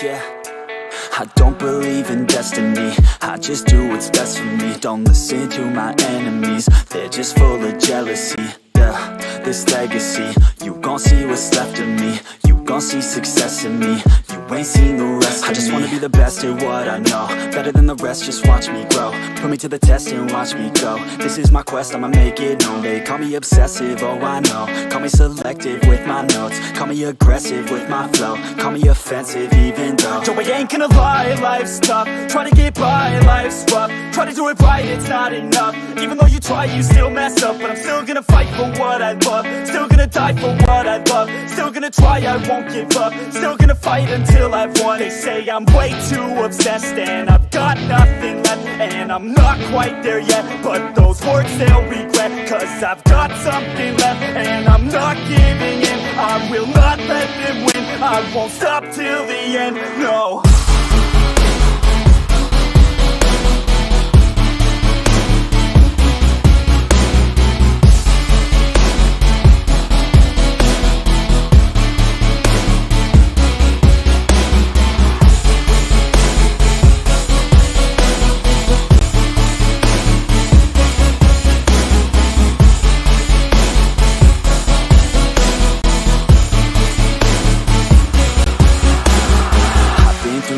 yeah. I don't believe in destiny, I just do what's best for me. Don't listen to my enemies, they're just full of jealousy. Yeah, this legacy, you gon' see what's left of me. You gon' see success in me, you ain't seen the rest of me. I just wanna be the best at what I know, better than the rest, just watch me grow. Put me to the test and watch me go. This is my quest, I'ma make it known. They call me obsessive, oh I know. Call me selective with my notes, call me aggressive with my flow, call me offensive even though Joe, I ain't gonna lie, life's tough. Try to get by, life's rough. Try to do it right, it's not enough. Even though you try, you still mess up. But I'm still gonna fight for what I love, still gonna die for what I love, still gonna try, I won't give up, still gonna fight until I've won. They say I'm way too obsessed and I've got nothing left, and I'm not quite there yet, but those words they'll regret, cause I've got something left and I'm not giving in. I will not let them win, I won't stop till the end, no.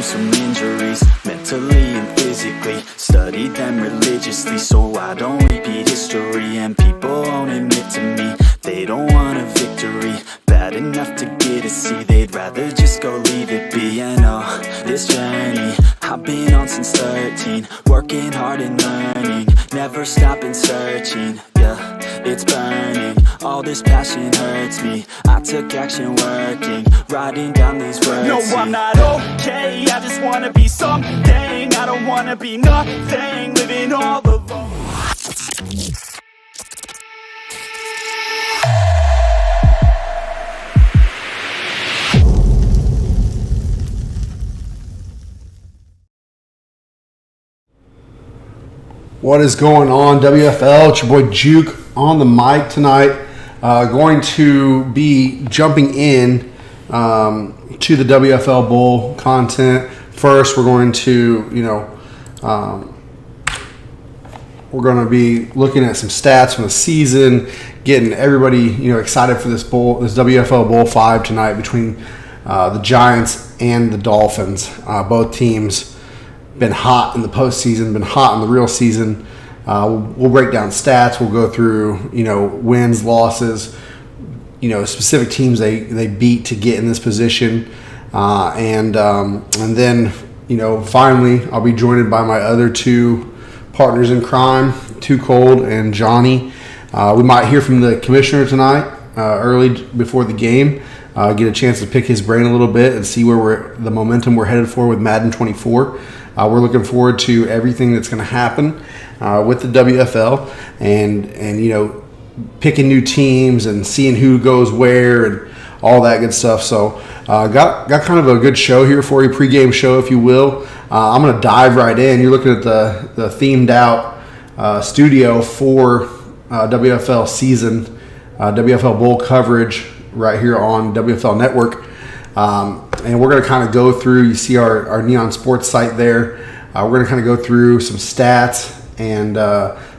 Some injuries, mentally and physically. Studied them religiously so I don't repeat history. And people won't admit to me they don't want a victory bad enough to get a C. They'd rather just go leave it be. I know this journey I've been on since 13, working hard and learning, never stopping searching. Yeah, it's burning, all this passion hurts me. I took action working, writing down these words. No, I'm not okay, I just wanna be something. I don't wanna be nothing, living all alone. What is going on, WFL? It's your boy Juke on the mic tonight. Going to be jumping in to the WFL Bowl content. First, we're going to, we're going to be looking at some stats from the season, getting everybody, excited for this bowl, this WFL Bowl 5 tonight between the Giants and the Dolphins. Both teams been hot in the postseason, been hot in the real season. We'll break down stats. We'll go through, wins, losses, specific teams they beat to get in this position, and then, finally, I'll be joined by my other two partners in crime, Too Cold and Johnny. We might hear from the commissioner tonight, early before the game. Get a chance to pick his brain a little bit and see where the momentum we're headed for with Madden 24. We're looking forward to everything that's going to happen with the WFL and picking new teams and seeing who goes where and all that good stuff. So got kind of a good show here for you, pregame show, if you will. I'm going to dive right in. You're looking at the themed out studio for WFL season, WFL Bowl coverage right here on WFL Network. And we're going to kind of go through, you see our Neon Sports site there. We're going to kind of go through some stats and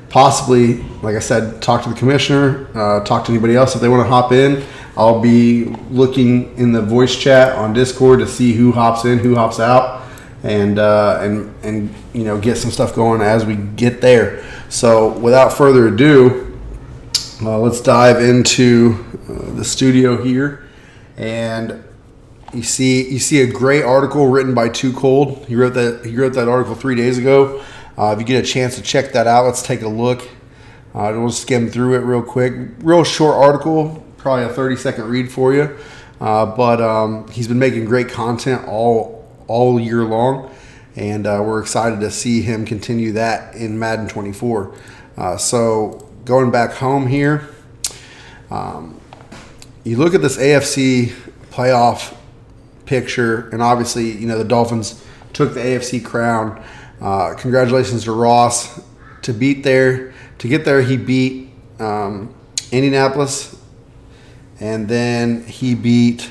possibly, like I said, talk to the commissioner, talk to anybody else if they want to hop in. I'll be looking in the voice chat on Discord to see who hops in, who hops out, and get some stuff going as we get there. So without further ado, let's dive into the studio here. And you see a great article written by Too Cold. He wrote that article 3 days ago. If you get a chance to check that out, let's take a look. We'll skim through it real quick. Real short article, probably a 30-second read for you. But he's been making great content all year long, and we're excited to see him continue that in Madden 24. So going back home here, you look at this AFC playoff picture, and obviously, the Dolphins took the AFC crown. Congratulations to Ross to get there. He beat Indianapolis, and then he beat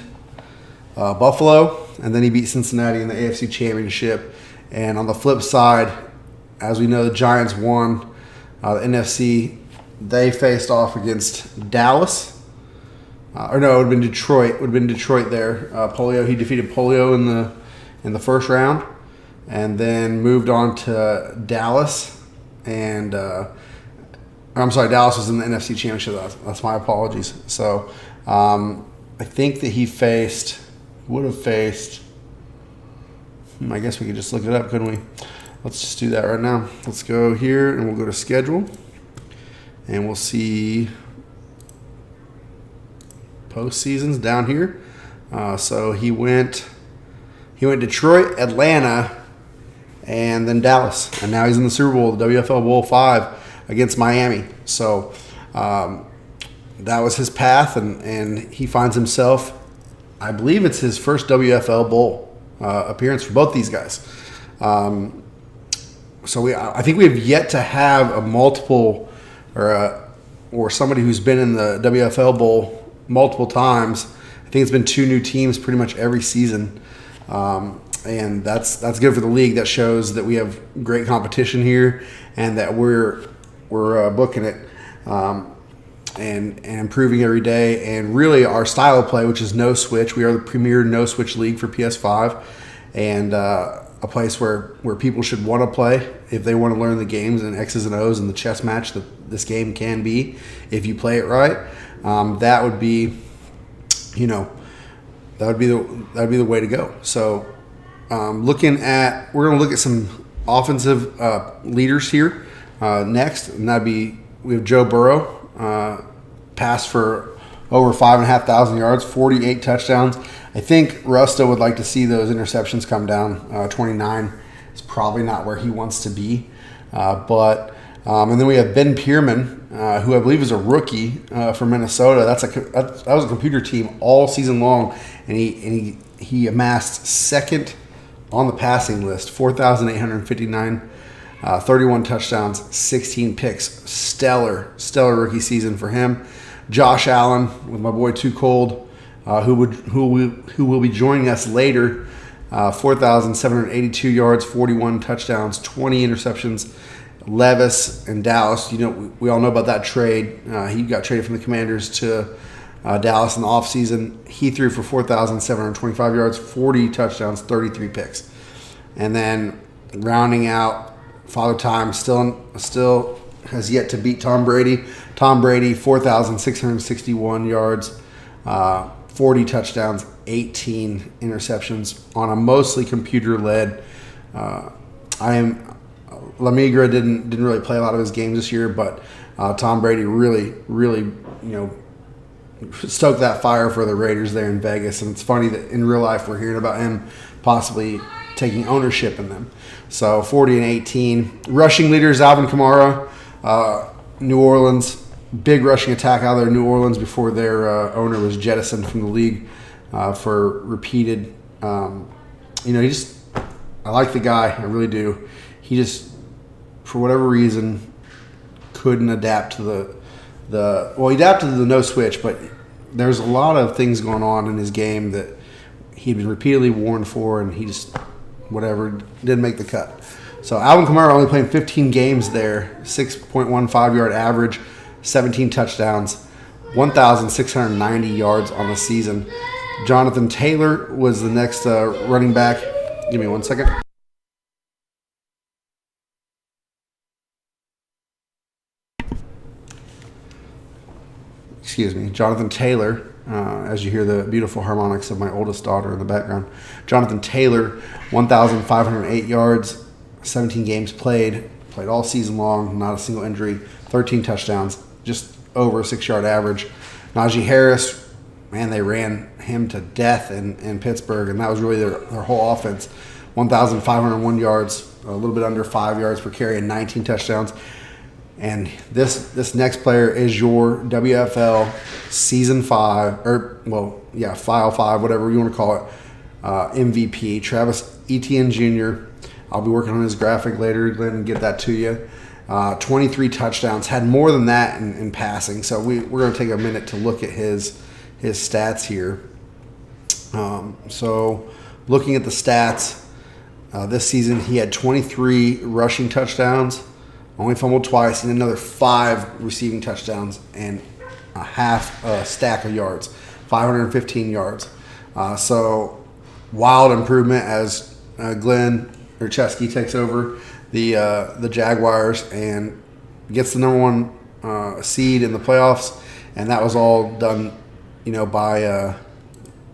Buffalo, and then he beat Cincinnati in the AFC Championship. And on the flip side, as we know, the Giants won the NFC. They faced off against Dallas. Or no, it would have been Detroit. It would have been Detroit there. He defeated Polio in the first round, and then moved on to Dallas. And I'm sorry, Dallas was in the NFC Championship. That's my apologies. So I think that he would have faced. I guess we could just look it up, couldn't we? Let's just do that right now. Let's go here, and we'll go to schedule, and we'll see postseasons down here. So he went Detroit, Atlanta, and then Dallas, and now he's in the Super Bowl, the WFL Bowl 5 against Miami. So that was his path, and he finds himself, I believe it's his first WFL Bowl appearance for both these guys. So I think we have yet to have a multiple or somebody who's been in the WFL Bowl multiple times. I think it's been 2 new teams pretty much every season, and that's good for the league. That shows that we have great competition here, and that we're booking it and improving every day. And really, our style of play, which is no switch, we are the premier no switch league for PS5, and a place where people should want to play if they want to learn the games and X's and O's and the chess match that this game can be if you play it right. That would be, that'd be the way to go. So, we're going to look at some offensive leaders here next, and we have Joe Burrow, passed for over 5,500 yards, 48 touchdowns. I think Rusta would like to see those interceptions come down. 29 is probably not where he wants to be, and then we have Ben Pierman, who I believe is a rookie from Minnesota. That was a computer team all season long, and he amassed second on the passing list, 4,859, 31 touchdowns, 16 picks. Stellar rookie season for him. Josh Allen with my boy Too Cold, who will be joining us later. 4,782 yards, 41 touchdowns, 20 interceptions. Levis and Dallas, we all know about that trade. He got traded from the Commanders to Dallas in the offseason. He threw for 4,725 yards, 40 touchdowns, 33 picks. And then rounding out, Father Time still has yet to beat Tom Brady. Tom Brady, 4,661 yards, 40 touchdowns, 18 interceptions on a mostly computer-led. Lamigra didn't really play a lot of his games this year, but Tom Brady really stoked that fire for the Raiders there in Vegas. And it's funny that in real life we're hearing about him possibly taking ownership in them. So 40 and 18. Rushing leaders, Alvin Kamara, New Orleans. Big rushing attack out of there, New Orleans, before their owner was jettisoned from the league for repeated. I like the guy, I really do. He just, for whatever reason, couldn't adapt to he adapted to the no switch, but there's a lot of things going on in his game that he'd been repeatedly warned for, and he just, didn't make the cut. So Alvin Kamara only playing 15 games there, 6.15 yard average, 17 touchdowns, 1,690 yards on the season. Jonathan Taylor was the next running back. Give me 1 second. Excuse me, Jonathan Taylor, as you hear the beautiful harmonics of my oldest daughter in the background. Jonathan Taylor, 1,508 yards, 17 games played all season long, not a single injury, 13 touchdowns, just over a 6-yard average. Najee Harris, man, they ran him to death in Pittsburgh, and that was really their whole offense. 1,501 yards, a little bit under 5 yards per carry, and 19 touchdowns. And this next player is your WFL Season 5, File 5, whatever you want to call it, MVP, Travis Etienne Jr. I'll be working on his graphic later, Glenn, and get that to you. 23 touchdowns, had more than that in passing. So we're going to take a minute to look at his stats here. So looking at the stats, this season he had 23 rushing touchdowns, only fumbled twice, and another 5 receiving touchdowns and a half stack of yards, 515 yards. So wild improvement as Glenn Urcheski takes over the Jaguars and gets the number 1 seed in the playoffs, and that was all done, by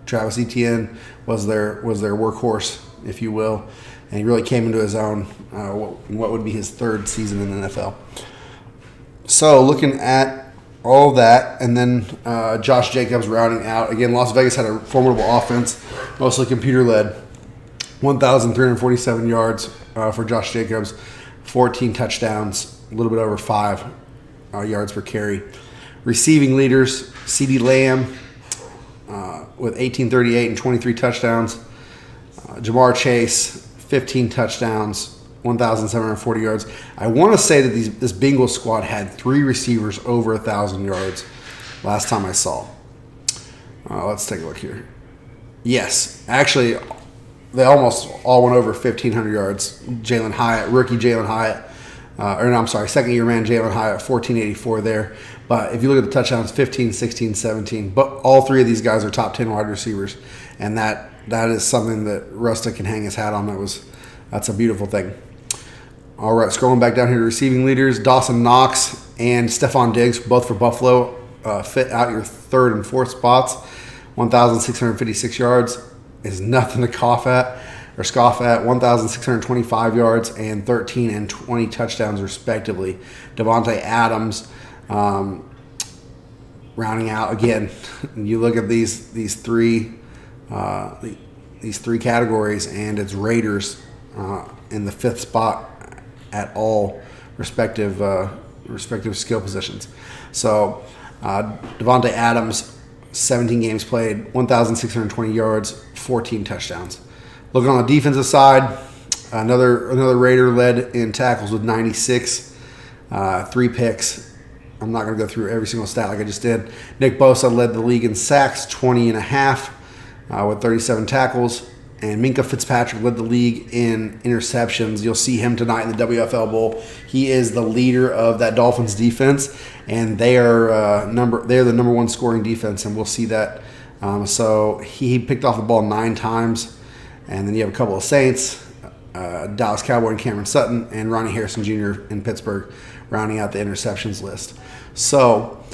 Travis Etienne was their workhorse, if you will, and he really came into his own. What would be his 3rd season in the NFL. So looking at all that, and then Josh Jacobs rounding out. Again, Las Vegas had a formidable offense, mostly computer-led. 1,347 yards for Josh Jacobs, 14 touchdowns, a little bit over 5 yards per carry. Receiving leaders, CeeDee Lamb with 1,838 and 23 touchdowns. Jamar Chase, 15 touchdowns, 1,740 yards. I want to say that this Bengals squad had 3 receivers over 1,000 yards last time I saw. Let's take a look here. Yes, actually, they almost all went over 1,500 yards. Jalen Hyatt, rookie Jalen Hyatt, second-year man Jalen Hyatt, 1,484 there. But if you look at the touchdowns, 15, 16, 17. But all 3 of these guys are top 10 wide receivers, and that is something that Rusta can hang his hat on. That's a beautiful thing. All right, scrolling back down here to receiving leaders, Dawson Knox and Stephon Diggs, both for Buffalo, fit out your 3rd and 4th spots. 1,656 yards is nothing to scoff at. 1,625 yards and 13 and 20 touchdowns respectively. Devontae Adams rounding out again. You look at these 3 categories, and it's Raiders in the 5th spot at all respective skill positions. So Devontae Adams, 17 games played, 1,620 yards, 14 touchdowns. Looking on the defensive side, another Raider led in tackles with 96, 3 picks. I'm not going to go through every single stat like I just did. Nick Bosa led the league in sacks, 20 and a half, with 37 tackles. And Minkah Fitzpatrick led the league in interceptions. You'll see him tonight in the WFL Bowl. He is the leader of that Dolphins defense, and they are the number 1 scoring defense, and we'll see that. So he picked off the ball 9 times, and then you have a couple of Saints, Dallas Cowboy and Cameron Sutton, and Ronnie Harrison Jr. in Pittsburgh, rounding out the interceptions list. So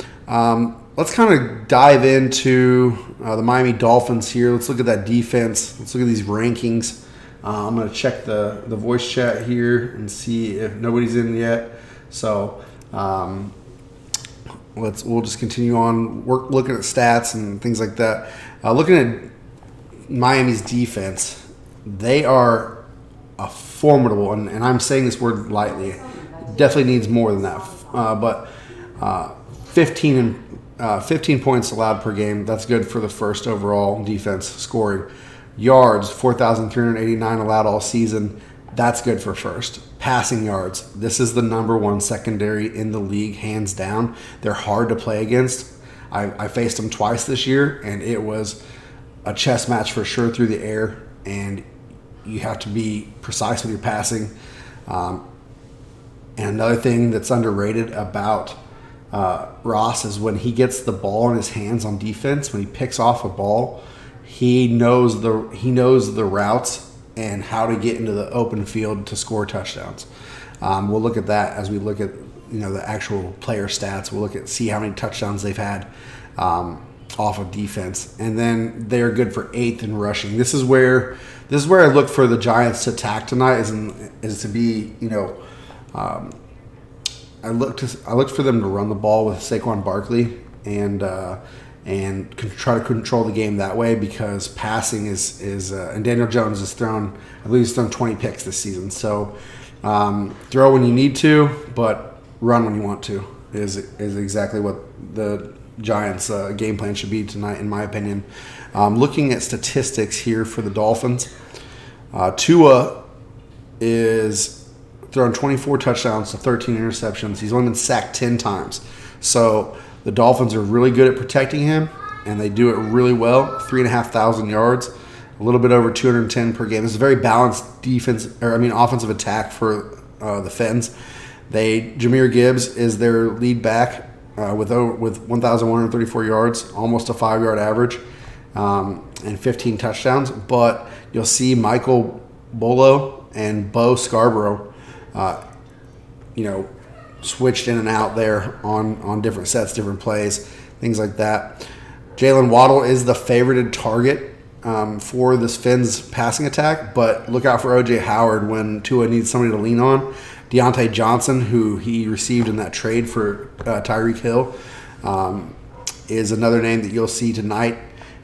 let's kind of dive into the Miami Dolphins here. Let's look at that defense. Let's look at these rankings. I'm going to check the voice chat here and see if nobody's in yet. So we'll just continue on looking at stats and things like that. Looking at Miami's defense, they are a formidable, and I'm saying this word lightly. It definitely needs more than that. But 15 points allowed per game. That's good for the 1st overall defense scoring. Yards, 4,389 allowed all season. That's good for 1st. Passing yards. This is the number 1 secondary in the league, hands down. They're hard to play against. I faced them twice this year, and it was a chess match for sure through the air, and you have to be precise with your passing. And another thing that's underrated about Ross is when he gets the ball in his hands on defense, when he picks off a ball, he knows the routes and how to get into the open field to score touchdowns. We'll look at that as we look at the actual player stats. We'll see how many touchdowns they've had off of defense, and then they're good for 8th in rushing. This is where I look for the Giants to attack tonight. Is to be I looked for them to run the ball with Saquon Barkley and try to control the game that way, because passing is and Daniel Jones has thrown, I believe he's thrown 20 picks this season. So throw when you need to, but run when you want to is exactly what the Giants' game plan should be tonight, in my opinion. Looking at statistics here for the Dolphins, Tua is thrown 24 touchdowns to 13 interceptions. He's only been sacked 10 times. So the Dolphins are really good at protecting him, and they do it really well. 3,500 yards. a little bit over 210 per game. This is a very balanced offensive attack for the Fins. Jahmyr Gibbs is their lead back with 1,134 yards, almost a 5-yard average, and 15 touchdowns. But you'll see Michael Bolo and Bo Scarborough, switched in and out there on different sets, different plays, things like that. Jalen Waddle is the favorited target for this Fins passing attack, but look out for O.J. Howard when Tua needs somebody to lean on. Deontay Johnson, who he received in that trade for Tyreek Hill, is another name that you'll see tonight.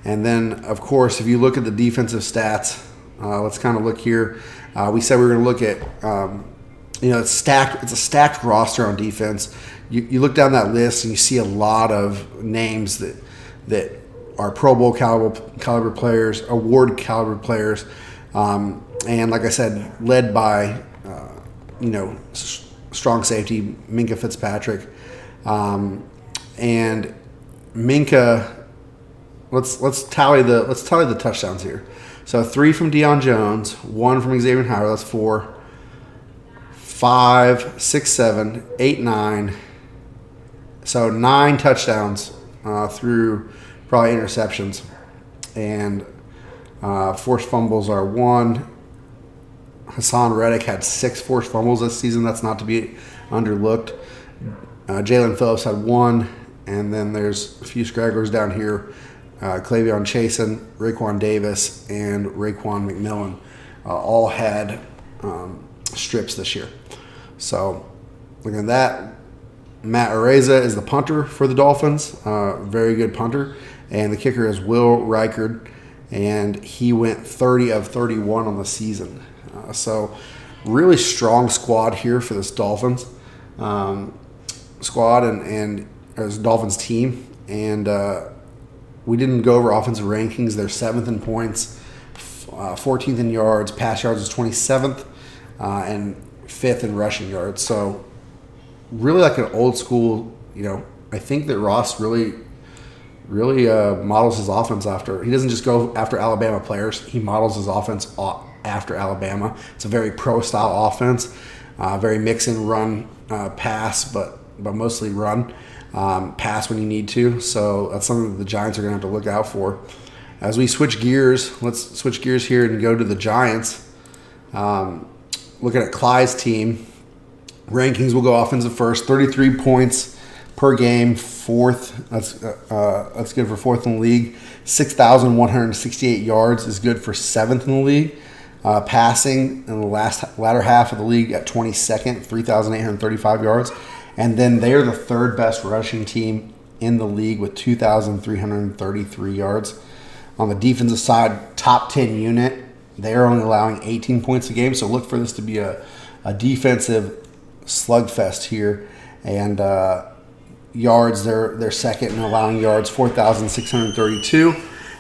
And then, of course, if you look at the defensive stats, let's kind of look here. We said we were going to look at, it's stacked. It's a stacked roster on defense. You look down that list and you see a lot of names that are Pro Bowl caliber players, award caliber players, and like I said, led by strong safety Minkah Fitzpatrick, and Minkah. Let's tally the touchdowns here. So 3 from Deion Jones, 1 from Xavier Howard. That's 4, 5, 6, 7, 8, 9. So 9 touchdowns through probably interceptions, and forced fumbles are 1. Hassan Reddick had 6 forced fumbles this season. That's not to be underlooked. Jalen Phillips had 1, and then there's a few stragglers down here. Clavion Chasen, Raekwon Davis, and Raekwon McMillan all had strips this year. So look at that. Matt Araiza is the punter for the Dolphins, very good punter, and the kicker is Will Reichard, and he went 30 of 31 on the season. So really strong squad here for this Dolphins squad and this Dolphins team. And we didn't go over offensive rankings. They're 7th in points, 14th in yards. Pass yards is 27th, and 5th in rushing yards. So really like an old school, I think that Ross really models his offense after. He doesn't just go after Alabama players. He models his offense after Alabama. It's a very pro-style offense, very mix and run, pass, but mostly run, pass when you need to. So that's something that the Giants are going to have to look out for. As we switch gears, let's switch gears here and go to the Giants. Looking at Clyde's team, rankings will go offensive first, 33 points per game, 4th. That's good for 4th in the league. 6,168 yards is good for 7th in the league. Passing in the latter half of the league at 22nd, 3,835 yards. And then they're the 3rd best rushing team in the league with 2,333 yards. On the defensive side, top 10 unit. They're only allowing 18 points a game, so look for this to be a defensive slugfest here. And yards, they're 2nd in allowing yards, 4,632.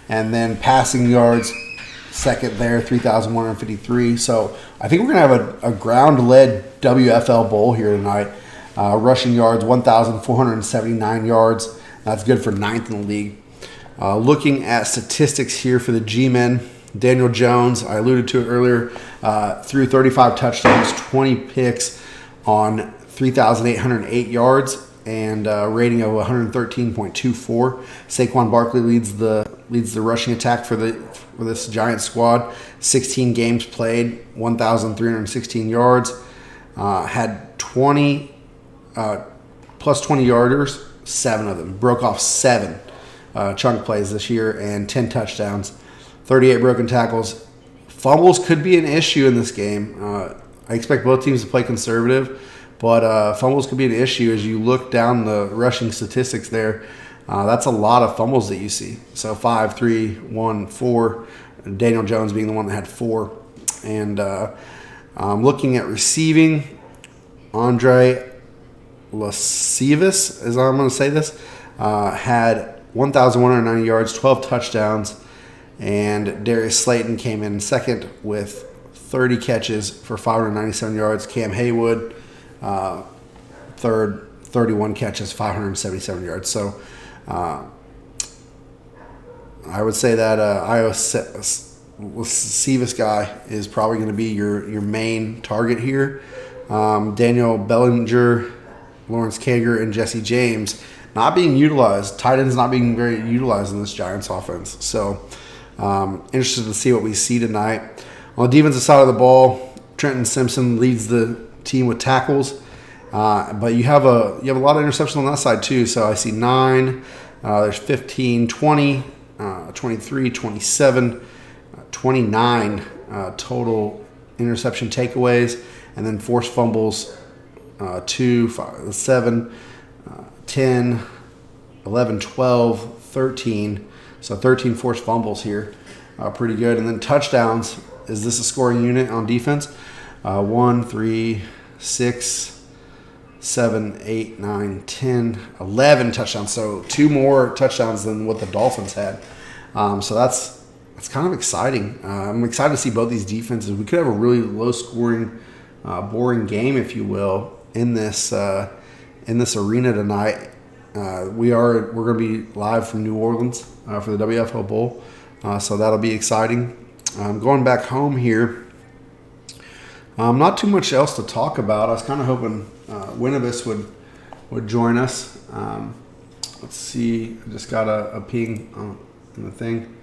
And then passing yards, 2nd there, 3,153. So I think we're going to have a ground-led WFL bowl here tonight. Rushing yards, 1,479 yards. That's good for 9th in the league. Looking at statistics here for the G-men, Daniel Jones, I alluded to it earlier, threw 35 touchdowns, 20 picks on 3,808 yards, and a rating of 113.24. Saquon Barkley leads the rushing attack for this Giants squad. 16 games played, 1,316 yards. Had 20 plus 20 yarders, 7 of them. Broke off 7 chunk plays this year and 10 touchdowns. 38 broken tackles. Fumbles could be an issue in this game. I expect both teams to play conservative, but fumbles could be an issue as you look down the rushing statistics there. That's a lot of fumbles that you see. So 5, 3, 1, 4. Daniel Jones being the one that had 4. And looking at receiving, Andre Lascivas, as I'm going to say this, had 1,190 yards, 12 touchdowns. And Darius Slayton came in 2nd with 30 catches for 597 yards. Cam Haywood, 3rd, 31 catches, 577 yards. So I would say that Lascivas guy is probably going to be your main target here. Daniel Bellinger, Lawrence Kager, and Jesse James not being utilized. Tight ends not being very utilized in this Giants offense. So interested to see what we see tonight. On the defensive side of the ball, Trenton Simpson leads the team with tackles. But you have a lot of interceptions on that side too. So I see 9, there's 15, 20, 23, 27, 29 total interception takeaways, and then forced fumbles 2, 5, 7, 10, 11, 12, 13. So 13 forced fumbles here. Pretty good. And then touchdowns. Is this a scoring unit on defense? 1, 3, 6, 7, 8, 9, 10, 11 touchdowns. So 2 more touchdowns than what the Dolphins had. So that's kind of exciting. I'm excited to see both these defenses. We could have a really low-scoring, boring game, if you will, in this arena tonight. We're going to be live from New Orleans for the WFL Bowl, so that'll be exciting. Going back home here, not too much else to talk about. I was kind of hoping Winnibus would join us. Let's see. I just got a ping on the thing.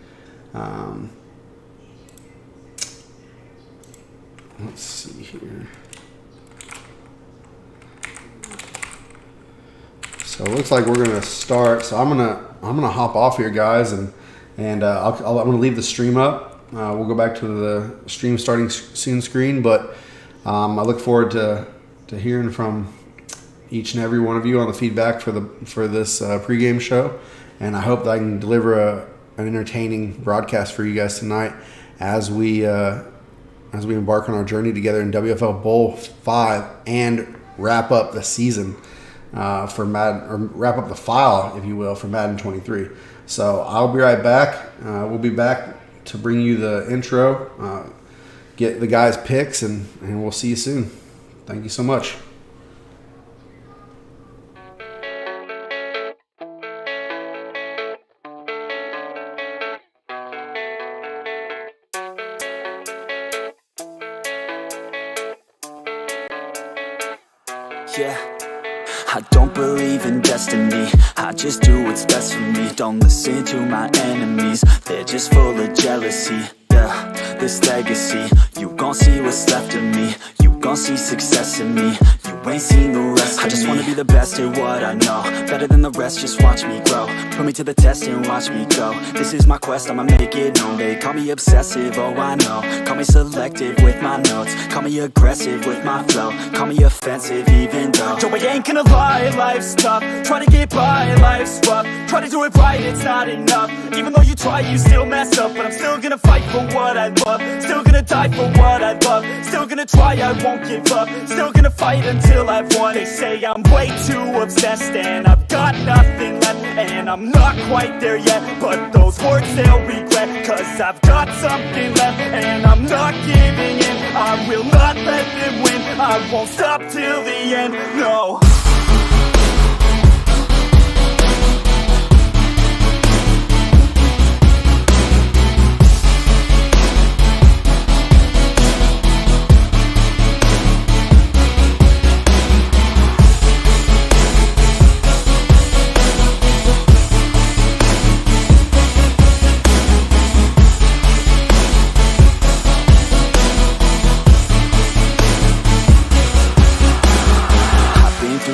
Let's see here. So it looks like we're gonna start. So I'm gonna hop off here, guys, and I'm gonna leave the stream up. We'll go back to the stream starting soon screen, but I look forward to hearing from each and every one of you on the feedback for this pregame show, and I hope that I can deliver an entertaining broadcast for you guys tonight as we embark on our journey together in WFL Bowl 5 and wrap up the season for Madden, or wrap up the file, if you will, for Madden 23. So I'll be right back. We'll be back to bring you the intro, get the guys' picks, and we'll see you soon. Thank you so much. Yeah, I don't believe in destiny, I just do what's best for me. Don't listen to my enemies, they're just full of jealousy. Yeah, this legacy, you gon' see what's left of me. You gon' see success in me, you ain't seen the rest of me. I just wanna be the best at what I know, better than the rest, just watch me grow. Put me to the test and watch me go. This is my quest, I'ma make it known. They call me obsessive, oh I know. Call me selective with my notes, call me aggressive with my flow, call me offensive even though Joe, I ain't gonna lie, life's tough. Try to get by, life's rough. Try to do it right, it's not enough. Even though you try, you still mess up. But I'm still gonna fight for what I love, still gonna die for what I love, still gonna try, I won't give up, still gonna fight until I've won. They say I'm way too obsessed and I've got nothing left, and I'm not quite there yet, but those words they'll regret, cause I've got something left and I'm not giving in. I will not let them win, I won't stop till the end, no.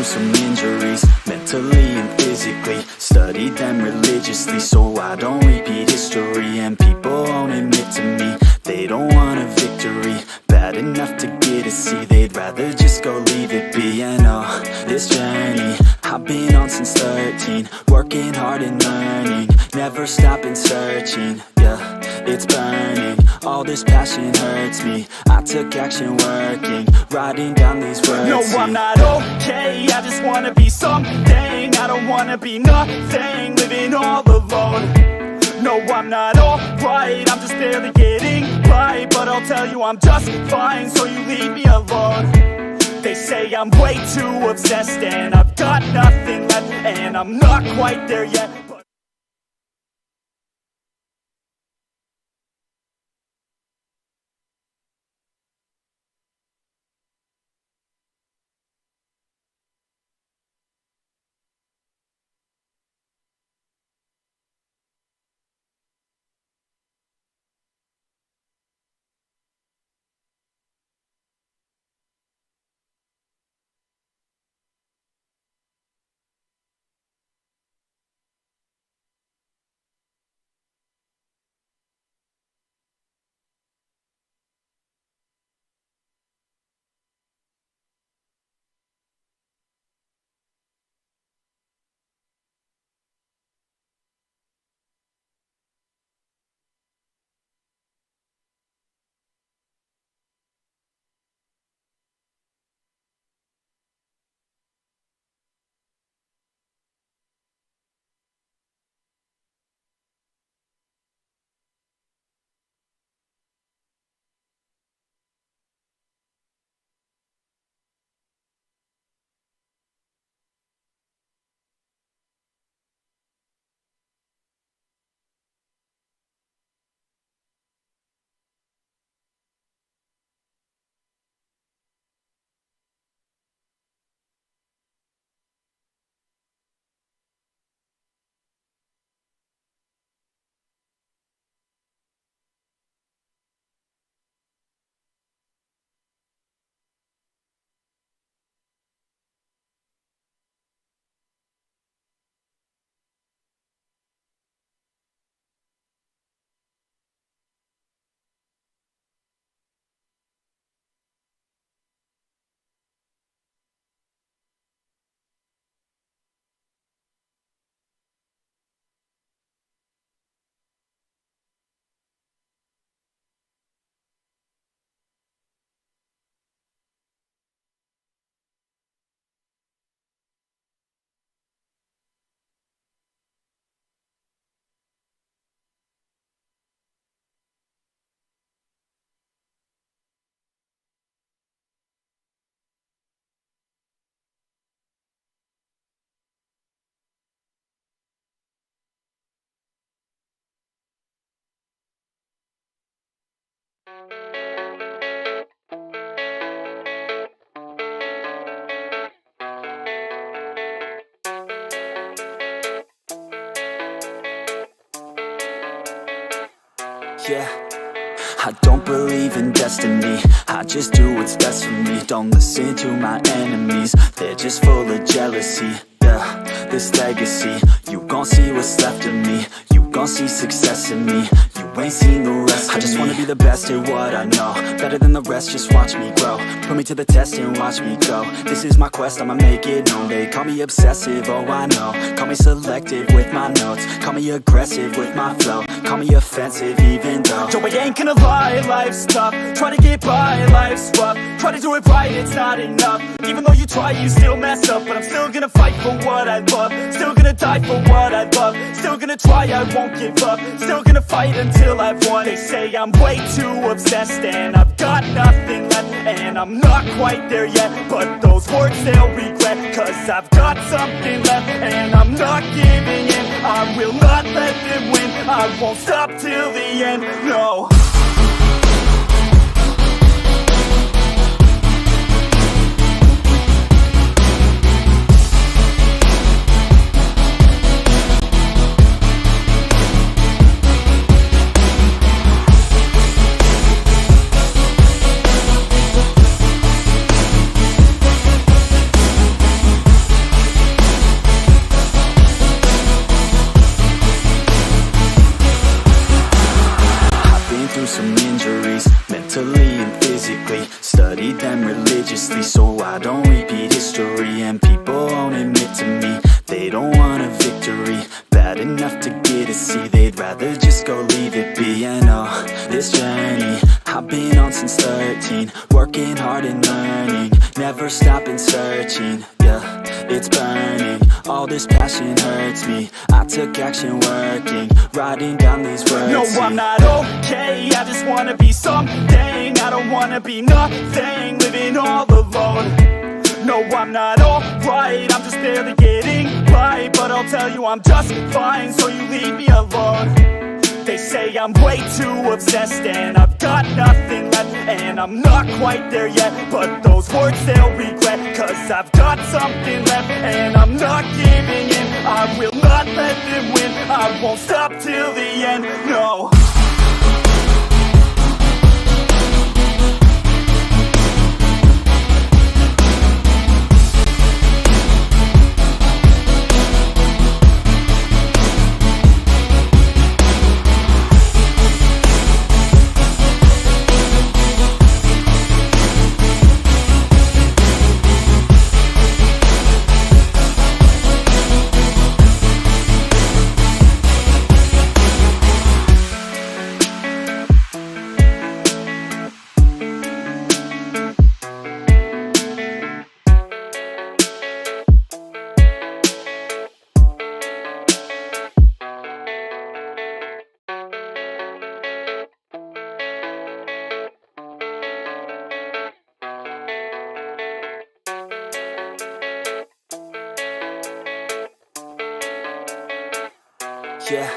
Some injuries, mentally and physically, studied them religiously so I don't repeat history. And people won't admit to me they don't want a victory bad enough to get a C, they'd rather just go leave it be. And oh, this journey I've been on since 13, working hard and learning, never stopping searching. Yeah, it's burning, all this passion hurts me. I took action working, writing down these words. No, I'm not okay, I just wanna be something. I don't wanna be nothing, living all alone. No, I'm not alright, I'm just barely getting by, but I'll tell you I'm just fine, so you leave me alone. They say I'm way too obsessed and I've got nothing left, and I'm not quite there yet. Yeah, I don't believe in destiny, I just do what's best for me. Don't listen to my enemies, they're just full of jealousy. Yeah, this legacy, you gon' see what's left of me. You gon' see success in me, you ain't seen the rest of me. I just wanna be the best at what I know, better than the rest, just watch me grow. Put me to the test and watch me go. This is my quest, I'ma make it known. They call me obsessive, oh I know. Call me selective with my notes, call me aggressive with my flow. Call me offensive even though Joe, I ain't gonna lie, life's tough. Try to get by, life's rough. Try to do it right, it's not enough. Even though you try, you still mess up. But I'm still gonna fight for what I love, still gonna die for what I love, still gonna try, I won't give up, still gonna fight until I've won. They say I'm way too obsessed and I've got nothing left, and I'm not quite there yet, but those words they'll regret, cause I've got something left and I'm not giving in. I will not let them win, I won't stop till the end, no. Some injuries, mentally and physically. Studied them religiously so I don't repeat history. And people won't admit to me they don't want a victory bad enough to get a C. They'd rather just go leave it be. And oh, this journey I've been on since 13, working hard and learning, never stopping searching. Yeah, it's burning, all this passion hurts me. I took action working, writing down these words. No, I'm not okay, I just wanna be something. I don't wanna be nothing, living all alone. No, I'm not alright, I'm just barely getting by. But I'll tell you I'm just fine, so you leave me alone. They say I'm way too obsessed and I've got nothing left, and I'm not quite there yet, but those words they'll regret, cause I've got something left and I'm not giving in. I will not let them win, I won't stop till the end, no. Yeah,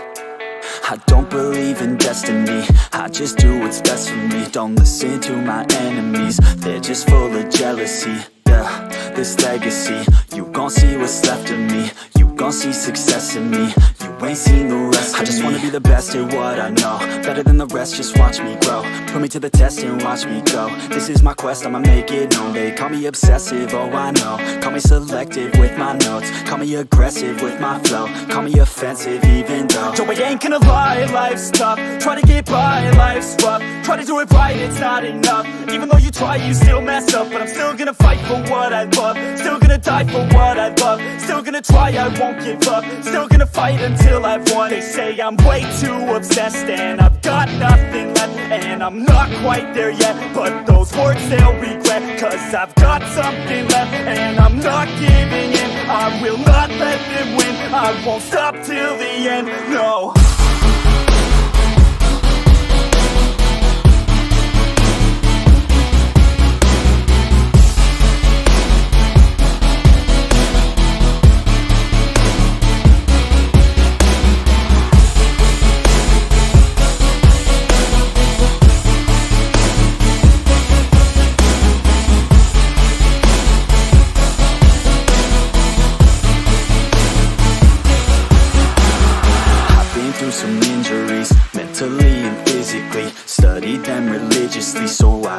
I don't believe in destiny, I just do what's best for me. Don't listen to my enemies, they're just full of jealousy. Yeah, this legacy, you gon' see what's left of me. You gon' see success in me, you ain't seen the rest of me. I just wanna be the best at what I know, better than the rest, just watch me grow. Put me to the test and watch me go. This is my quest, I'ma make it known. They call me obsessive, oh I know. Call me selective with my notes, call me aggressive with my flow. Call me offensive even though Joe, I ain't gonna lie, life's tough. Try to get by, life's rough. Try to do it right, it's not enough. Even though you try, you still mess up. But I'm still gonna fight for what I love, still gonna die for what I love, still gonna try, I won't give up, still gonna fight until I've won. They say I'm way too obsessed and I've got nothing left, and I'm not quite there yet, but those words they'll regret, cause I've got something left and I'm not giving in. I will not let them win, I won't stop till the end, no.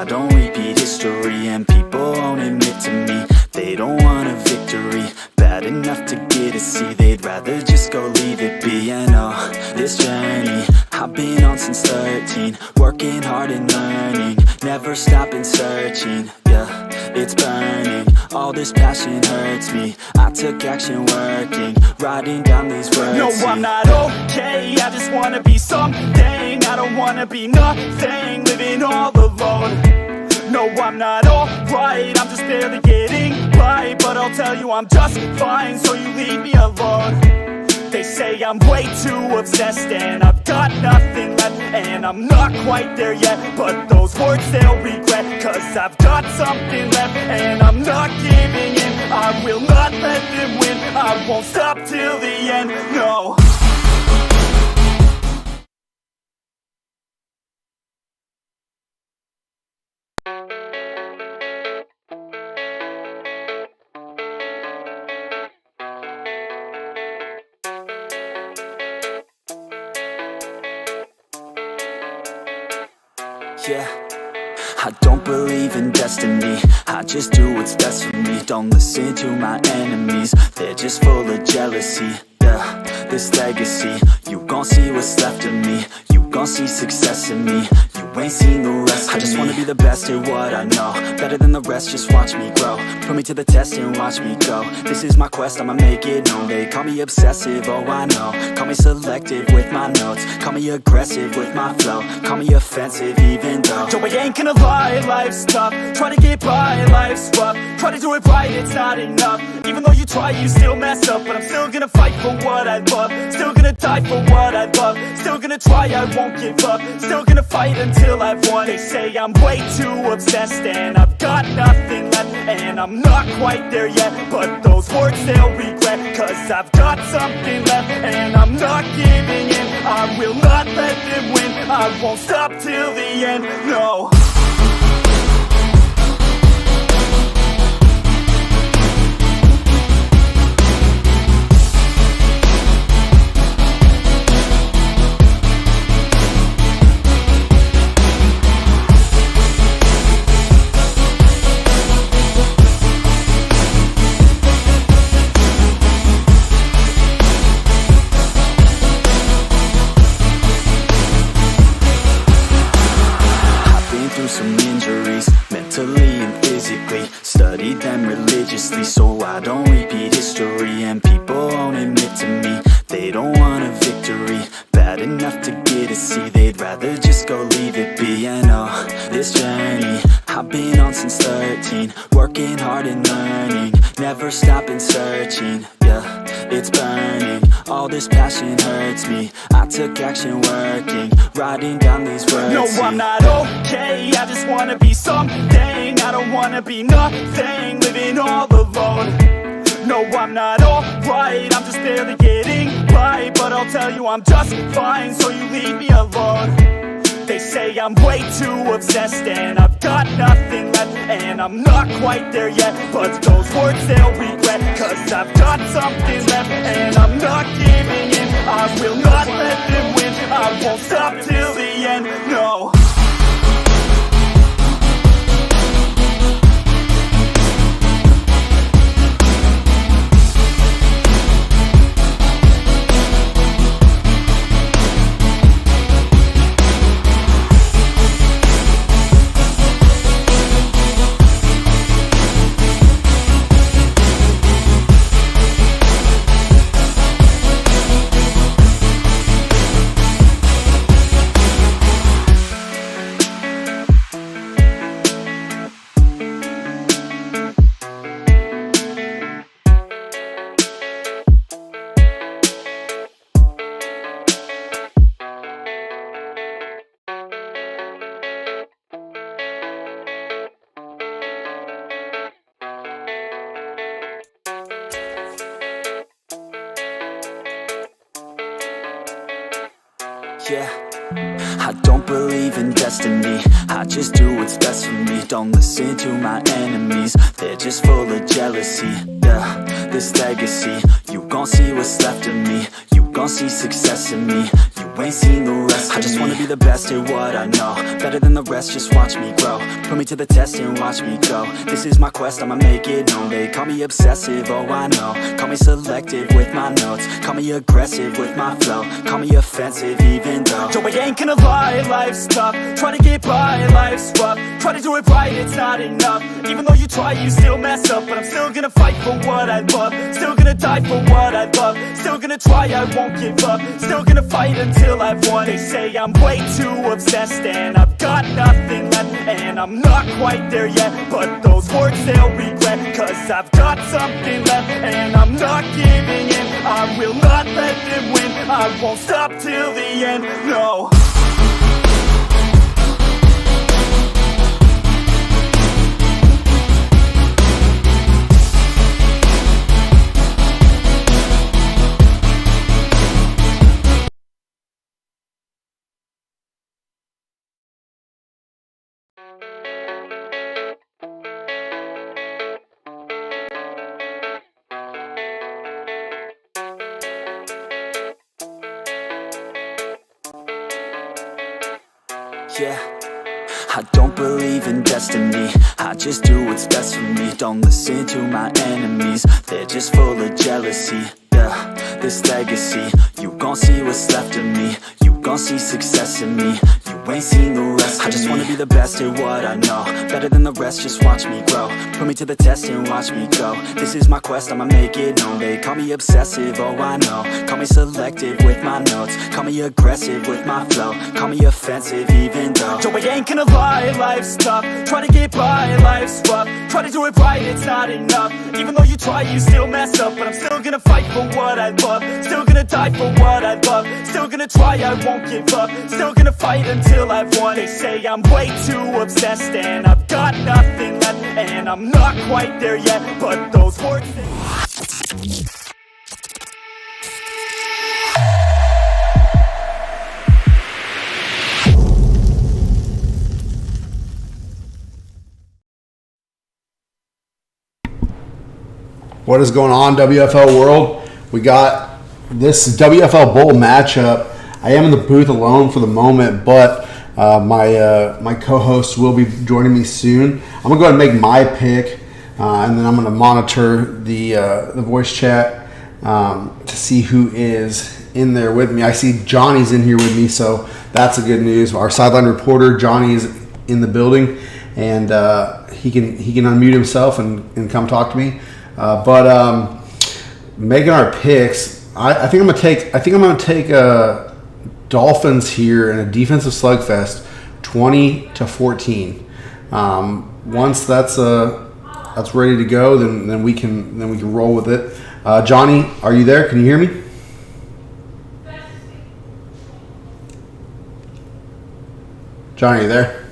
don't repeat history. And people won't admit to me they don't want a victory bad enough to get a C. They'd rather just go leave it be. And oh, this journey I've been on since 13, working hard and learning, never stopping searching. Yeah, it's burning, all this passion hurts me. I took action working, writing down these words. No, I'm not okay, I just wanna be something. I don't wanna be nothing, living all alone. No, I'm not alright, I'm just barely getting by. But I'll tell you I'm just fine, so you leave me alone. They say I'm way too obsessed and I've got nothing left, and I'm not quite there yet, but those words they'll regret, cause I've got something left and I'm not giving in. I will not let them win, I won't stop till the end, no. Yeah, I don't believe in destiny, I just do what's best for me. Don't listen to my enemies, they're just full of jealousy. Yeah, this legacy, you gon' see what's left of me. You gon' see success in me, you ain't seen the rest of me. I just wanna be the best at what I know, better than the rest, just watch me grow. Put me to the test and watch me go. This is my quest, I'ma make it known. They call me obsessive, oh I know. Call me selective with my notes, call me aggressive with my flow, call me offensive even though Yo, I ain't gonna lie, life's tough. Try to get by, life's rough. Try to do it right, it's not enough. Even though you try, you still mess up. But I'm still gonna fight for what I love, still gonna die for what I love, still gonna try, I won't give up, still gonna fight until I've won. They say I'm way too obsessed and I've got nothing left, and I'm not quite there yet, but those words they'll regret, cause I've got something left and I'm not giving in. I will not let them win, I won't stop till the end, no. some injuries, mentally and physically. Studied them religiously so I don't repeat history. And people won't admit to me they don't want a victory bad enough to get a C. They'd rather just go leave it be. And oh, this journey I've been on since 13, working hard and learning, never stopping searching. Yeah, it's burning, all this passion hurts me. I took action working, writing down these words. No, I'm not okay, I just wanna be something. I don't wanna be nothing, living all alone. No, I'm not alright, I'm just barely getting by. But I'll tell you I'm just fine, so you leave me alone. They say I'm way too obsessed and I've got nothing left, and I'm not quite there yet, but those words they'll regret, cause I've got something left and I'm not giving in. I will not let them win, I won't stop till the end, no. Yeah, I don't believe in destiny, I just do what's best for me. Don't listen to my enemies, they're just full of jealousy. Yeah, this legacy, you gon' see what's left of me. You gon' see success in me, you ain't seen the rest of I just wanna be the best at what I know, better than the rest, just watch me grow. Put me to the test and watch me go. This is my quest, I'ma make it known. They call me obsessive, oh I know. Call me selective with my notes. Call me aggressive with my flow. Call me offensive even though Joe, I ain't gonna lie, life's tough. Try to get by, life's rough. Try to do it right, it's not enough. Even though you try, you still mess up. But I'm still gonna fight for what I love. Still gonna die for what I love. Still gonna try, I won't give up. Still gonna fight until I've won. They say I'm way too obsessed and I've got nothing left. And I'm not quite there yet, but those words they'll regret. Cause I've got something left and I'm not giving in. I will not let them win. I won't stop till the end, no. Yeah, I don't believe in destiny. I just do what's best for me. Don't listen to my enemies, they're just full of jealousy. Yeah, this legacy, you gon' see what's left of me. You gon' see success in me. You ain't seen the rest of me. I just wanna be the best at what I know, better than the rest, just watch me grow. Put me to the test and watch me go. This is my quest, I'ma make it known. They call me obsessive, oh I know. Call me selective with my notes. Call me aggressive with my flow. Call me offensive even though Joe, I ain't gonna lie, life's tough. Try to get by, life's rough. Try to do it right, it's not enough. Even though you try, you still mess up. But I'm still gonna fight for what I love. Still gonna die for what I love. Still gonna try, I won't give up. Still gonna fight until I've won. They say I'm way too obsessed and I've got nothing left. And I'm not quite there yet, but those words What is going on, WFL world? We got this WFL Bowl matchup. I am in the booth alone for the moment, but my co-host will be joining me soon. I'm gonna go ahead and make my pick, and then I'm gonna monitor the voice chat to see who is in there with me. I see Johnny's in here with me, so that's a good news. Our sideline reporter Johnny is in the building, and he can unmute himself and come talk to me. But making our picks, I think I'm gonna take Dolphins here in a defensive slugfest, 20-14. Once that's ready to go, then we can roll with it. Johnny, are you there? Can you hear me? Johnny, are you there?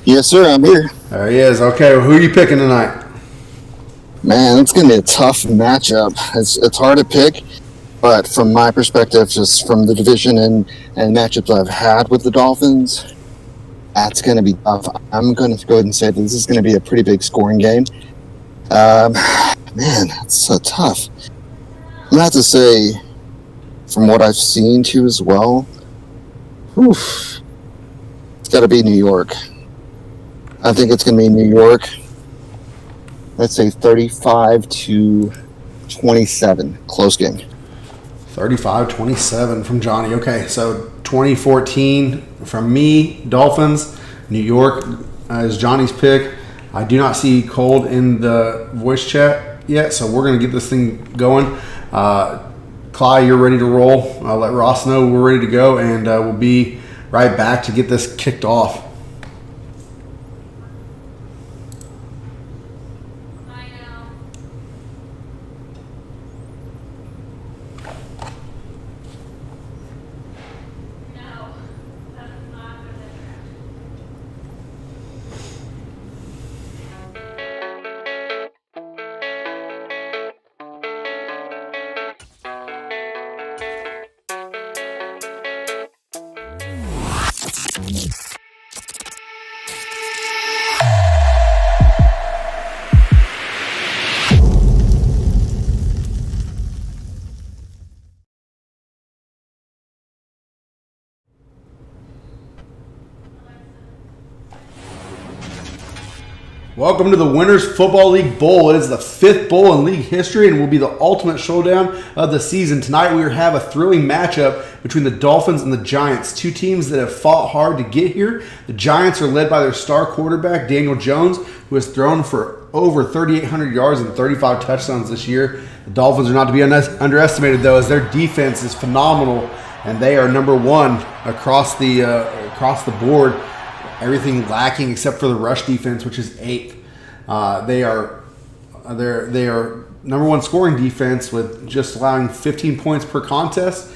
Yes, sir. I'm here. There he is. Okay, well, who are you picking tonight? Man, it's going to be a tough matchup. It's hard to pick, but from my perspective, just from the division and matchups I've had with the Dolphins, that's going to be tough. I'm going to go ahead and say that this is going to be a pretty big scoring game. Man, it's so tough. I'm going to have to say, from what I've seen too as well, it's got to be New York. I think it's going to be New York. Let's say 35-27. Close game. 35-27 from Johnny. Okay, so 2014 from me, Dolphins. New York is Johnny's pick. I do not see Cold in the voice chat yet, so we're going to get this thing going. Clyde, you're ready to roll. I'll let Ross know we're ready to go, and we'll be right back to get this kicked off. Welcome to the Winners Football League Bowl. It is the 5th bowl in league history and will be the ultimate showdown of the season. Tonight we have a thrilling matchup between the Dolphins and the Giants, two teams that have fought hard to get here. The Giants are led by their star quarterback, Daniel Jones, who has thrown for over 3,800 yards and 35 touchdowns this year. The Dolphins are not to be underestimated, though, as their defense is phenomenal, and they are number one across the board. Everything lacking except for the rush defense, which is 8th. They are number one scoring defense with just allowing 15 points per contest.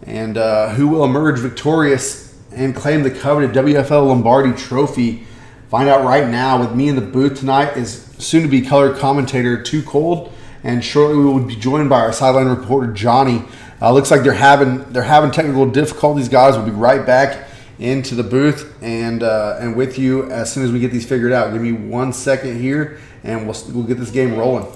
And who will emerge victorious and claim the coveted WFL Lombardi Trophy? Find out right now. With me in the booth tonight is soon-to-be color commentator Too Cold, and shortly we will be joined by our sideline reporter Johnny. Looks like they're having technical difficulties, guys. We'll be right back into the booth and with you as soon as we get these figured out. Give me 1 second here, and we'll get this game rolling.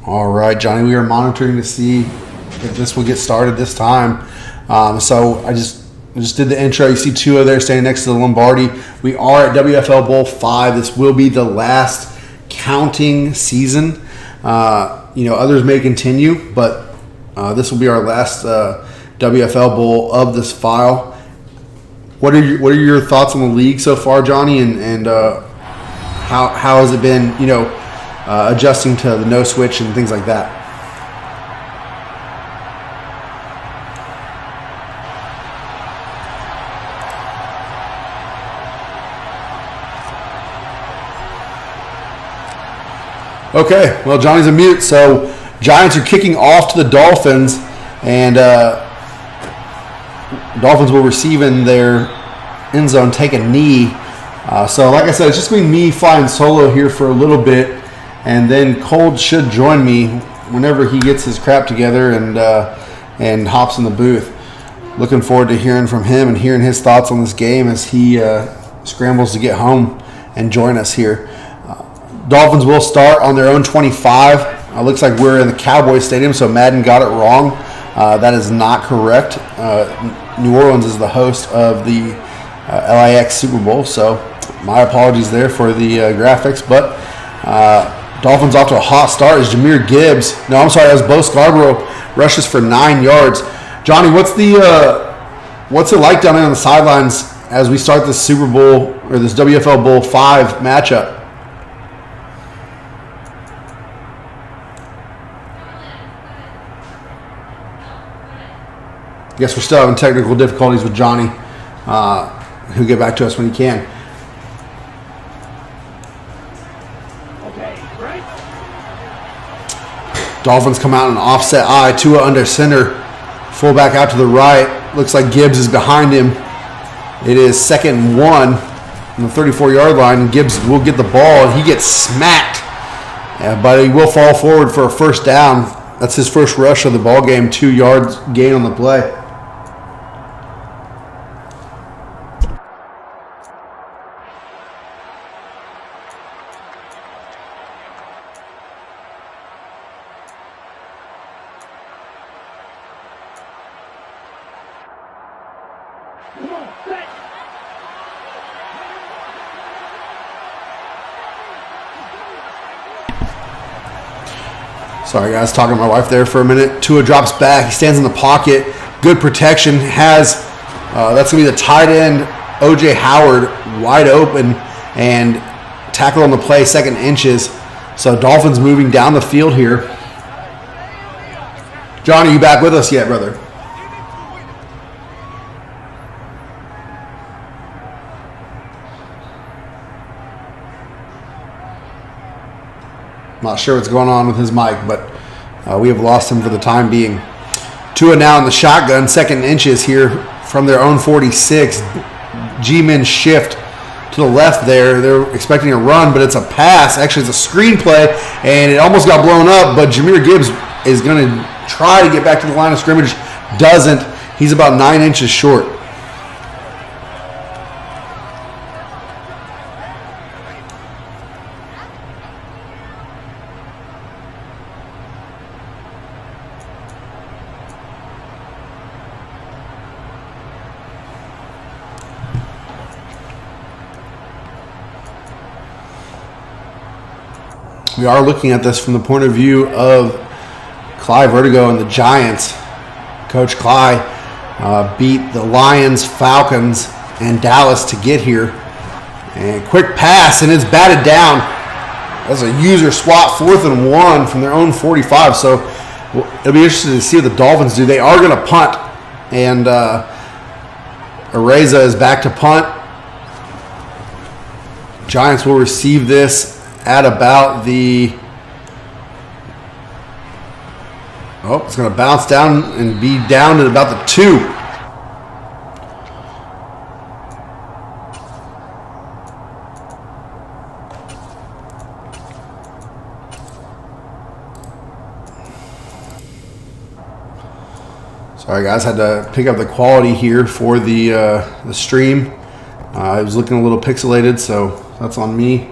All right, Johnny, we are monitoring to see if this will get started this time. So I just did the intro. You see Tua there standing next to the Lombardi. We are at WFL Bowl 5. This will be the last counting season. Others may continue, but this will be our last WFL Bowl of this file. What are your thoughts on the league so far, Johnny, and how has it been, adjusting to the no switch and things like that? Okay, well, Johnny's a mute, so Giants are kicking off to the Dolphins, and Dolphins will receive in their end zone, take a knee. So like I said, it's just going to be me flying solo here for a little bit. And then Cold should join me whenever he gets his crap together and hops in the booth. Looking forward to hearing from him and hearing his thoughts on this game as he scrambles to get home and join us here. Dolphins will start on their own 25. Looks like we're in the Cowboys Stadium, so Madden got it wrong. That is not correct. New Orleans is the host of the LIX Super Bowl, so my apologies there for the graphics, but Dolphins off to a hot start as Jahmyr Gibbs. No, I'm sorry, as Bo Scarborough rushes for 9 yards. Johnny, what's it like down there on the sidelines as we start this Super Bowl or this WFL Bowl 5 matchup? Guess we're still having technical difficulties with Johnny. He'll get back to us when he can. Dolphins come out in an offset eye. Tua under center. Fullback out to the right. Looks like Gibbs is behind him. It is 2nd and 1 on the 34-yard line. Gibbs will get the ball, and he gets smacked. But he will fall forward for a first down. That's his first rush of the ball game. 2 yards gain on the play. Sorry, guys, talking to my wife there for a minute. Tua drops back. He stands in the pocket. Good protection. That's going to be the tight end, O.J. Howard, wide open and tackle on the play, 2nd inches. So Dolphins moving down the field here. Johnny, you back with us yet, brother? Not sure what's going on with his mic, but we have lost him for the time being. Tua now in the shotgun, 2nd inches here from their own 46. G-men shift to the left there. They're expecting a run, but it's a pass. Actually, it's a screenplay, and it almost got blown up, but Jahmyr Gibbs is going to try to get back to the line of scrimmage. Doesn't. He's about 9 inches short. We are looking at this from the point of view of Cly Vertigo and the Giants. Coach Cly beat the Lions, Falcons, and Dallas to get here. And quick pass, and it's batted down. That's a user swap, 4th and 1 from their own 45. So it'll be interesting to see what the Dolphins do. They are going to punt, and Areza is back to punt. Giants will receive this at about the... Oh, it's going to bounce down and be down at about the 2. Sorry, guys, had to pick up the quality here for the stream. It was looking a little pixelated, so that's on me.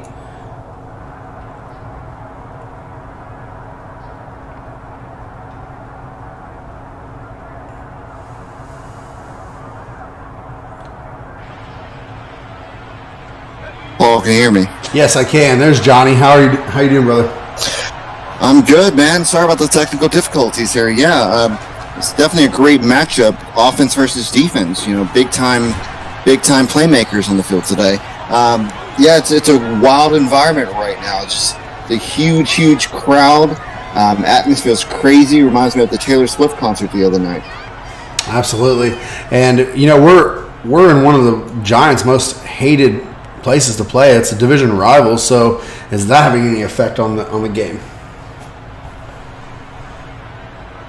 Paul, can you hear me? Yes, I can. There's Johnny. How you doing, brother? I'm good, man. Sorry about the technical difficulties here. Yeah, it's definitely a great matchup, offense versus defense. You know, big time playmakers on the field today. Yeah, it's a wild environment right now. It's just a huge crowd. Atmosphere is crazy. Reminds me of the Taylor Swift concert the other night. Absolutely, and you know we're in one of the Giants' most hated places to play. It's a division rival, so is that having any effect on the game?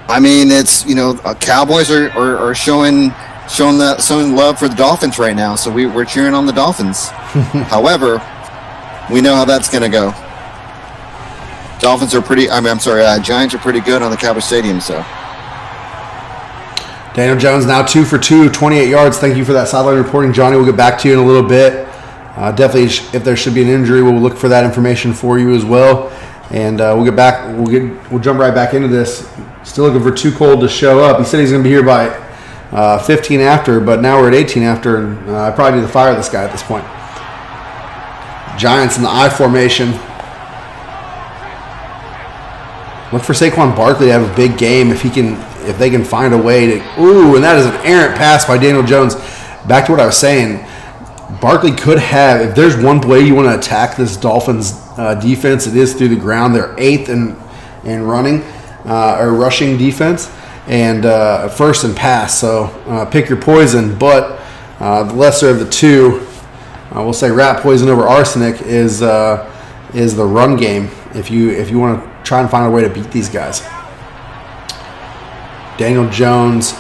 I mean, it's, you know, Cowboys are showing love for the Dolphins right now, so we're cheering on the Dolphins. However, we know how that's going to go. Giants are pretty good on the Cowboys Stadium, so. Daniel Jones now 2 for 2, 28 yards. Thank you for that sideline reporting, Johnny. We'll get back to you in a little bit. Definitely, if there should be an injury, we'll look for that information for you as well. And we'll get back. We'll jump right back into this. Still looking for Too Cold to show up. He said he's going to be here by 15 after, but now we're at 18 after, and I probably need to fire this guy at this point. Giants in the I formation. Look for Saquon Barkley to have a big game if they can find a way to. Ooh, and that is an errant pass by Daniel Jones. Back to what I was saying. Barkley could have, if there's one way you want to attack this Dolphins defense, it is through the ground. They're 8th in running or rushing defense, and first in pass. So pick your poison. But the lesser of the two, we'll say rat poison over arsenic, is the run game. If you want to try and find a way to beat these guys. Daniel Jones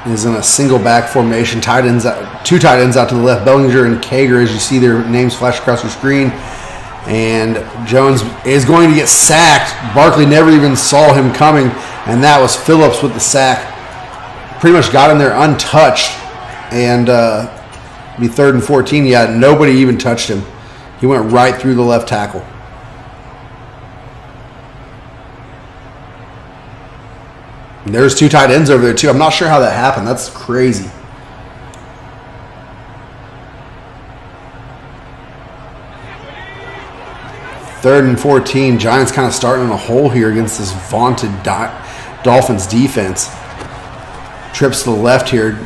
is in a single back formation. Two tight ends out to the left. Bellinger and Kager, as you see their names flash across your screen. And Jones is going to get sacked. Barkley never even saw him coming, and that was Phillips with the sack. Pretty much got him there untouched, and be 3rd and 14. Yeah, nobody even touched him. He went right through the left tackle. And there's 2 tight ends over there, too. I'm not sure how that happened. That's crazy. Third and 14. Giants kind of starting in a hole here against this vaunted Dolphins defense. Trips to the left here.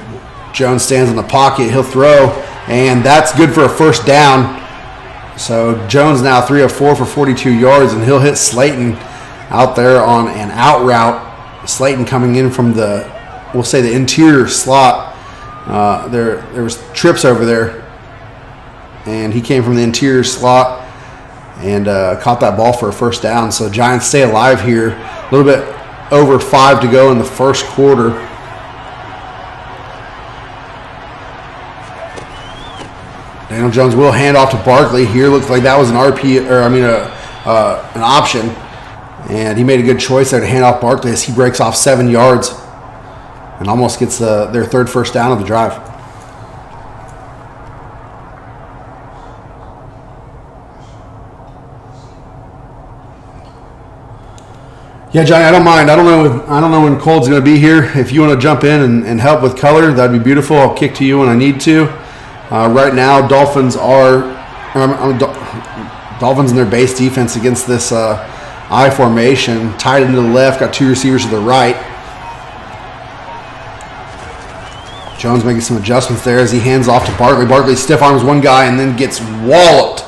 Jones stands in the pocket. He'll throw, and that's good for a first down. So Jones now 3 of 4 for 42 yards, and he'll hit Slayton out there on an out route. Slayton coming in from we'll say the interior slot. There was trips over there, and he came from the interior slot and caught that ball for a first down. So Giants stay alive here. A little bit over 5 to go in the first quarter. Daniel Jones will hand off to Barkley. Here looks like that was an an option. And he made a good choice there to hand off Barkley as he breaks off 7 yards and almost gets their third first down of the drive. Yeah, Johnny, I don't mind. I don't know when Cold's going to be here. If you want to jump in and help with color, that'd be beautiful. I'll kick to you when I need to. Right now, Dolphins in their base defense against this I formation, tied into the left, got 2 receivers to the right. Jones making some adjustments there as he hands off to Barkley. Barkley stiff arms one guy and then gets walloped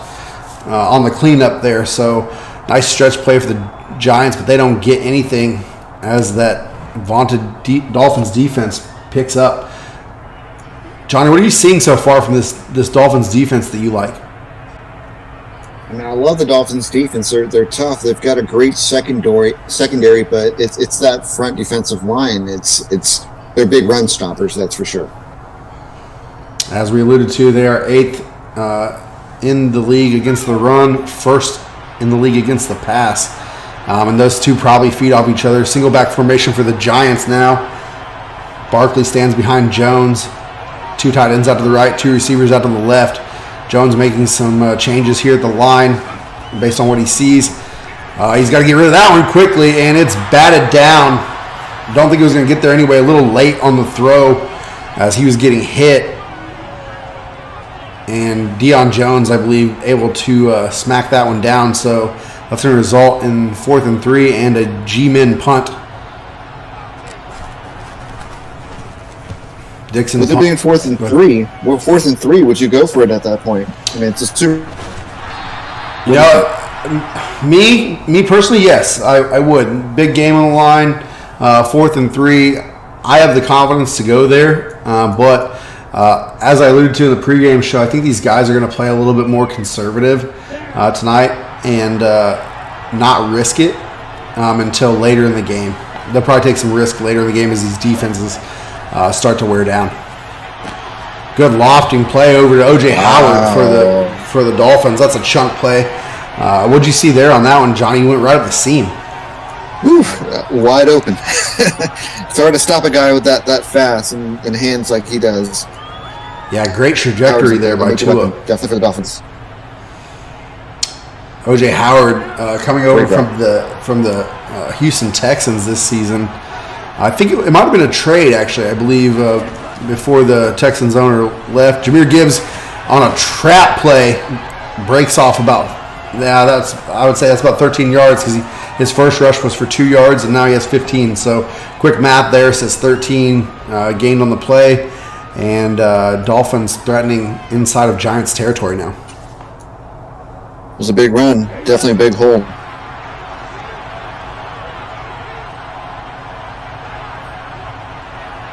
on the cleanup there. So nice stretch play for the Giants, but they don't get anything as that vaunted Dolphins defense picks up. Johnny, what are you seeing so far from this Dolphins defense that you like? I mean, I love the Dolphins defense. They're tough. They've got a great secondary, but it's that front defensive line. They're big run stoppers, that's for sure. As we alluded to, they are 8th in the league against the run, 1st in the league against the pass. And those two probably feed off each other. Single back formation for the Giants now. Barkley stands behind Jones. 2 tight ends out to the right, 2 receivers out to the left. Jones making some changes here at the line based on what he sees. He's got to get rid of that one quickly, and it's batted down. Don't think it was going to get there anyway. A little late on the throw as he was getting hit. And Deion Jones, I believe, able to smack that one down. So that's going to result in 4th and 3 and a G-men punt. Dixon. With it being 4th and 3, well, 4th and 3, would you go for it at that point? I mean, it's just too. You know, me personally, yes, I would. Big game on the line, 4th and 3. I have the confidence to go there, but as I alluded to in the pregame show, I think these guys are going to play a little bit more conservative tonight and not risk it until later in the game. They'll probably take some risk later in the game as these defenses start to wear down. Good lofting play over to O.J. Howard for the Dolphins. That's a chunk play. What'd you see there on that one, Johnny? You went right up the seam. Oof, wide open. It's hard to stop a guy with that fast and hands like he does. Yeah, great trajectory there by Tua. Definitely for the Dolphins. O.J. Howard coming over from the Houston Texans this season. I think it might have been a trade, actually, I believe, before the Texans owner left. Jahmyr Gibbs on a trap play breaks off I would say that's about 13 yards because his first rush was for 2 yards and now he has 15. So quick math there says 13 gained on the play, and Dolphins threatening inside of Giants territory now. It was a big run, definitely a big hole.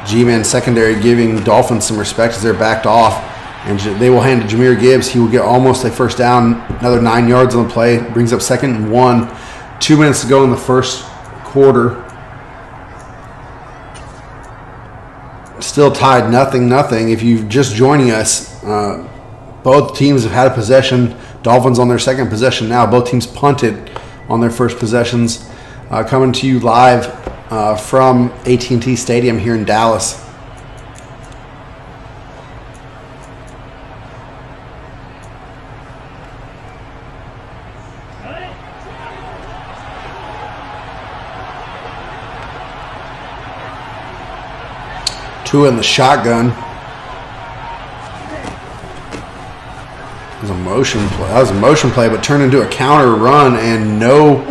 G-Man secondary giving Dolphins some respect as they're backed off, and they will hand to Jahmyr Gibbs. He will get almost a first down, another 9 yards on the play, brings up 2nd and 1. 2 minutes to go in the first quarter. Still tied 0-0. If you're just joining us, both teams have had a possession. Dolphins on their second possession now. Both teams punted on their first possessions. Coming to you live from AT&T Stadium here in Dallas. Tua in the shotgun. It was a motion play. That was a motion play, but turned into a counter run and no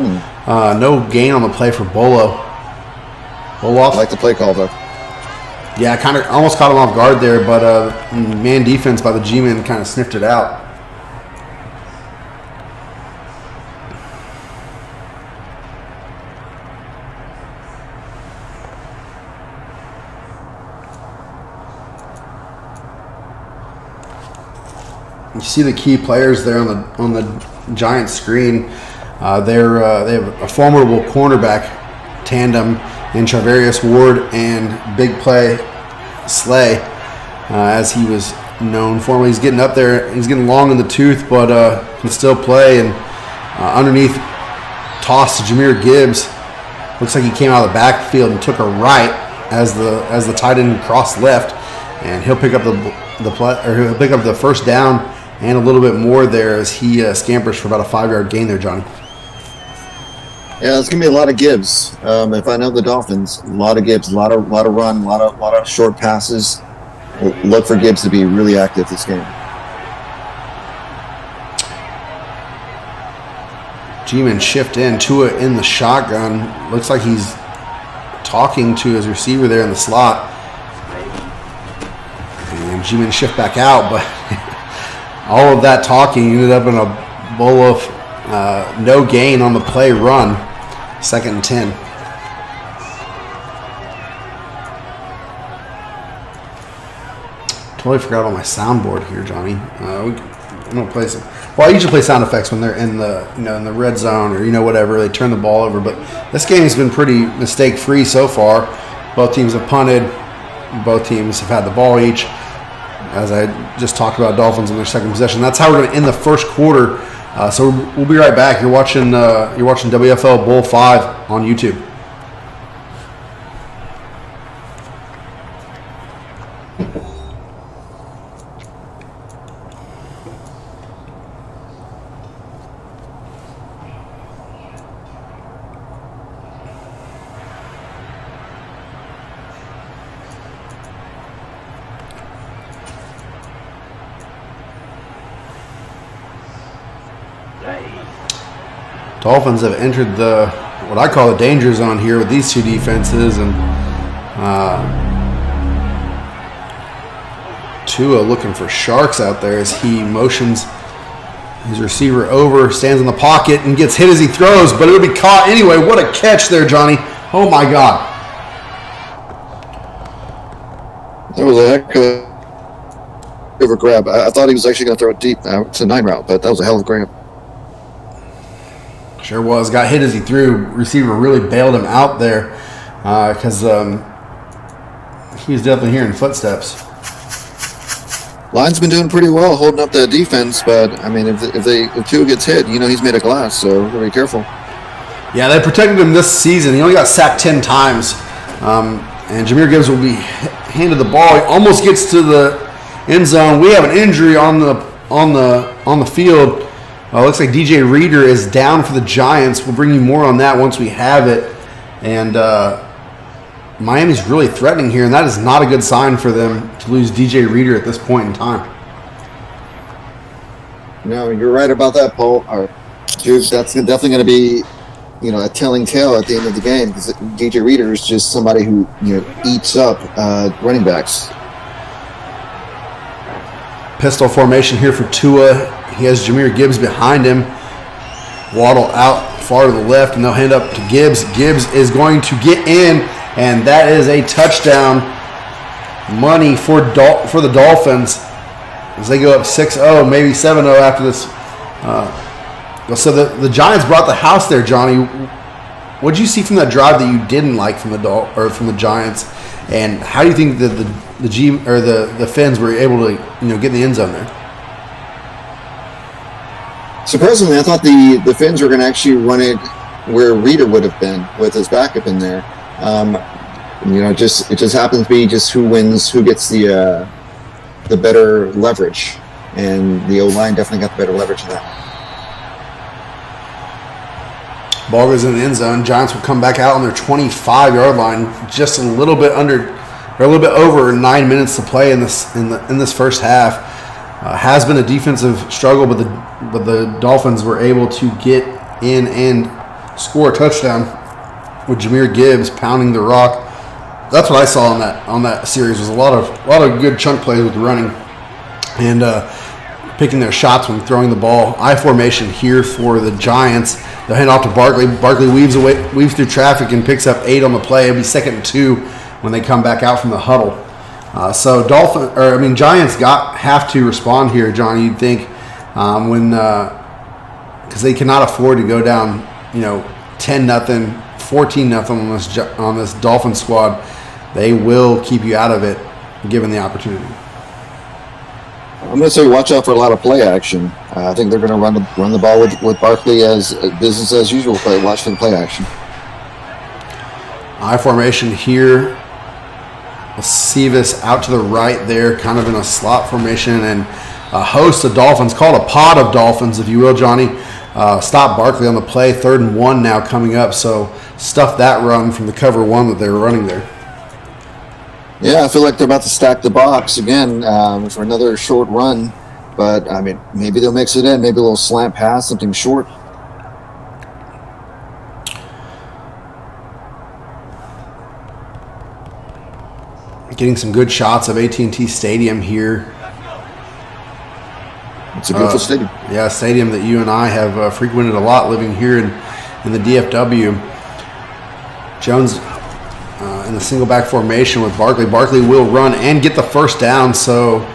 gain on the play for Boloff. I like the play call, though. Yeah, kind of almost caught him off guard there, but man defense by the G-men kind of sniffed it out. You see the key players there on the Giants screen. They have a formidable cornerback tandem in Charvarius Ward and big play Slay as he was known for. He's getting up there. He's getting long in the tooth, but can still play. And underneath toss to Jahmyr Gibbs. Looks like he came out of the backfield and took a right as the tight end crossed left, and he'll pick up he'll pick up the first down and a little bit more there as he scampers for about a 5-yard gain there, Johnny. Yeah, it's gonna be a lot of Gibbs. If I know the Dolphins, a lot of Gibbs, a lot of run, a lot of short passes. Look for Gibbs to be really active this game. G-Man shift in, Tua in the shotgun. Looks like he's talking to his receiver there in the slot. And G-Man shift back out, but all of that talking ended up in a bowl of no gain on the play run. 2nd and 10. Totally forgot on my soundboard here, Johnny. I'm gonna play some. Well, I usually play sound effects when they're in the in the red zone or whatever. They turn the ball over, but this game has been pretty mistake-free so far. Both teams have punted. Both teams have had the ball each. As I just talked about, Dolphins in their second possession. That's how we're going to end the first quarter. So we'll be right back. You're watching WFL Bowl 5 on YouTube. Dolphins have entered what I call the danger zone here with these two defenses, and Tua looking for sharks out there as he motions his receiver over, stands in the pocket, and gets hit as he throws, but it'll be caught anyway. What a catch there, Johnny. Oh, my God. That was a heck of a grab. I thought he was actually going to throw it deep to 9 route, but that was a hell of a grab. Sure was. Got hit as he threw. Receiver really bailed him out there because he was definitely hearing footsteps. Line's been doing pretty well holding up the defense, but I mean, if Tua gets hit, he's made of glass, so we're be careful. Yeah, they protected him this season. He only got sacked 10 times, and Jahmyr Gibbs will be handed the ball. He almost gets to the end zone. We have an injury on the field. Looks like DJ Reader is down for the Giants. We'll bring you more on that once we have it. And Miami's really threatening here, and that is not a good sign for them to lose DJ Reader at this point in time. No, you're right about that, Paul. Dude, that's definitely going to be, a telling tale at the end of the game, because DJ Reader is just somebody who, eats up running backs. Pistol formation here for Tua. He has Jahmyr Gibbs behind him. Waddle out far to the left, and they'll hand up to Gibbs. Gibbs is going to get in, and that is a touchdown. Money for the Dolphins as they go up 6-0, maybe 7-0 after this. So the Giants brought the house there, Johnny. What did you see from that drive that you didn't like from the Giants, and how do you think that the Fins were able to get in the end zone there? Surprisingly, I thought the Fins were going to actually run it where Reader would have been with his backup in there. It just happens to be just who wins, who gets the better leverage, and the O-line definitely got the better leverage in that. Ball goes in the end zone. Giants will come back out on their 25-yard line, just a little bit over 9 minutes to play in this first half. Has been a defensive struggle, but the Dolphins were able to get in and score a touchdown with Jahmyr Gibbs pounding the rock. That's what I saw on that series, was a lot of good chunk plays with the running and picking their shots when throwing the ball. I formation here for the Giants. They'll hand off to Barkley. Barkley weaves through traffic and picks up 8 on the play. It'll be 2nd and 2 when they come back out from the huddle. Giants have to respond here, Johnny. You'd think because they cannot afford to go down, 10-0, 14-0 on this Dolphins squad. They will keep you out of it, given the opportunity. I'm going to say watch out for a lot of play action. I think they're going to run the ball with Barkley as business as usual. Watch for the play action. I formation here. Cevis out to the right there, kind of in a slot formation, and a host of Dolphins, called a pod of Dolphins, if you will, Johnny. Stop Barkley on the play. 3rd and 1 now coming up, so stuff that run from the cover 1 that they were running there. Yeah, I feel like they're about to stack the box again for another short run. But, I mean, maybe they'll mix it in. Maybe a little slant pass, something short. Getting some good shots of AT&T Stadium here. It's a beautiful stadium. Yeah, a stadium that you and I have frequented a lot living here in the DFW. Jones in the single back formation with Barkley. Barkley will run and get the first down, so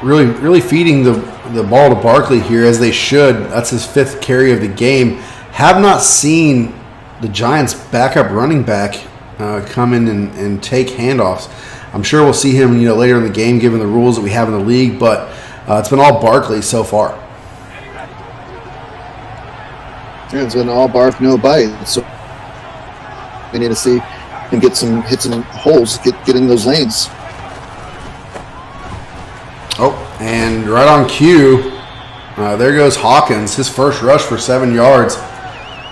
really feeding the ball to Barkley here, as they should. That's his 5th carry of the game. Have not seen the Giants' backup running back come in and take handoffs. I'm sure we'll see him later in the game, given the rules that we have in the league, but it's been all Barkley so far. Yeah, it's been all bark, no bite. So we need to see and hit some holes, get in those lanes. Oh, and right on cue, there goes Hawkins, his first rush for 7 yards.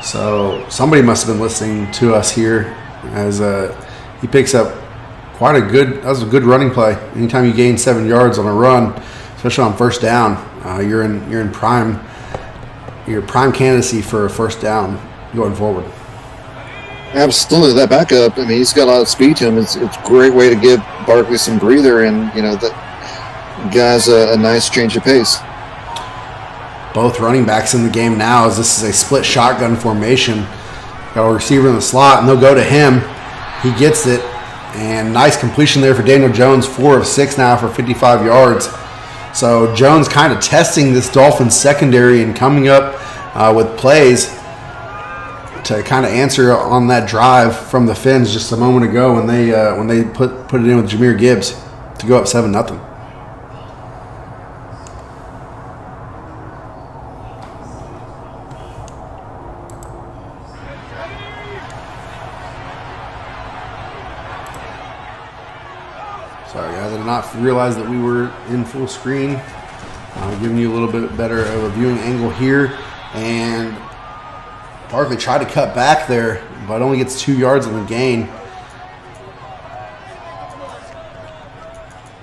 So somebody must have been listening to us here, as he picks up quite a good. That was a good running play. Anytime you gain 7 yards on a run, especially on first down, you're in prime candidacy for a first down going forward. Absolutely, that backup. I mean, he's got a lot of speed to him. It's a great way to give Barkley some breather, and that guy's a nice change of pace. Both running backs in the game now, as this is a split shotgun formation. Got a receiver in the slot, and they'll go to him. He gets it, and nice completion there for Daniel Jones, 4 of 6 now for 55 yards. So Jones kind of testing this Dolphins secondary and coming up with plays to kind of answer on that drive from the Finns just a moment ago when they put it in with Jahmyr Gibbs to go up 7-0. Sorry, guys, I did not realize that we were in full screen. Giving you a little bit better of a viewing angle here. And Barkley tried to cut back there, but only gets 2 yards on the gain.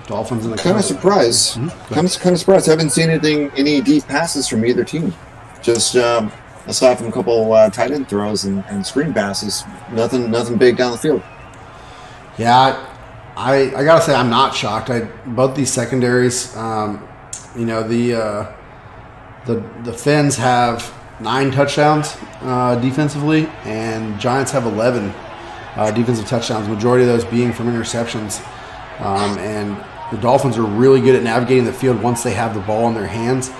Dolphins in the kind of surprised. Kind of surprised. I haven't seen any deep passes from either team. Just aside from a couple tight end throws and screen passes, nothing big down the field. Yeah, I gotta say I'm not shocked. Both these secondaries, the Finns have 9 touchdowns defensively, and Giants have 11 defensive touchdowns. Majority of those being from interceptions, and the Dolphins are really good at navigating the field once they have the ball in their hands.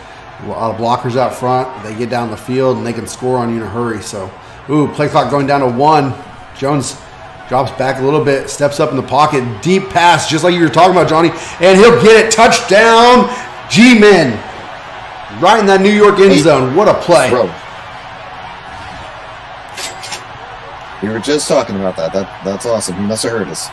A lot of blockers out front. They get down the field and they can score on you in a hurry. So, play clock going down to 1. Jones drops back a little bit, steps up in the pocket, deep pass, just like you were talking about, Johnny, and he'll get it. Touchdown, G-Men. Right in that New York end zone. What a play. Bro. We were just talking about that. That's awesome. He must have heard us.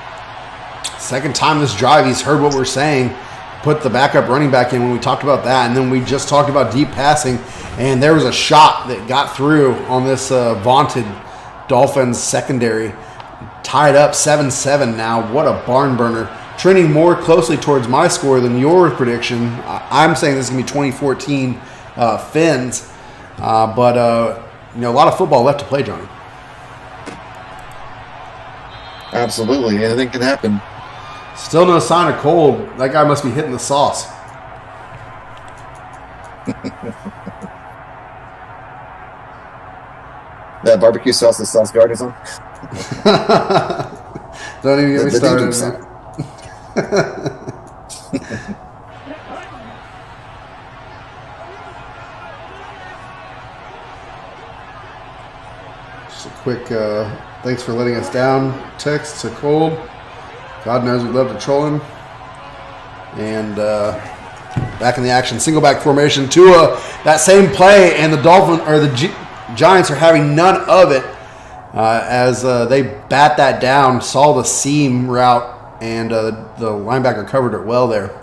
Second time this drive, he's heard what we're saying. Put the backup running back in when we talked about that, and then we just talked about deep passing, and there was a shot that got through on this vaunted Dolphins secondary. Tied up 7-7 now. What a barn burner. Trending more closely towards my score than your prediction. I'm saying this is going to be 2014 Finns, but a lot of football left to play, Johnny. Absolutely, anything can happen. Still no sign of cold. That guy must be hitting the sauce. That barbecue sauce that Sauce Guard is on? Don't even get me started. Just a quick thanks for letting us down text to Cold. God knows we love to troll him. And back in the action, single back formation. Tua, that same play, and the Giants are having none of it as they bat that down, saw the seam route, and the linebacker covered it well there.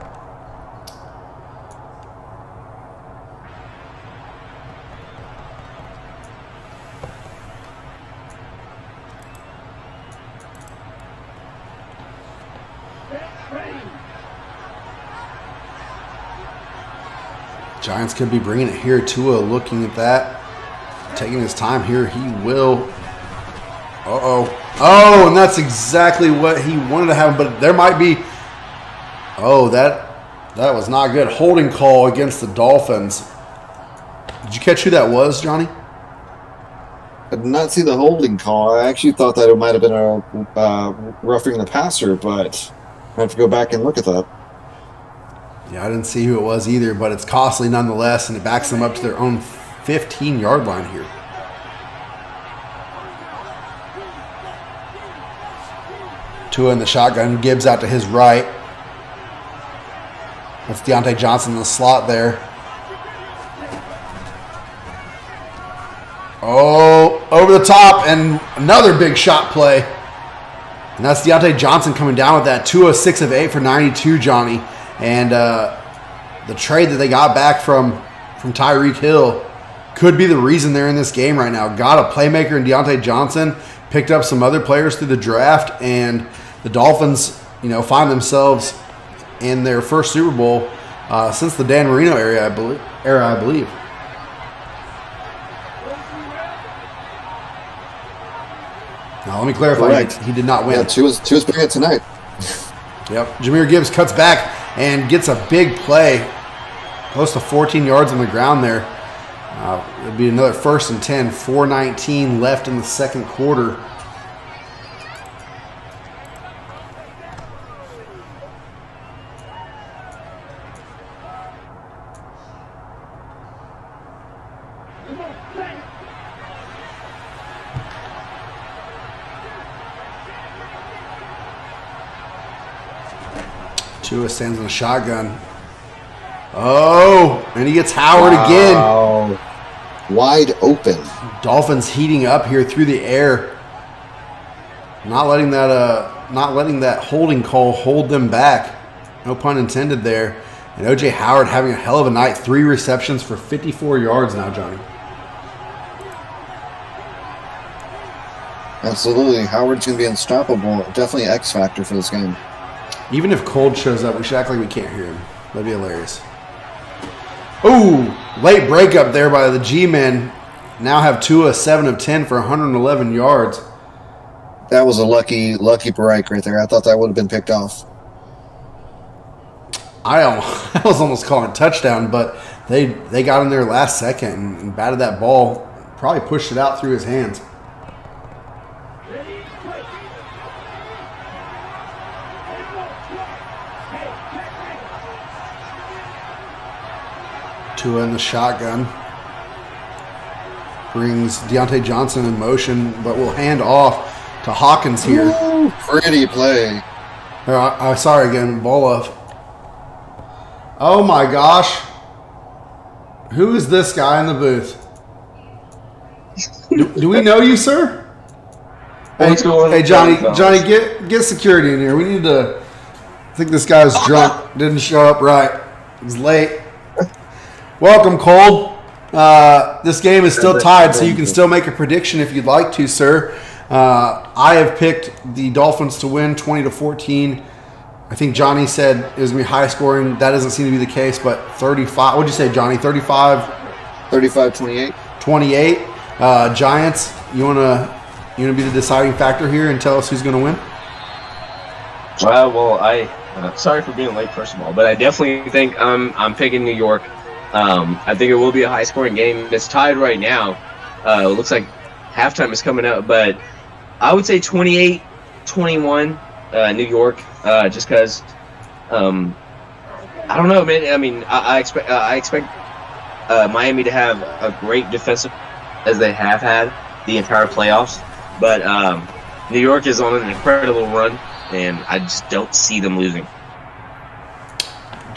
Giants could be bringing it here. Tua looking at that, taking his time here. He will. Oh, and that's exactly what he wanted to happen. But there might be. Oh, that was not good. Holding call against the Dolphins. Did you catch who that was, Johnny? I did not see the holding call. I actually thought that it might have been a roughing the passer, but I have to go back and look at that. Yeah, I didn't see who it was either, but it's costly nonetheless, and it backs them up to their own 15-yard line here. Tua in the shotgun. Gibbs out to his right. That's Deontay Johnson in the slot there. Oh, over the top, and another big shot play. And that's Deontay Johnson coming down with that. Tua 6 of 8 for 92, Johnny. And the trade that they got back from Tyreek Hill could be the reason they're in this game right now. Got a playmaker in Deontay Johnson, picked up some other players through the draft, and the Dolphins, find themselves in their first Super Bowl since the Dan Marino era, I believe. Now, let me clarify. He did not win. Yeah, Tua's playing it tonight. Yep. Jahmyr Gibbs cuts back and gets a big play, close to 14 yards on the ground there. It'll be another 1st and 10, 4:19 left in the second quarter. Tua stands in the shotgun. Oh, and he gets Howard again. Wide open. Dolphins heating up here through the air. Not letting that holding call hold them back. No pun intended there. And O.J. Howard having a hell of a night. 3 receptions for 54 yards now, Johnny. Absolutely. Howard's going to be unstoppable. Definitely X factor for this game. Even if Cold shows up, we should act like we can't hear him. That'd be hilarious. Ooh, late breakup there by the G-men. Now have Tua 7 of 10 for 111 yards. That was a lucky break right there. I thought that would have been picked off. I was almost calling it a touchdown, but they got in there last second and batted that ball. Probably pushed it out through his hands. Tua in the shotgun. Brings Deontay Johnson in motion, but will hand off to Hawkins here. Ooh, pretty play. Sorry again, Bolov. Oh my gosh. Who is this guy in the booth? Do we know you, sir? What's going on? Hey, Johnny, get security in here. We need to. I think this guy's drunk. Didn't show up right. He's late. Welcome, Cole. This game is still tied, so you can still make a prediction if you'd like to, sir. I have picked the Dolphins to win 20-14. I think Johnny said it was going to be high scoring. That doesn't seem to be the case, but 35. What'd you say, Johnny? 35? 35-28. 28. Giants, you wanna be the deciding factor here and tell us who's going to win? Sorry for being late, first of all, but I definitely think I'm picking New York. I think it will be a high-scoring game. It's tied right now. It looks like halftime is coming up, but I would say 28-21 New York, just because I don't know, man. I mean, I expect Miami to have a great defensive as they have had the entire playoffs, but New York is on an incredible run, and I just don't see them losing.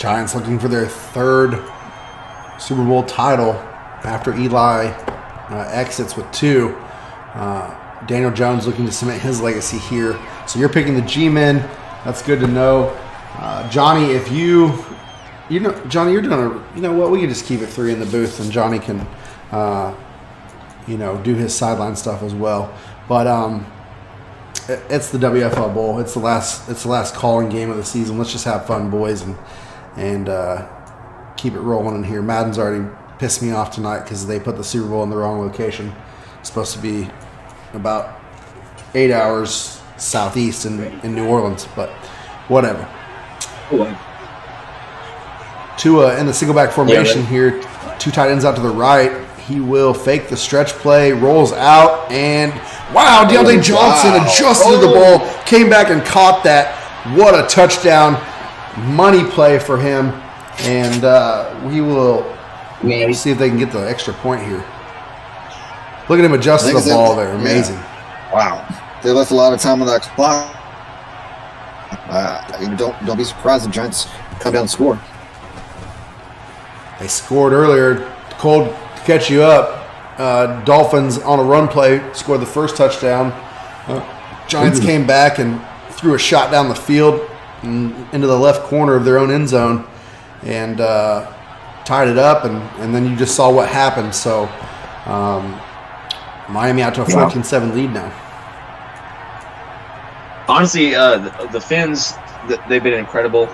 Giants looking for their third Super Bowl title after Eli exits with 2. Daniel Jones looking to cement his legacy here. So you're picking the G-men. That's good to know. Johnny, if Johnny, you're doing you know what? We can just keep it 3 in the booth, and Johnny can, do his sideline stuff as well. But it's the WFL Bowl. It's the last calling game of the season. Let's just have fun, boys, and keep it rolling in here. Madden's already pissed me off tonight because they put the Super Bowl in the wrong location. It's supposed to be about 8 hours southeast in New Orleans, but whatever. Tua in the single back formation here. 2 tight ends out to the right. He will fake the stretch play, rolls out, and wow, Deontay Johnson adjusted to the ball, came back and caught that. What a touchdown. Money play for him. And we will see if they can get the extra point here. Look at him adjust the ball there. Amazing. Yeah. Wow. They left a lot of time on that clock. Don't be surprised if the Giants come down and score. They scored earlier. Cold to catch you up. Dolphins on a run play scored the first touchdown. Giants came back and threw a shot down the field into the left corner of their own end zone and tied it up, and then you just saw what happened. So Miami out to a 14-7 lead now. Honestly, the Finns, they've been incredible.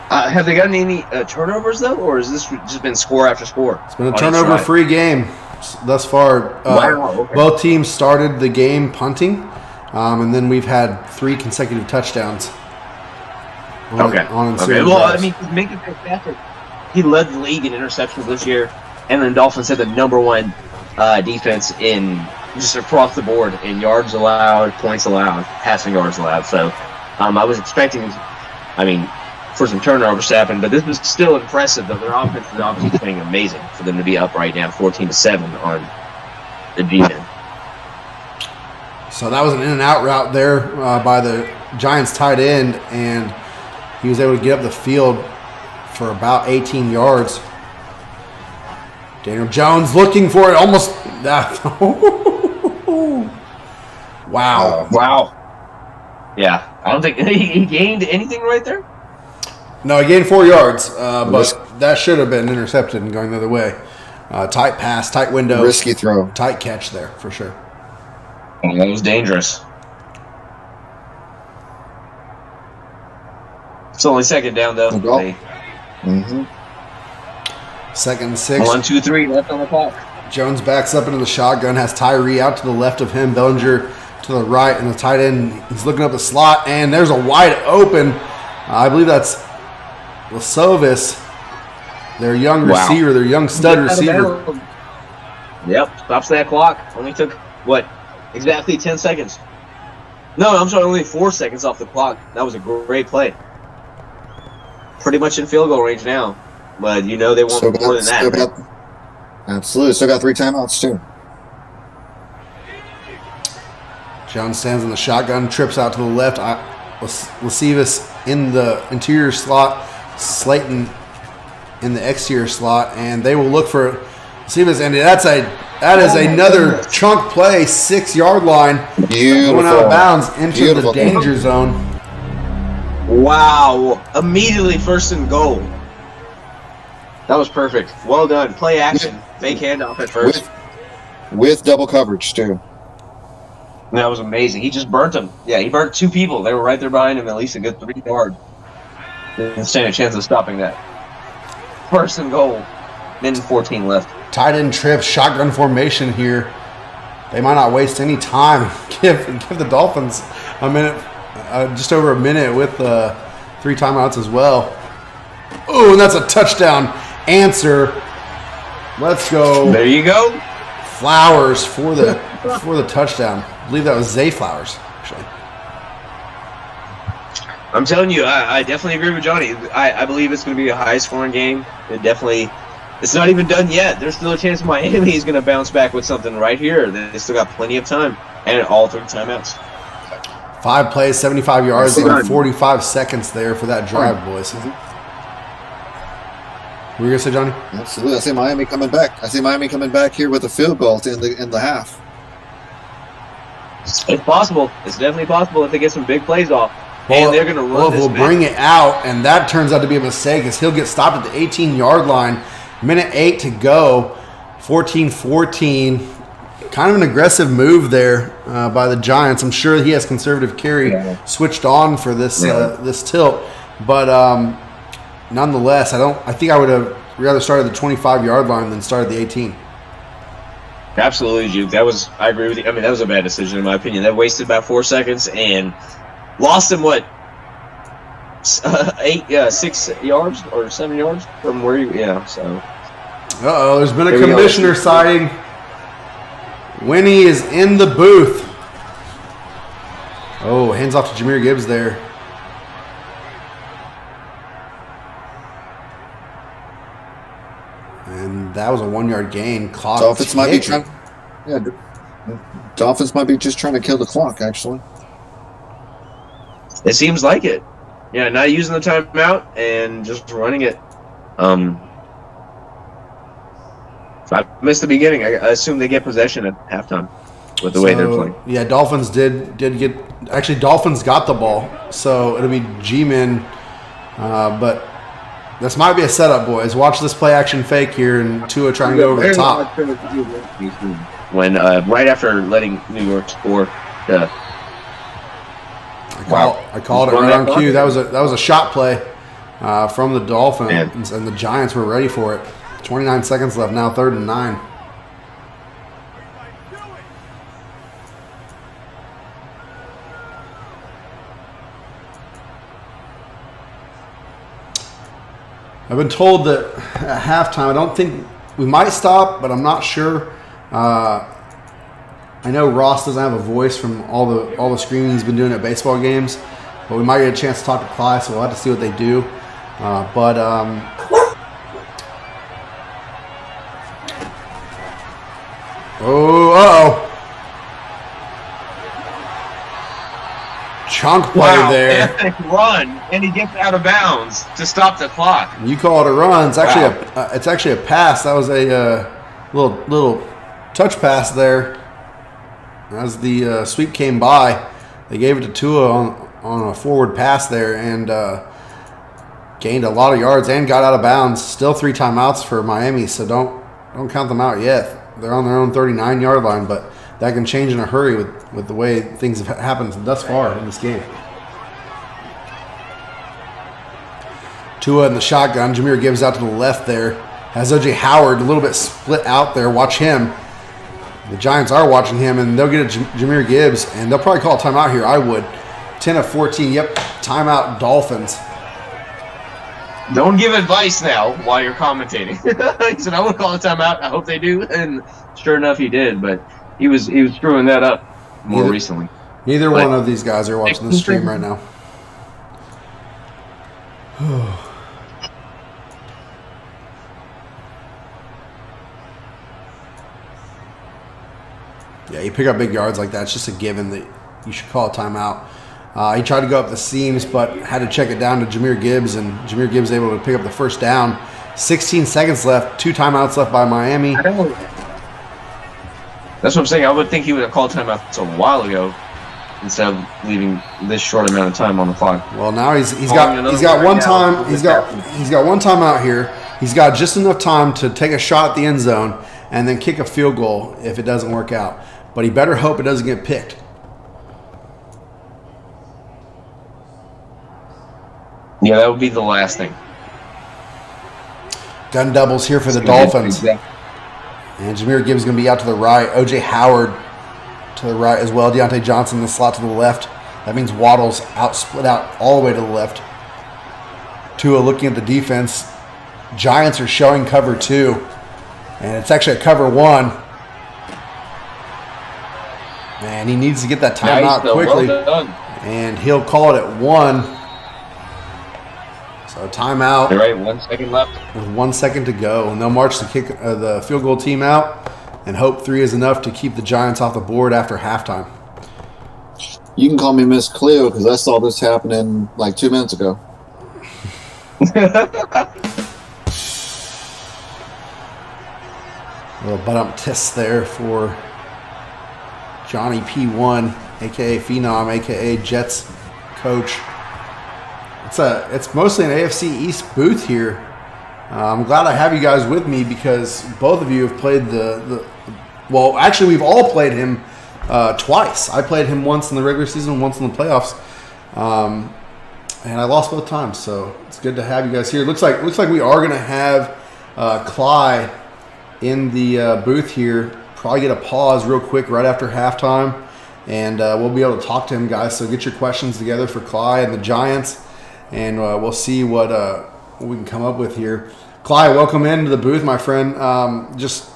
Have they gotten any turnovers, though, or has this just been score after score? It's been a turnover-free game thus far. Okay. Both teams started the game punting, and then we've had 3 consecutive touchdowns. On Okay. Well, I mean, Minka Fitzpatrick, he led the league in interceptions this year, and the Dolphins had the number 1 defense in just across the board in yards allowed, points allowed, passing yards allowed. So I was expecting, for some turnovers to happen, but this was still impressive. Though their offense is obviously playing amazing for them to be up right now, 14-7 on the G-men. So that was an in-and-out route there by the Giants tight end, and he was able to get up the field for about 18 yards. Daniel Jones looking for it, almost. Wow. Yeah, I don't think he gained anything right there. No, he gained 4 yards, but that should have been intercepted and going the other way. Tight pass, tight window. Risky throw. Tight catch there, for sure. Oh, that was dangerous. It's only second down, though. Second and 6. 1, 2, 3, left on the clock. Jones backs up into the shotgun, has Tyree out to the left of him, Bellinger to the right, and the tight end, he's looking up the slot, and there's a wide open. I believe that's Lasovis, their young receiver, their young stud receiver. Yep, stops that clock. Only took, exactly 10 seconds. No, I'm sorry, only 4 seconds off the clock. That was a great play. Pretty much in field goal range now. But they want more than that. Absolutely. Still got 3 timeouts, too. Jones stands in the shotgun, trips out to the left. Lasovis in the interior slot, Slayton in the exterior slot, and they will look for Lasovis. And that is another chunk play, 6-yard line. Beautiful. Going out of bounds into the danger zone. Wow. Immediately first and goal. That was perfect. Well done. Play action. Fake handoff at first. With double coverage, too. That was amazing. He just burnt them. Yeah, he burnt 2 people. They were right there behind him, at least a good 3 yards. Didn't stand a chance of stopping that. First and goal. Minute 14 left. Tight end trip, shotgun formation here. They might not waste any time. Give the Dolphins a minute, just over a minute with 3 timeouts as well. Ooh, and that's a touchdown answer. Let's go. There you go. Flowers for the touchdown. I believe that was Zay Flowers, actually. I'm telling you, I definitely agree with Johnny. I believe it's going to be a high-scoring game. It's not even done yet. There's still a chance Miami is going to bounce back with something right here. They still got plenty of time and all 3 timeouts. 5 plays, 75 yards, That's and good. 45 seconds there for that drive, boys. What were you gonna say, Johnny? Absolutely. I see Miami coming back. I see Miami coming back here with a field goal in the half. It's possible. It's definitely possible if they get some big plays off. And they're going to run this we'll man. bring it out, and that turns out to be a mistake as he'll get stopped at the 18-yard line. Minute 8 to go, 14-14. Kind of an aggressive move there by the Giants. I'm sure he has conservative carry switched on for this this tilt, but nonetheless, I think I would have rather started the 25-yard line than started the 18. Absolutely, Juke. I agree with you. I mean, that was a bad decision in my opinion. That wasted about 4 seconds and lost him, 6 yards or 7 yards from where you, so. Uh-oh, there's been a commissioner sighting. Winnie is in the booth. Oh, hands off to Jahmyr Gibbs there. And that was a 1-yard gain. Clock Dolphins might be ticking. Dolphins might be just trying to kill the clock, actually. It seems like it. Yeah, not using the timeout and just running it. If I missed the beginning, I assume they get possession at halftime with the way they're playing. Yeah, Dolphins did get – actually, Dolphins got the ball, so it'll be G-Men. But this might be a setup, boys. Watch this play-action fake here and Tua try and go over the top. When right after letting New York score, I called it right on cue. That was a shot play from the Dolphins, and the Giants were ready for it. 29 seconds left now, 3rd and 9. I've been told that at halftime, I don't think we might stop, but I'm not sure. I know Ross doesn't have a voice from all the screaming he's been doing at baseball games, but we might get a chance to talk to Clyde, so we'll have to see what they do. Chunk play there. Epic run, and he gets out of bounds to stop the clock. You call it a run. It's actually a pass. That was a little touch pass there. As the sweep came by, they gave it to Tua on a forward pass there and gained a lot of yards and got out of bounds. Still 3 timeouts for Miami, so don't count them out yet. They're on their own 39-yard line, but that can change in a hurry with the way things have happened thus far in this game. Tua in the shotgun. Jahmyr Gibbs out to the left there. Has O.J. Howard a little bit split out there. Watch him. The Giants are watching him, and they'll get Jahmyr Gibbs, and they'll probably call a timeout here. I would. 10 of 14. Yep, timeout Dolphins. Don't give advice now while you're commentating. He said, I would call a timeout. I hope they do. And sure enough, he did, but he was screwing that up more recently. Neither one of these guys are watching the stream right now. Yeah, you pick up big yards like that, it's just a given that you should call a timeout. He tried to go up the seams, but had to check it down to Jahmyr Gibbs, and Jahmyr Gibbs able to pick up the first down. 16 seconds left, 2 timeouts left by Miami. That's what I'm saying. I would think he would have called timeouts a while ago instead of leaving this short amount of time on the clock. Well, now he's got one time. He's got one time out here. He's got just enough time to take a shot at the end zone and then kick a field goal if it doesn't work out. But he better hope it doesn't get picked. Yeah, that would be the last thing. Gun doubles here for the Dolphins. And Jahmyr Gibbs is going to be out to the right. O.J. Howard to the right as well. Deontay Johnson in the slot to the left. That means Waddle's split out all the way to the left. Tua looking at the defense. Giants are showing cover 2. And it's actually a cover 1. Man, he needs to get that timeout quickly. Well, and he'll call it at 1. So timeout. All right, 1 second left. With 1 second to go. And they'll march the field goal team out and hope 3 is enough to keep the Giants off the board after halftime. You can call me Miss Cleo because I saw this happening like 2 minutes ago. A little butt-up test there for Johnny P1, a.k.a. Phenom, a.k.a. Jets coach. It's mostly an AFC East booth here. I'm glad I have you guys with me because both of you have played well, actually, we've all played him twice. I played him once in the regular season, once in the playoffs, and I lost both times. So it's good to have you guys here. Looks like we are going to have Cly in the booth here. Probably get a pause real quick right after halftime, and we'll be able to talk to him, guys. So get your questions together for Cly and the Giants, and we'll see what we can come up with here. Cly, welcome into the booth, my friend. Just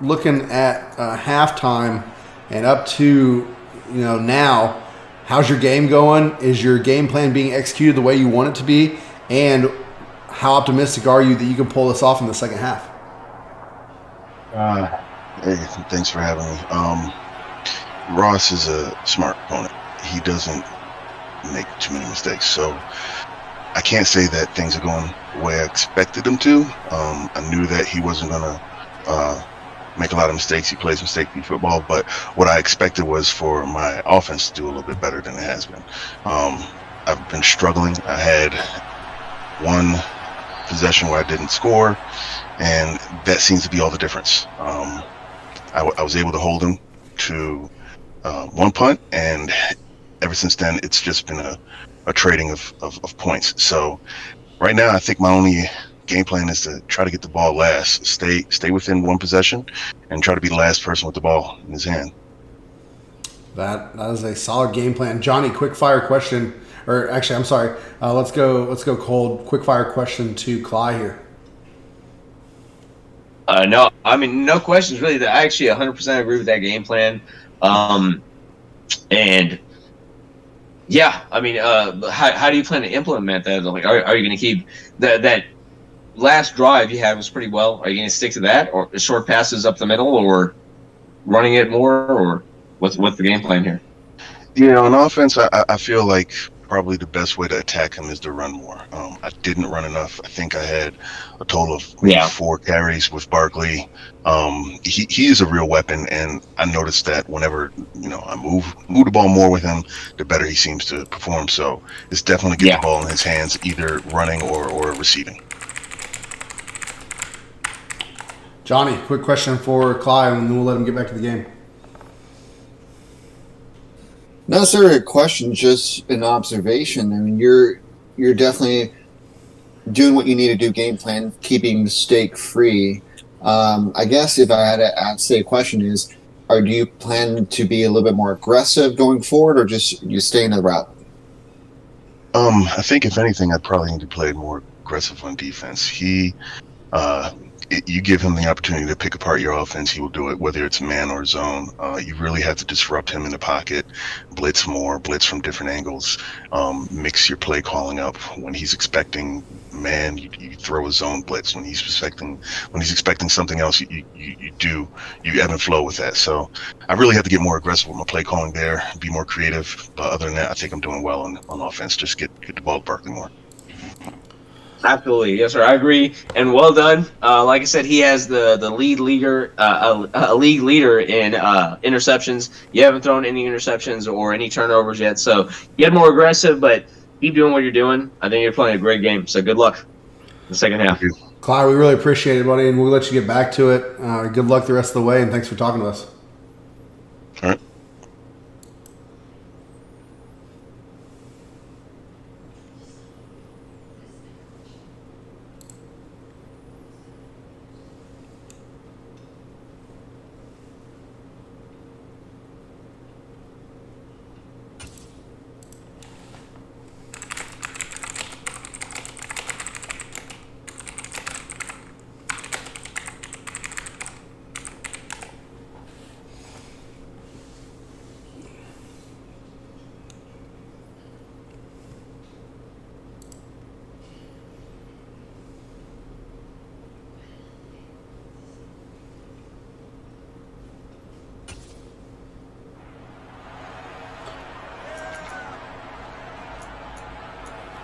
looking at halftime and up to now, how's your game going? Is your game plan being executed the way you want it to be? And how optimistic are you that you can pull this off in the second half? Hey, thanks for having me. Ross is a smart opponent. He doesn't make too many mistakes, so I can't say that things are going the way I expected them to. I knew that he wasn't going to make a lot of mistakes. He plays mistake-free football, but what I expected was for my offense to do a little bit better than it has been. I've been struggling. I had one possession where I didn't score, and that seems to be all the difference. I was able to hold him to one punt, and ever since then, it's just been a trading of points. So right now, I think my only game plan is to try to get the ball last, stay within one possession, and try to be the last person with the ball in his hand. That is a solid game plan. Johnny, quick fire question, or actually, I'm sorry. Let's go cold. Quick fire question to Cly here. No, I mean, no questions really. I actually 100% agree with that game plan. And yeah, I mean, how do you plan to implement that? Like, are you going to keep that last drive you had was pretty well? Are you going to stick to that, or short passes up the middle, or running it more, or what's the game plan here? Yeah, on offense, I feel like probably the best way to attack him is to run more. I didn't run enough. I think I had a total of 4 carries with Barkley. He is a real weapon, and I noticed that whenever I move the ball more with him, the better he seems to perform. So it's definitely get the ball in his hands, either running or receiving. Johnny, quick question for Cly, and then we'll let him get back to the game. Not necessarily a question, just an observation. I mean, you're definitely doing what you need to do, game plan, keeping mistake free. I guess if I had to say a question is, do you plan to be a little bit more aggressive going forward, or just you stay in the route? I think if anything, I'd probably need to play more aggressive on defense. You give him the opportunity to pick apart your offense, he will do it, whether it's man or zone. You really have to disrupt him in the pocket, blitz from different angles, mix your play calling up. When he's expecting man, you throw a zone blitz. When he's expecting something else, you ebb and flow with that. So I really have to get more aggressive with my play calling there, be more creative. But other than that, I think I'm doing well on offense. Just get the ball to Barkley more. Absolutely, yes, sir. I agree, and well done. Like I said, he has the league leader, a league leader in interceptions. You haven't thrown any interceptions or any turnovers yet, so get more aggressive, but keep doing what you're doing. I think you're playing a great game, so good luck in the second half. Clyde, we really appreciate it, buddy, and we'll let you get back to it. Good luck the rest of the way, and thanks for talking to us. All right.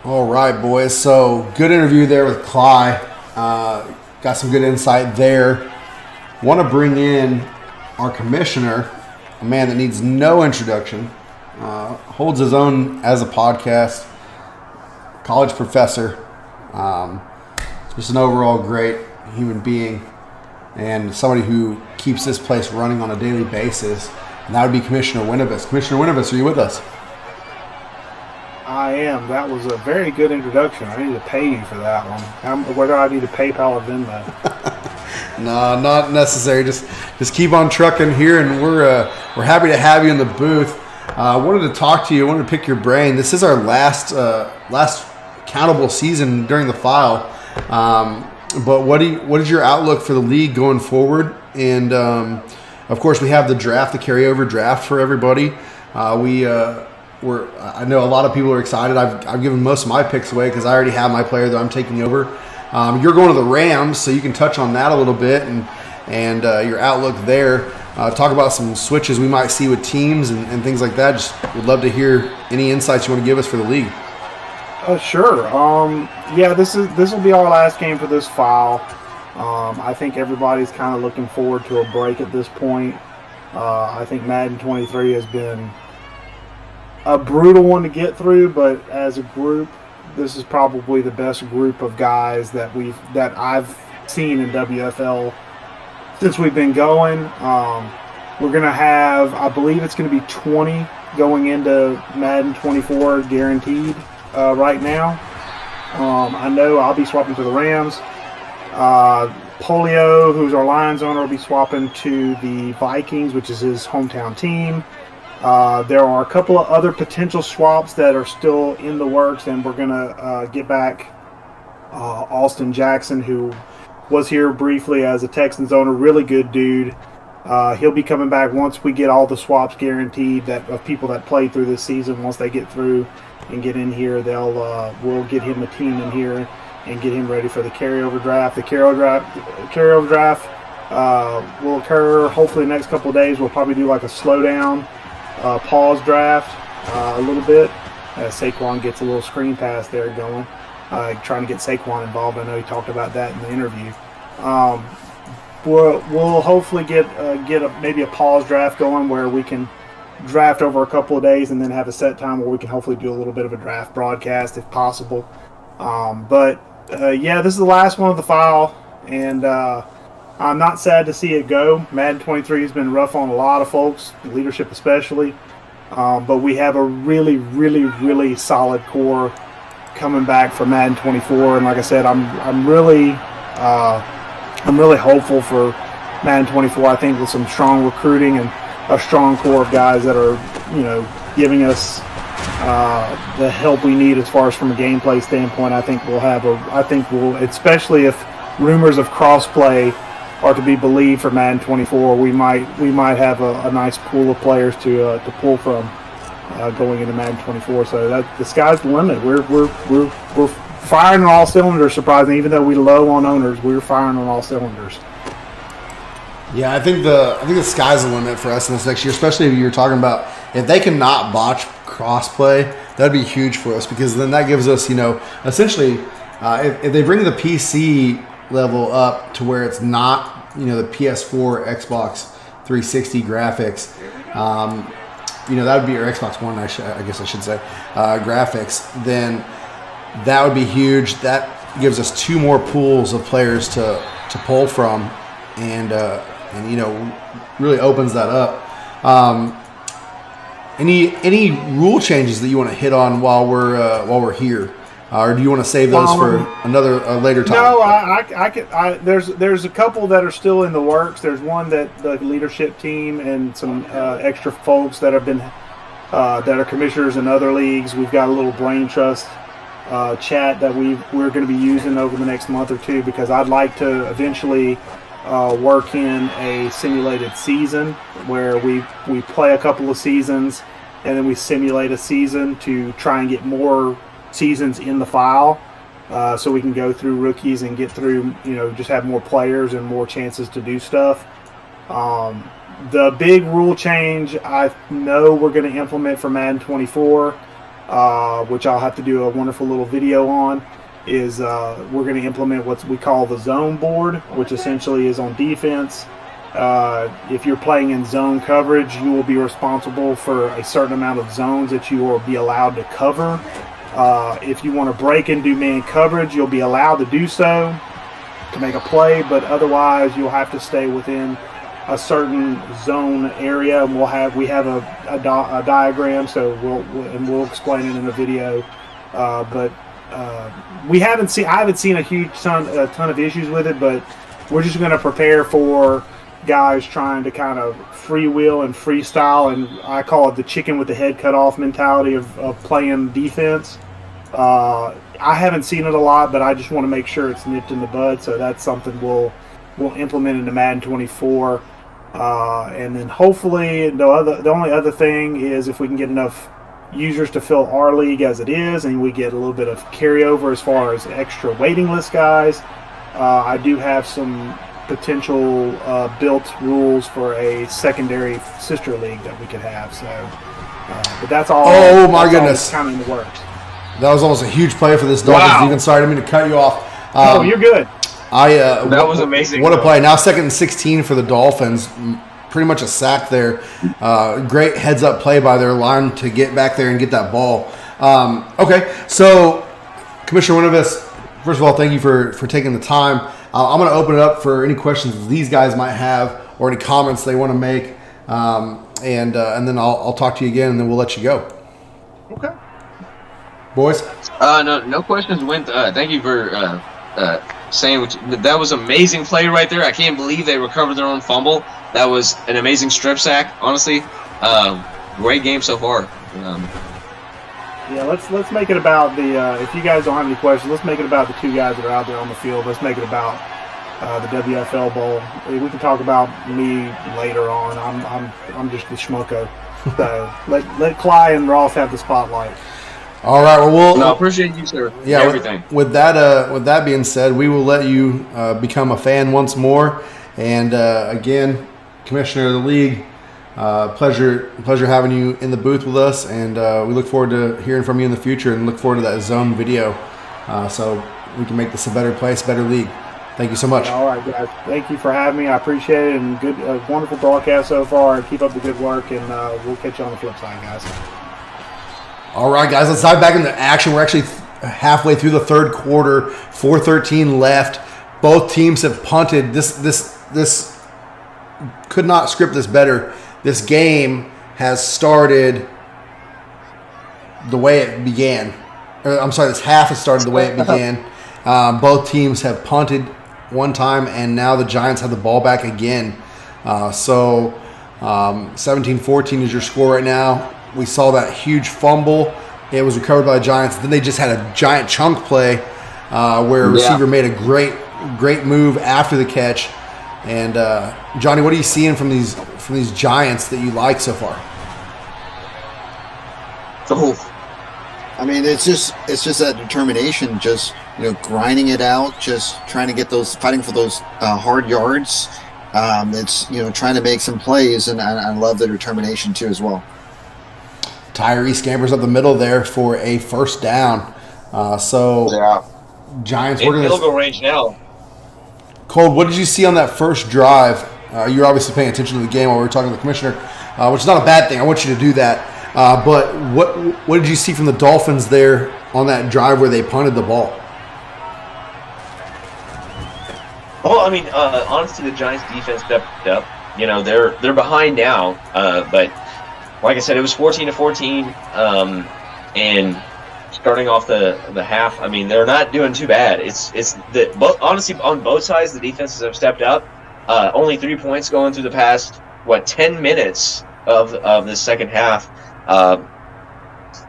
All right, boys. So good interview there with Cly. Got some good insight there. Want to bring in our commissioner, a man that needs no introduction, holds his own as a podcast, college professor, just an overall great human being, and somebody who keeps this place running on a daily basis. And that would be Commissioner Winovus. Commissioner Winovus, are you with us? I am. That was a very good introduction. I need to pay you for that one. Whether I need to PayPal or Venmo. No, not necessary. Just keep on trucking here, and we're happy to have you in the booth. I wanted to talk to you. I wanted to pick your brain. This is our last countable season during the file. But what is your outlook for the league going forward? And of course, we have the draft, the carryover draft for everybody. I know a lot of people are excited. I've given most of my picks away because I already have my player that I'm taking over. You're going to the Rams, so you can touch on that a little bit and your outlook there. Talk about some switches we might see with teams and things like that. Just would love to hear any insights you want to give us for the league. Sure. Yeah, this will be our last game for this file. I think everybody's kind of looking forward to a break at this point. I think Madden 23 has been a brutal one to get through, but as a group, this is probably the best group of guys that I've seen in WFL since we've been going. We're gonna have, I believe it's gonna be 20 going into Madden 24 guaranteed right now. I know I'll be swapping to the Rams. Polio, who's our Lions owner, will be swapping to the Vikings, which is his hometown team. There are a couple of other potential swaps that are still in the works, and we're going to get back Austin Jackson, who was here briefly as a Texans owner. Really good dude. He'll be coming back once we get all the swaps guaranteed of people that played through this season. Once they get through and get in here, we'll get him a team in here and get him ready for the carryover draft. The carryover draft will occur hopefully the next couple of days. We'll probably do like a slowdown pause draft a little bit as Saquon gets a little screen pass there going, trying to get Saquon involved. I know he talked about that in the interview. We'll hopefully get maybe a pause draft going where we can draft over a couple of days and then have a set time where we can hopefully do a little bit of a draft broadcast if possible. Yeah, this is the last one of the file, and I'm not sad to see it go. Madden 23 has been rough on a lot of folks, leadership especially. But we have a really, really, really solid core coming back for Madden 24. And like I said, I'm really hopeful for Madden 24. I think with some strong recruiting and a strong core of guys that are, giving us the help we need as far as from a gameplay standpoint. I think we'll, especially if rumors of crossplay are to be believed for Madden 24, we might have a nice pool of players to pull from going into Madden 24. So that the sky's the limit. We're firing on all cylinders. Surprisingly, even though we're low on owners, we're firing on all cylinders. Yeah, I think the sky's the limit for us in this next year, especially if you're talking about if they cannot botch crossplay, that'd be huge for us because then that gives us, essentially, if they bring the PC level up to where it's not, the PS4, Xbox 360 graphics, that would be, or Xbox One, I guess I should say, graphics, then that would be huge. That gives us two more pools of players to pull from, and really opens that up. Any rule changes that you want to hit on while we're here? Or do you want to save those for a later time? No, I could. There's a couple that are still in the works. There's one that the leadership team and some extra folks that have been that are commissioners in other leagues. We've got a little brain trust chat that we're going to be using over the next month or two because I'd like to eventually work in a simulated season where we play a couple of seasons and then we simulate a season to try and get more seasons in the file so we can go through rookies and get through, just have more players and more chances to do stuff. The big rule change I know we're going to implement for Madden 24 which I'll have to do a wonderful little video on, is we're going to implement what we call the zone board, which essentially is on defense. If you're playing in zone coverage, you will be responsible for a certain amount of zones that you will be allowed to cover. If you want to break and do man coverage, you'll be allowed to do so to make a play, but otherwise you'll have to stay within a certain zone area. And we have a diagram, so we'll explain it in a video. But I haven't seen a ton of issues with it, but we're just going to prepare for guys trying to kind of freewheel and freestyle, and I call it the chicken with the head cut off mentality of playing defense. I haven't seen it a lot, but I just want to make sure it's nipped in the bud, so that's something we'll implement into Madden 24. And then hopefully the only other thing is if we can get enough users to fill our league as it is, and we get a little bit of carryover as far as extra waiting list guys. I do have some potential built rules for a secondary sister league that we could have. So, but that's all. Oh my goodness! Kind of in the works. That was almost a huge play for this Dolphins. Even sorry, I didn't mean to cut you off. No, you're good. That was amazing. What a play! Now 2nd and 16 for the Dolphins. Pretty much a sack there. Great heads-up play by their line to get back there and get that ball. Okay, so Commissioner Winovich, first of all, thank you for taking the time. I'm going to open it up for any questions these guys might have or any comments they want to make, and then I'll talk to you again, and then we'll let you go. Okay. Boys? No questions. Thank you for saying that was an amazing play right there. I can't believe they recovered their own fumble. That was an amazing strip sack. Honestly, great game so far. Yeah, let's make it about the. If you guys don't have any questions, let's make it about the two guys that are out there on the field. Let's make it about the WFL Bowl. We can talk about me later on. I'm just the schmucko. So let Cly and Ross have the spotlight. All right. Well, I appreciate you, sir. Yeah. Everything. With that being said, we will let you become a fan once more. And again, Commissioner of the League, pleasure having you in the booth with us. And we look forward to hearing from you in the future, and look forward to that zone video, so we can make this a better place, better league. Thank you so much. All right, guys. Thank you for having me. I appreciate it, and wonderful broadcast so far. And keep up the good work, and we'll catch you on the flip side, guys. All right, guys, let's dive back into action. We're actually halfway through the third quarter, 4:13 left. Both teams have punted. This could not script this better. This game has started the way it began. This half has started the way it began. Both teams have punted one time, and now the Giants have the ball back again. 17-14 is your score right now. We saw that huge fumble. It was recovered by the Giants. Then they just had a giant chunk play where a receiver made a great move after the catch. And Johnny, what are you seeing from these Giants that you like so far? I mean, it's just that determination, just grinding it out, just trying to get fighting for those hard yards. It's trying to make some plays, and I love the determination too as well. Tyree scampers up the middle there for a first down. Giants in field goal range now. Cole, what did you see on that first drive? You're obviously paying attention to the game while we were talking to the commissioner, which is not a bad thing. I want you to do that. But what did you see from the Dolphins there on that drive where they punted the ball? Well, I mean, honestly, the Giants' defense stepped up. They're behind now, but like I said, it was 14-14, and starting off the half, I mean, they're not doing too bad. Honestly, on both sides, the defenses have stepped up. Only 3 points going through the past 10 minutes of the second half.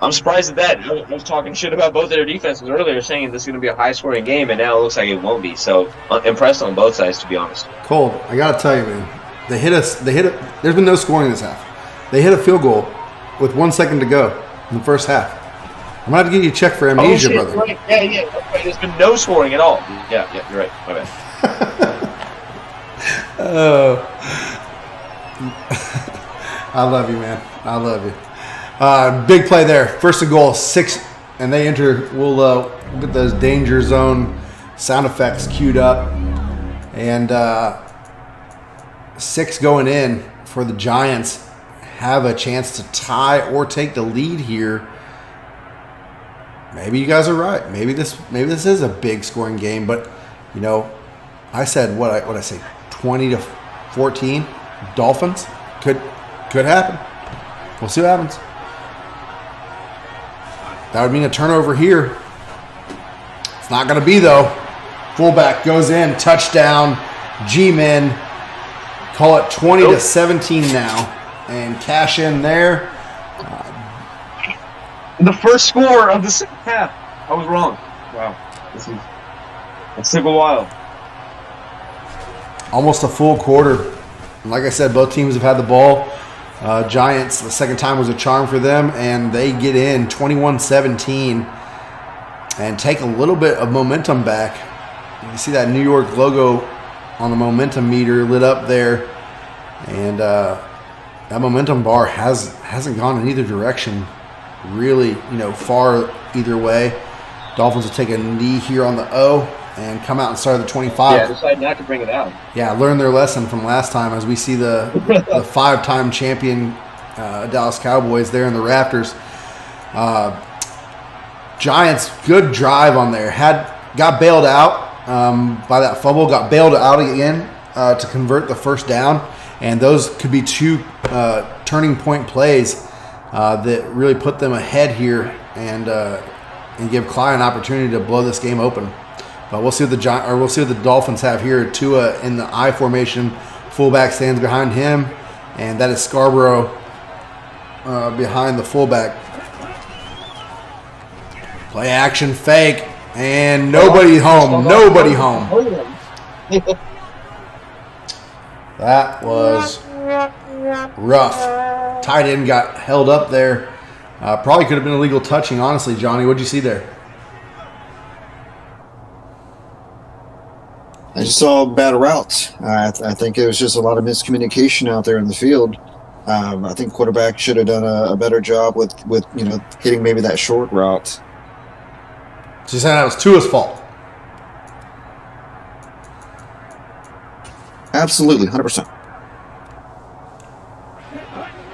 I'm surprised at that. I was talking shit about both of their defenses earlier, saying this is going to be a high-scoring game, and now it looks like it won't be. So, impressed on both sides, to be honest. Cole, I got to tell you, man, they hit us. There's been no scoring in this half. They hit a field goal with 1 second to go in the first half. I'm going to have to give you a check for amnesia, brother. Right. Yeah. Right. There's been no scoring at all. Yeah, you're right. My bad. I love you, man. I love you. Big play there. First and goal, 6, and they enter. We'll get those danger zone sound effects queued up. And 6 going in for the Giants. Have a chance to tie or take the lead here. Maybe you guys are right. Maybe this is a big scoring game. But, you know, I said, what I say, 20-14 Dolphins? Could happen. We'll see what happens. That would mean a turnover here. It's not going to be, though. Fullback goes in, touchdown, G-men. Call it 20-17 now. And cash in there. The first score of the second half. I was wrong. Wow. It took a while. Almost a full quarter. And like I said, both teams have had the ball. Giants, the second time was a charm for them, and they get in 21-17 and take a little bit of momentum back. You can see that New York logo on the momentum meter lit up there, and that momentum bar hasn't gone in either direction, really, far either way. Dolphins will take a knee here on the O and come out and start at the 25. Yeah, decide not to bring it out. Yeah, learn their lesson from last time as we see the 5-time champion Dallas Cowboys there in the rafters. Giants, good drive on there. Got bailed out by that fumble, got bailed out again to convert the first down. And those could be 2 turning point plays that really put them ahead here and give Clyde an opportunity to blow this game open. But we'll see what the Dolphins have here. Tua in the I formation, fullback stands behind him, and that is Scarborough behind the fullback. Play action fake, and nobody home. Nobody home. That was rough. Tight end got held up there. Probably could have been illegal touching, honestly, Johnny. What'd you see there? I just saw bad routes. I think it was just a lot of miscommunication out there in the field. I think quarterback should have done a better job with hitting maybe that short route. So you're saying that was Tua's fault? Absolutely, 100%.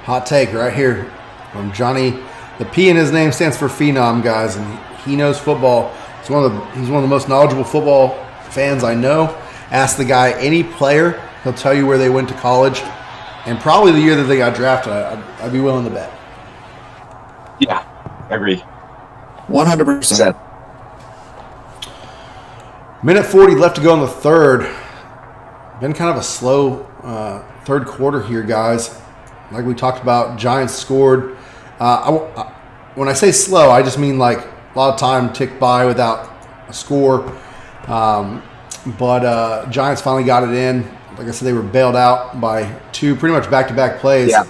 Hot take right here from Johnny. The P in his name stands for Phenom, guys, and he knows football. He's one of the most knowledgeable football fans I know. Ask the guy any player, he'll tell you where they went to college, and probably the year that they got drafted. I'd be willing to bet. Yeah, I agree. 100%. Minute 40 left to go in the third. Been kind of a slow third quarter here, guys. Like we talked about, Giants scored. When I say slow, I just mean like a lot of time ticked by without a score. But Giants finally got it in. Like I said, they were bailed out by 2 pretty much back-to-back plays. Yeah,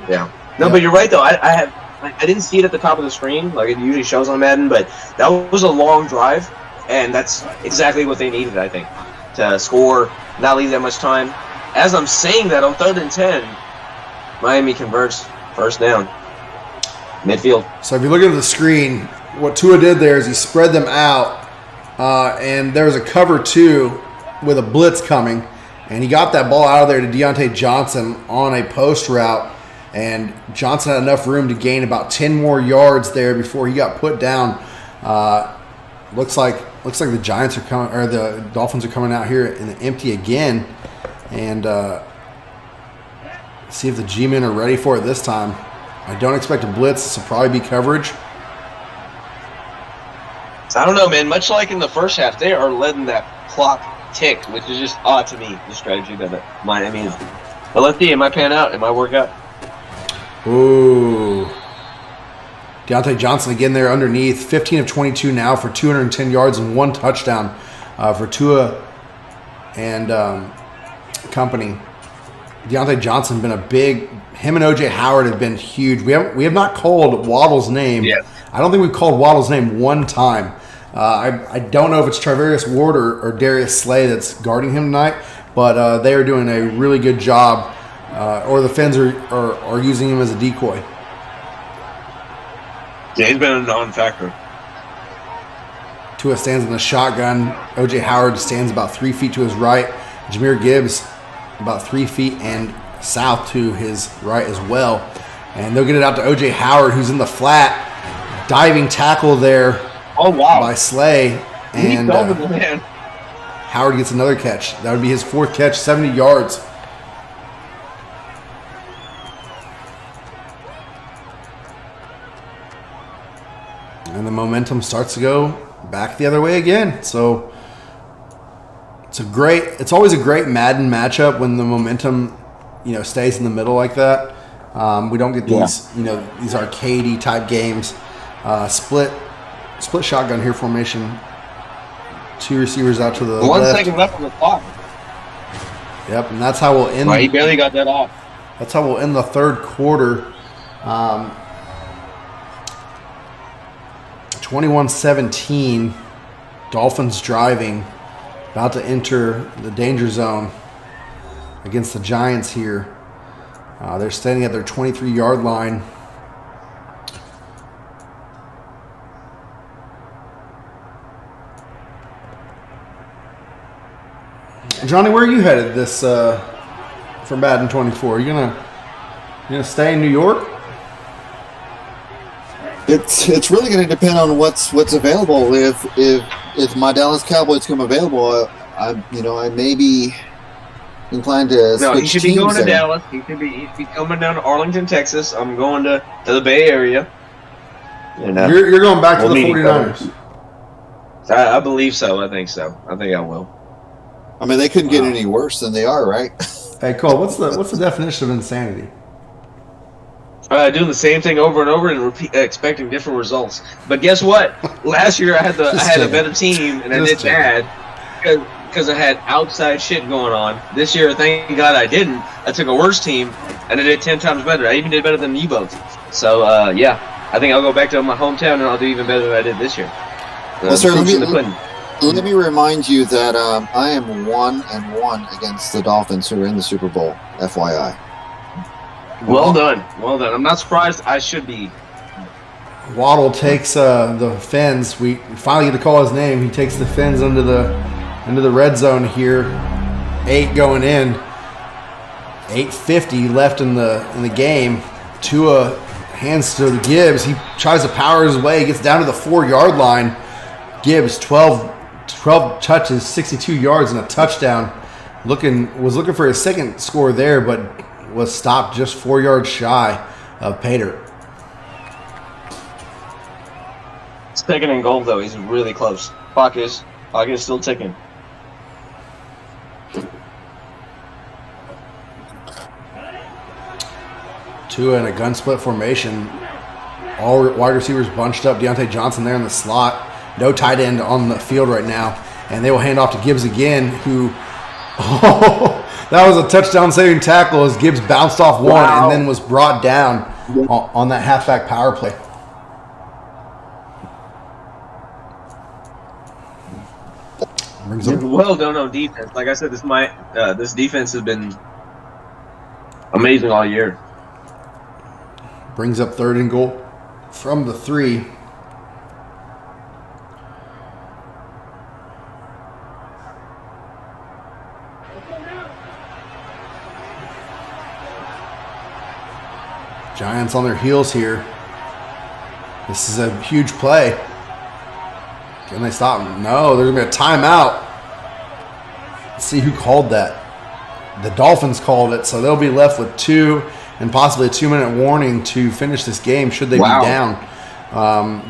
yeah. No, but you're right though. I didn't see it at the top of the screen like it usually shows on Madden, but that was a long drive, and that's exactly what they needed, I think, to score, not leave that much time. As I'm saying that on 3rd and 10, Miami converts first down, midfield. So if you look at the screen, what Tua did there is he spread them out, and there was a cover 2 with a blitz coming, and he got that ball out of there to Deontay Johnson on a post route, and Johnson had enough room to gain about 10 more yards there before he got put down. Looks like the Giants are coming, or the Dolphins are coming out here in the empty again, and see if the G-men are ready for it this time. I don't expect a blitz. This will probably be coverage. I don't know, man. Much like in the first half, they are letting that clock tick, which is just odd to me, the strategy that Miami is. But let's see, am I pan out? Am I work out? Ooh. Deontay Johnson again there underneath. 15 of 22 now for 210 yards and 1 touchdown for Tua and company. Deontay Johnson been a big. Him and O.J. Howard have been huge. We have not called Waddle's name. Yeah. I don't think we've called Waddle's name one time. I don't know if it's Travarius Ward or Darius Slay that's guarding him tonight, but they are doing a really good job, or the Fins are using him as a decoy. Yeah, he's been a non-factor. Tua stands in the shotgun. O.J. Howard stands about 3 feet to his right. Jahmyr Gibbs about 3 feet and south to his right as well. And they'll get it out to O.J. Howard, who's in the flat. Diving tackle there by Slay. And Howard gets another catch. That would be his 4th catch, 70 yards. And the momentum starts to go back the other way again. So it's always a great Madden matchup when the momentum, stays in the middle like that. We don't get these, these arcadey type games. Split shotgun here formation. 2 receivers out to the One left. second left on the clock. Yep, and that's how we'll end. He barely got that off. That's how we'll end the third quarter. 21-17. Dolphins driving, about to enter the danger zone against the Giants here. They're standing at their 23-yard line. Johnny, where are you headed this for Madden 24? Are you gonna stay in New York? It's really going to depend on what's available. If my Dallas Cowboys come available, I may be inclined to. No, he should be going to there. Dallas. He should be coming down to Arlington, Texas. I'm going to the Bay Area. You're going back to the 49ers. I believe so. I think so. I think I will. I mean, they couldn't get any worse than they are, right? Hey, Cole, what's the definition of insanity? Doing the same thing over and over and expecting different results. But guess what? Last year I had a better team and I did bad because I had outside shit going on. This year, thank God I didn't. I took a worse team and I did 10 times better. I even did better than you both. So I think I'll go back to my hometown and I'll do even better than I did this year. Well, sir, let me remind you that I am 1-1 against the Dolphins, who are in the Super Bowl. FYI. Well done. I'm not surprised. I should be. Waddle takes the Fins. We finally get to call his name. He takes the Fins into the red zone here. 8 going in. 8:50 left in the game. Tua hands to Gibbs. He tries to power his way. Gets down to the 4-yard line. Gibbs 12 touches, 62 yards and a touchdown. Was looking for his second score there, but was stopped just 4 yards shy of Pater. Second and goal, though. He's really close. Clock is still ticking. Tua in a gun split formation. All wide receivers bunched up. Deontay Johnson there in the slot. No tight end on the field right now. And they will hand off to Gibbs again, who... that was a touchdown-saving tackle as Gibbs bounced off one and then was brought down on that halfback power play. Well done on defense. Like I said, this defense has been amazing all year. Brings up 3rd and goal from the 3. Giants on their heels here. This is a huge play. Can they stop him? No, there's going to be a timeout. Let's see who called that. The Dolphins called it, so they'll be left with 2 and possibly a 2-minute warning to finish this game should they be down.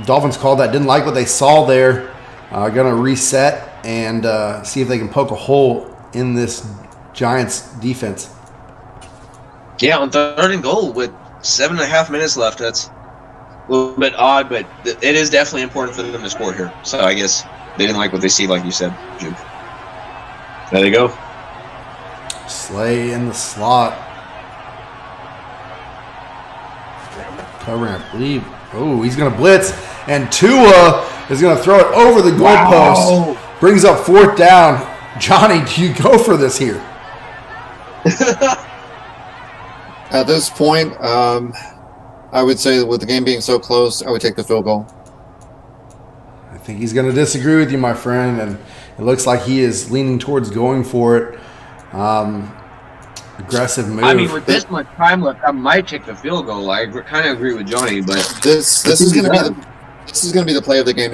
Dolphins called that. Didn't like what they saw there. Going to reset and see if they can poke a hole in this Giants defense. Yeah, on 3rd and goal with 7.5 minutes left. That's a little bit odd, but it is definitely important for them to score here. So I guess they didn't like what they see, like you said, Juke. There they go. Slay in the slot. Covering, I believe. Oh, he's going to blitz. And Tua is going to throw it over the goalpost. Brings up 4th down. Johnny, do you go for this here? At this point, I would say that with the game being so close, I would take the field goal. I think he's going to disagree with you, my friend, and it looks like he is leaning towards going for it. Aggressive move. I mean, with this much time left, I might take the field goal. I kind of agree with Johnny, but This is going to be the play of the game.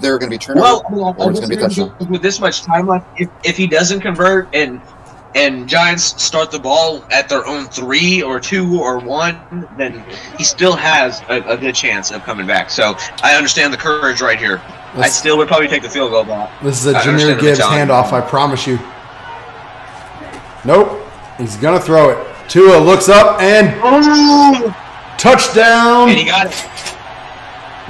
They're going to be turnover. well, or it's going to be a touchdown. with this much time left, if he doesn't convert and Giants start the ball at their own 3 or 2 or 1, then he still has a good chance of coming back. So I understand the courage right here. I still would probably take the field goal ball. This is a Jahmyr Gibbs handoff, I promise you. Nope. He's going to throw it. Tua looks up and touchdown. And he got it.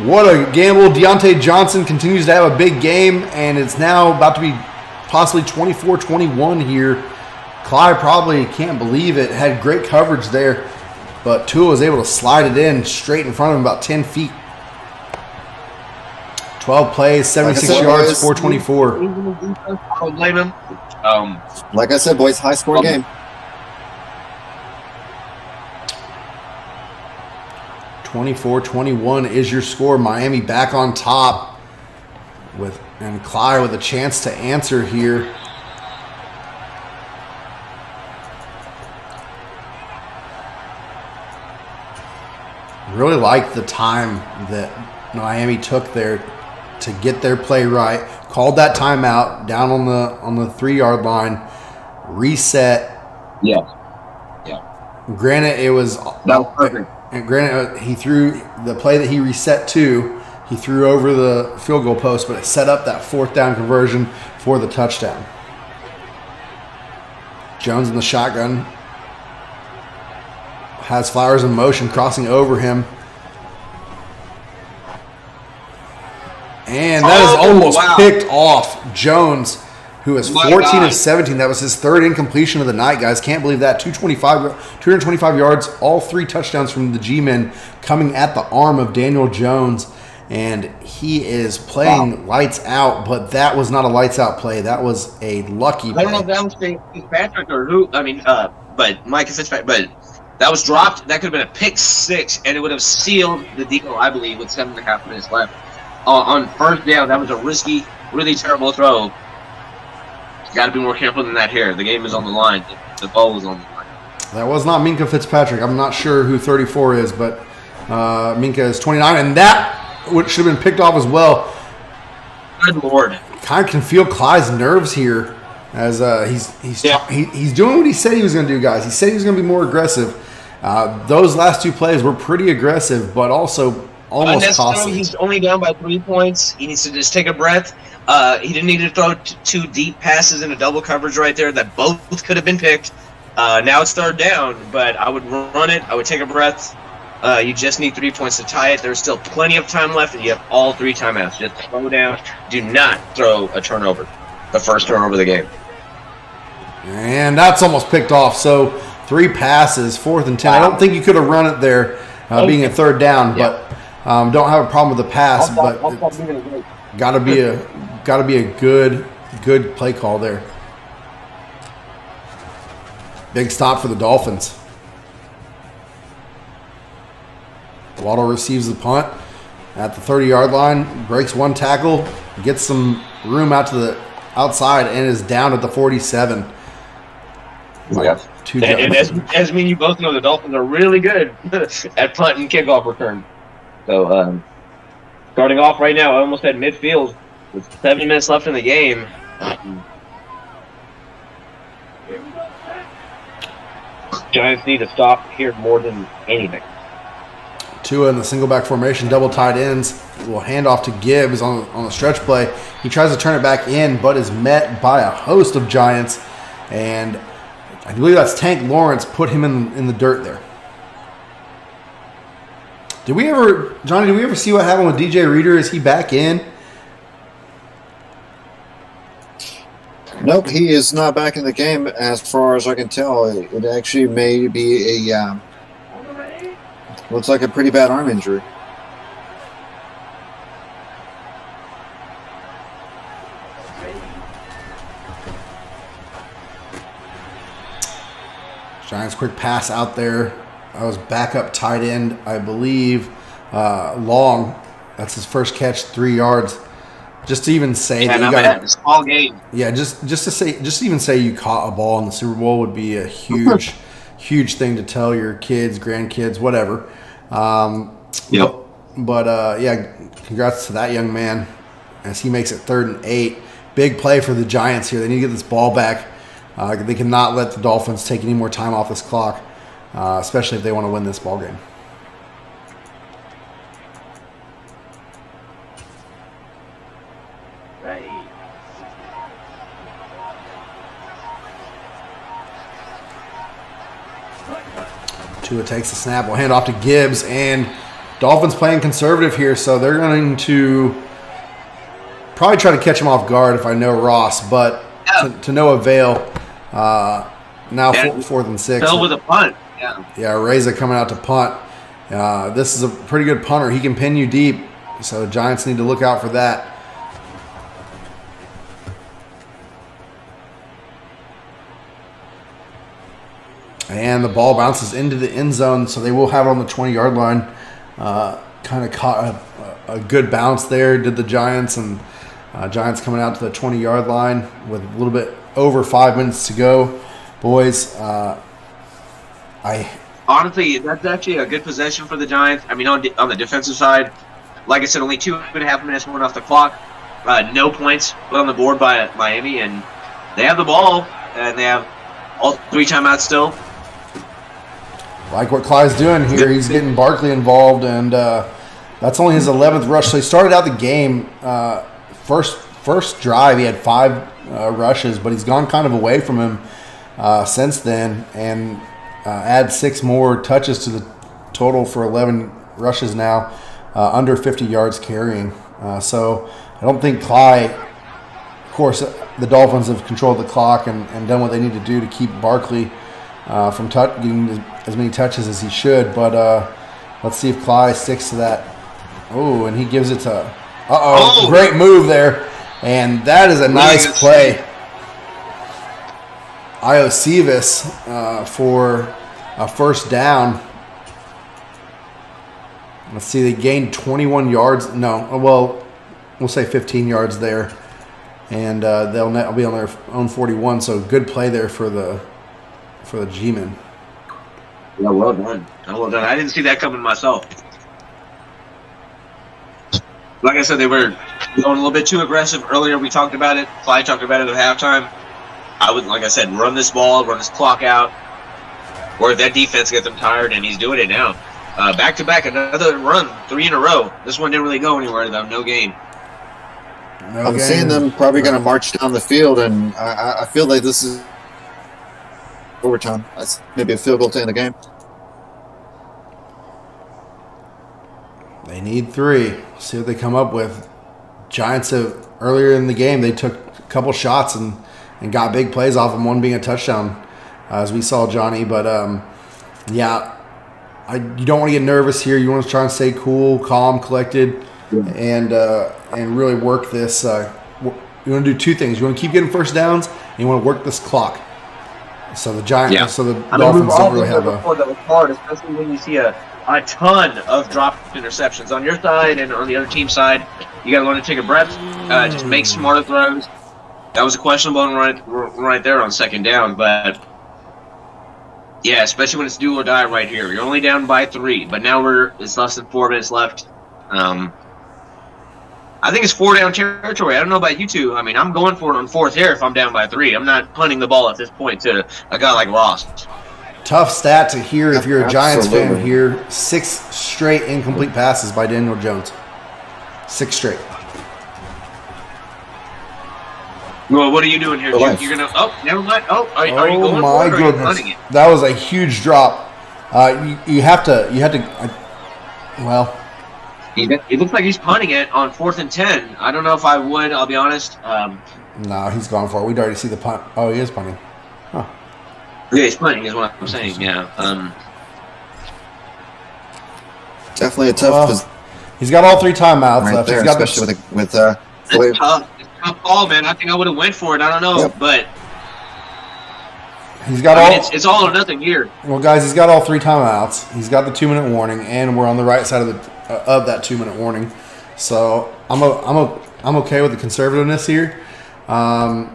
What a gamble. Deontay Johnson continues to have a big game, and it's now about to be possibly 24-21 here. Clyde probably can't believe it. Had great coverage there, but Tua was able to slide it in straight in front of him about 10 feet. 12 plays, 76 yards, 424. I would blame him. Like I said, boys, high scoring game. 24-21 is your score. Miami back on top and Clyde with a chance to answer here. Really like the time that Miami took there to get their play right. Called that timeout down on the 3-yard line. Reset. Yeah. Granted, it was perfect. And granted, he threw the play that he reset to. He threw over the field goal post, but it set up that 4th down conversion for the touchdown. Jones in the shotgun. Has Flowers in motion, crossing over him. And that is almost picked off. Jones, who is 14 of 17. That was his 3rd incompletion of the night, guys. Can't believe that. 225 yards, all 3 touchdowns from the G-men coming at the arm of Daniel Jones. And he is playing lights out, but that was not a lights out play. That was a lucky play. I don't know if that was Fitzpatrick or who. I mean, but Mike Fitzpatrick. But that was dropped. That could have been a pick 6, and it would have sealed the deal, I believe, with 7.5 minutes left. On 1st down, that was a risky, really terrible throw. Got to be more careful than that here. The game is on the line. The ball was on the line. That was not Minka Fitzpatrick. I'm not sure who 34 is, but Minka is 29, and that should have been picked off as well. Good Lord. Kind of can feel Clyde's nerves here as he's doing what he said he was going to do, guys. He said he was going to be more aggressive. Those last 2 plays were pretty aggressive, but also almost costly. He's only down by 3 points. He needs to just take a breath. He didn't need to throw 2 deep passes in a double coverage right there that both could have been picked. Now it's 3rd down, but I would run it. I would take a breath. You just need 3 points to tie it. There's still plenty of time left, and you have all 3 timeouts. Just slow down. Do not throw a turnover, the first turnover of the game. And that's almost picked off. So 3 passes, 4th and 10. Wow. I don't think you could have run it there, being a 3rd down, but don't have a problem with the pass. But got to be a good play call there. Big stop for the Dolphins. Waddle receives the punt at the 30-yard line, breaks 1 tackle, gets some room out to the outside, and is down at the 47. Yes. And as me and you both know, the Dolphins are really good at punt and kickoff return. So starting off right now, almost at midfield with 7 minutes left in the game. Giants need to stop here more than anything. Tua in the single back formation, double tight ends, will hand off to Gibbs on the stretch play. He tries to turn it back in, but is met by a host of Giants, and I believe that's Tank Lawrence put him in the dirt there. Johnny, did we ever see what happened with DJ Reader? Is he back in? Nope, he is not back in the game as far as I can tell. It actually may be a looks like a pretty bad arm injury. Giants quick pass out there backup tight end, I believe, Long. That's his first catch, 3 yards. Just to even say that you got a small game. Yeah, just to even say you caught a ball in the Super Bowl would be a huge, huge thing to tell your kids, grandkids, whatever. Yep. But yeah, congrats to that young man as he makes it 3rd and 8. Big play for the Giants here. They need to get this ball back. They cannot let the Dolphins take any more time off this clock, especially if they want to win this ball game. Tua takes the snap. We'll hand off to Gibbs, and Dolphins playing conservative here, so they're going to probably try to catch him off guard if I know Ross, but to no avail. Now 4th and 6. Fell with a punt. Yeah, Reza coming out to punt. This is a pretty good punter. He can pin you deep, so the Giants need to look out for that. And the ball bounces into the end zone, so they will have it on the 20-yard line. Kind of caught a good bounce there, did the Giants, and Giants coming out to the 20-yard line with a little bit over 5 minutes to go. Boys, honestly, that's actually a good possession for the Giants. I mean, on the defensive side, like I said, only 2.5 minutes went off the clock. No points put on the board by Miami, and they have the ball, and they have all 3 timeouts still. Like what Clyde's doing here, he's getting Barkley involved, and that's only his 11th rush. So he started out the game, first drive, he had 5 rushes, but he's gone kind of away from him since then, and add 6 more touches to the total for 11 rushes now, under 50 yards carrying. So I don't think Clyde, of course, the Dolphins have controlled the clock and done what they need to do to keep Barkley from getting as many touches as he should, but let's see if Clyde sticks to that. Oh, and he gives it to great move there, and that is a nice play. Iosivas for a first down. Let's see, they gained 21 yards. No, well, we'll say 15 yards there, and they'll be on their own 41. So good play there for the G-men. Yeah, well done. Well done. I didn't see that coming myself. Like I said, they were going a little bit too aggressive earlier. We talked about it. Clyde talked about it at halftime. I would, like I said, run this ball, run this clock out, or if that defense gets them tired, and he's doing it now. Back-to-back, another run, 3 in a row. This one didn't really go anywhere, though. No gain. I'm seeing them probably going to march down the field, and I feel like this is overtime. That's maybe a field goal to end the game. They need 3. See what they come up with. Giants have, earlier in the game, they took a couple shots and got big plays off them, one being a touchdown, as we saw, Johnny. But, yeah, you don't want to get nervous here. You want to try and stay cool, calm, collected, and really work this. You want to do 2 things. You want to keep getting first downs, and you want to work this clock. So the Giants, so the Dolphins don't really have that was hard, especially when you see a ton of dropped interceptions on your side and on the other team's side. You got to learn to take a breath, just make smarter throws. That was a questionable one right there on second down, but yeah, especially when it's do or die right here. You're only down by 3, but now it's less than 4 minutes left. I think it's 4 down territory. I don't know about you two. I mean, I'm going for it on 4th here if I'm down by 3. I'm not punting the ball at this point to a guy like Ross. Tough stat to hear if you're a Giants fan here. 6 straight incomplete passes by Daniel Jones. 6 straight. Well, what are you doing here? You're gonna. Oh, never mind. Oh, are you going for it, or are you punting it? That was a huge drop. You have to. Well. It looks like he's punting it on 4th and 10. I don't know if I would. I'll be honest. No, he's gone for it. We'd already see the punt. Oh, he is punting. Huh. Yeah, he's punting is what I'm saying. Yeah. Definitely a tough. He's got all 3 timeouts right left. there, He's got especially with It's tough. It's a tough call, man. I think I would have went for it. I don't know, but He's got it's all or nothing here. Well, guys, he's got all 3 timeouts. He's got the 2-minute warning, and we're on the right side of that 2-minute warning. So I'm okay with the conservativeness here. I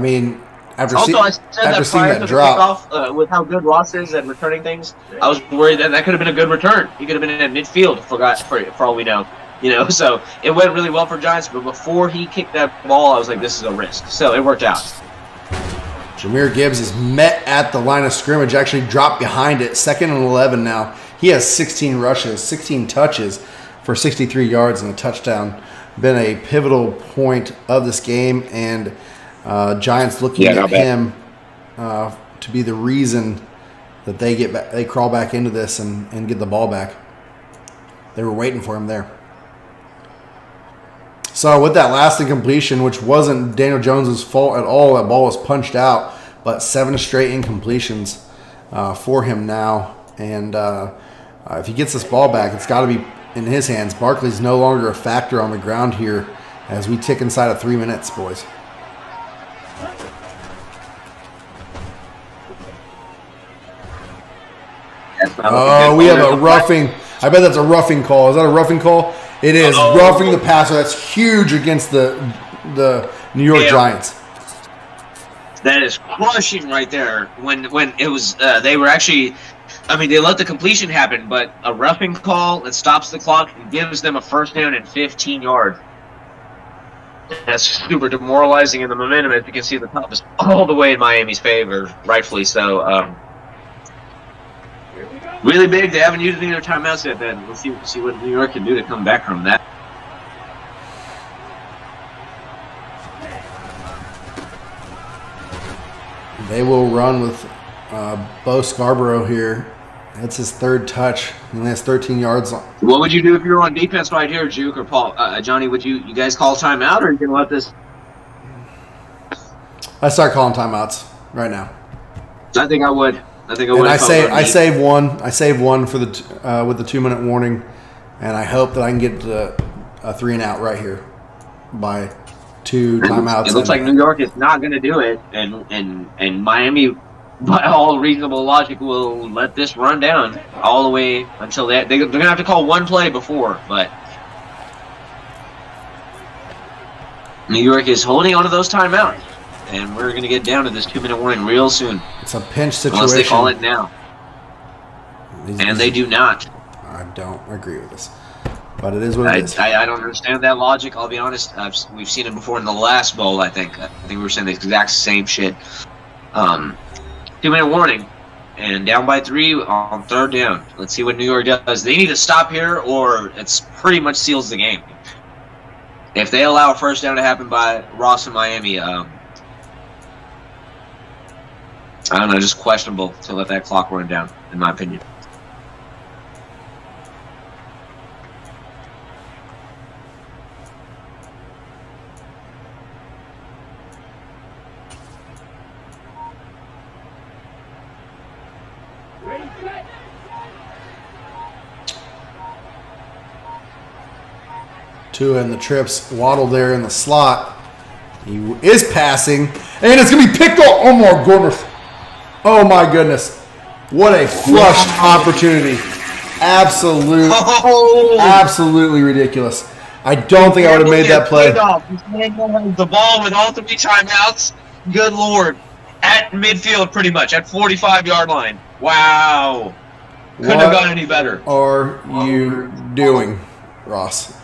mean, after Also, seeing I said that prior to the drop, kickoff, with how good Ross is at returning things, I was worried that could have been a good return. He could have been in midfield for all we know. So it went really well for Giants, but before he kicked that ball, I was like, this is a risk. So it worked out. Jahmyr Gibbs is met at the line of scrimmage, actually dropped behind it, 2nd and 11 now. He has 16 rushes, 16 touches for 63 yards and a touchdown. Been a pivotal point of this game, and Giants looking at him to be the reason that they crawl back into this and get the ball back. They were waiting for him there. So with that last incompletion, which wasn't Daniel Jones's fault at all, that ball was punched out, but 7 straight incompletions for him now. And if he gets this ball back, it's got to be in his hands. Barkley's no longer a factor on the ground here as we tick inside of 3 minutes, boys. Oh, we have a roughing. I bet that's a roughing call. Is that a roughing call? It is. Roughing the passer. That's huge against the New York Giants. That is crushing right there. When it was, they were actually, they let the completion happen, but a roughing call that stops the clock and gives them a first down and 15 yards. That's super demoralizing, and the momentum, as you can see, the top is all the way in Miami's favor, rightfully so. Really big. They haven't used any of their timeouts yet. Then let's see what New York can do to come back from that. They will run with Bo Scarborough here. That's his 3rd touch. He only has 13 yards. What would you do if you were on defense right here, Juke or Paul? Johnny, would you guys call timeout, or are you going to let this? I start calling timeouts right now. I think I would. And I save one. I save one for the with the 2-minute warning, and I hope that I can get a 3 and out right here by 2 timeouts. It looks like New York is not going to do it, and Miami, by all reasonable logic, will let this run down all the way until they're going to have to call one play before. But New York is holding on to those timeouts. And we're going to get down to this 2-minute warning real soon. It's a pinch situation. Unless they call it now. And they do not. I don't agree with this. But it is what it is. I don't understand that logic, I'll be honest. We've seen it before in the last bowl, I think. I think we were saying the exact same shit. 2-minute warning. And down by 3 on 3rd down. Let's see what New York does. They need to stop here, or it's pretty much seals the game. If they allow a first down to happen by Ross and Miami, I don't know, just questionable to let that clock run down, in my opinion. Tua and the trips. Waddle there in the slot. He is passing, and it's going to be picked off. Oh, my goodness. Oh, my goodness. What a flushed opportunity. Absolutely ridiculous. I don't think I would have made that play. The ball with all 3 timeouts. Good Lord. At midfield, pretty much, at 45-yard line. Wow. Couldn't have gone any better. What are you doing, Ross?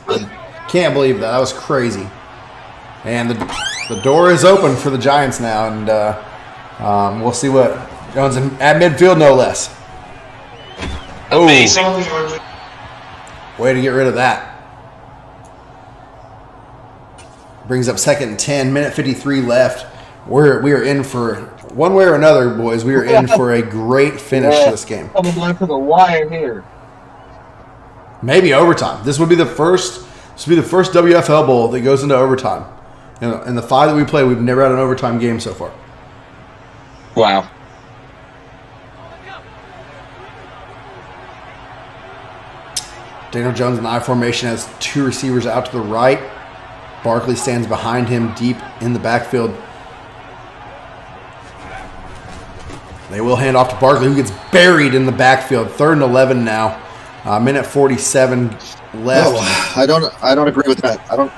Can't believe that. That was crazy. And the door is open for the Giants now, and we'll see what Jones at midfield, no less. Amazing. Way to get rid of that. Brings up 2nd and 10, minute 53 left. We are in for, one way or another, boys, we are in for a great finish to this game. Coming down to the wire here. Maybe overtime. This would be the first WFL bowl that goes into overtime. In the 5 that we play, we've never had an overtime game so far. Wow. Daniel Jones in the I formation has 2 receivers out to the right. Barkley stands behind him deep in the backfield. They will hand off to Barkley, who gets buried in the backfield. 3rd and 11 now. Minute 47 left. No, I don't agree with that. I don't.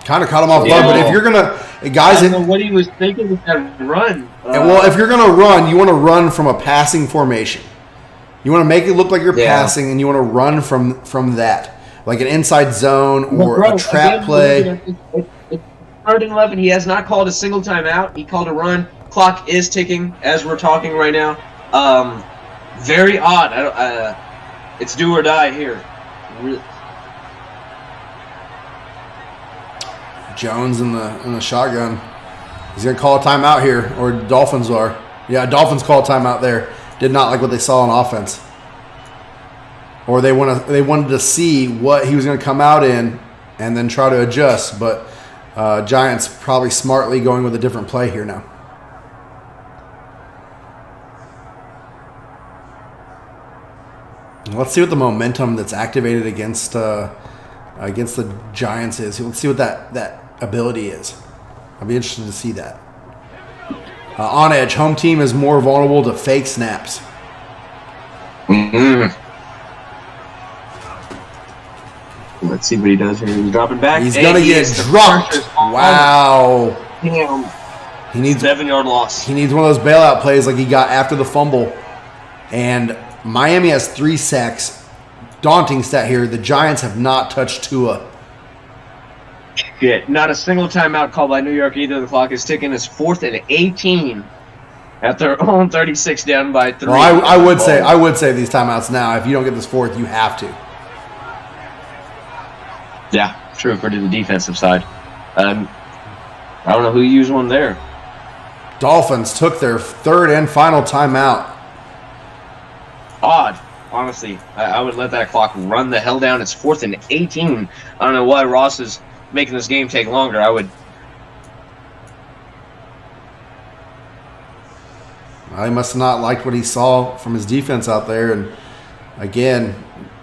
Kind of caught him off guard, but if you're gonna, guys, I don't know what he was thinking with that run. well, if you're gonna run, you want to run from a passing formation. You want to make it look like you're passing, and you want to run from that, like an inside zone or a trap play. It's 3rd and 11. He has not called a single timeout. He called a run. Clock is ticking as we're talking right now. Very odd. It's do or die here. Really. Jones in the shotgun. He's gonna call a timeout here, or Dolphins are. Yeah, Dolphins call a timeout there. Did not like what they saw on offense, or they wanted to see what he was gonna come out in, and then try to adjust. But Giants probably smartly going with a different play here now. Let's see what the momentum that's activated against the Giants is. Let's see what that ability is. I'll be interested to see that. On edge, home team is more vulnerable to fake snaps. Mm-hmm. Let's see what he does here. He's dropping back. He's going to get dropped. Wow. Damn. He needs 7-yard loss. He needs one of those bailout plays like he got after the fumble. And Miami has 3 sacks. Daunting stat here. The Giants have not touched Tua. Shit. Not a single timeout called by New York either. The clock is ticking. It's 4th and 18 at their own 36 down by 3. Well, I would say these timeouts now. If you don't get this 4th, you have to. Yeah, true for the defensive side. I don't know who used one there. Dolphins took their 3rd and final timeout. Odd, honestly. I would let that clock run the hell down. It's 4th and 18. I don't know why Ross is making this game take longer. Well, he must have not liked what he saw from his defense out there. And again,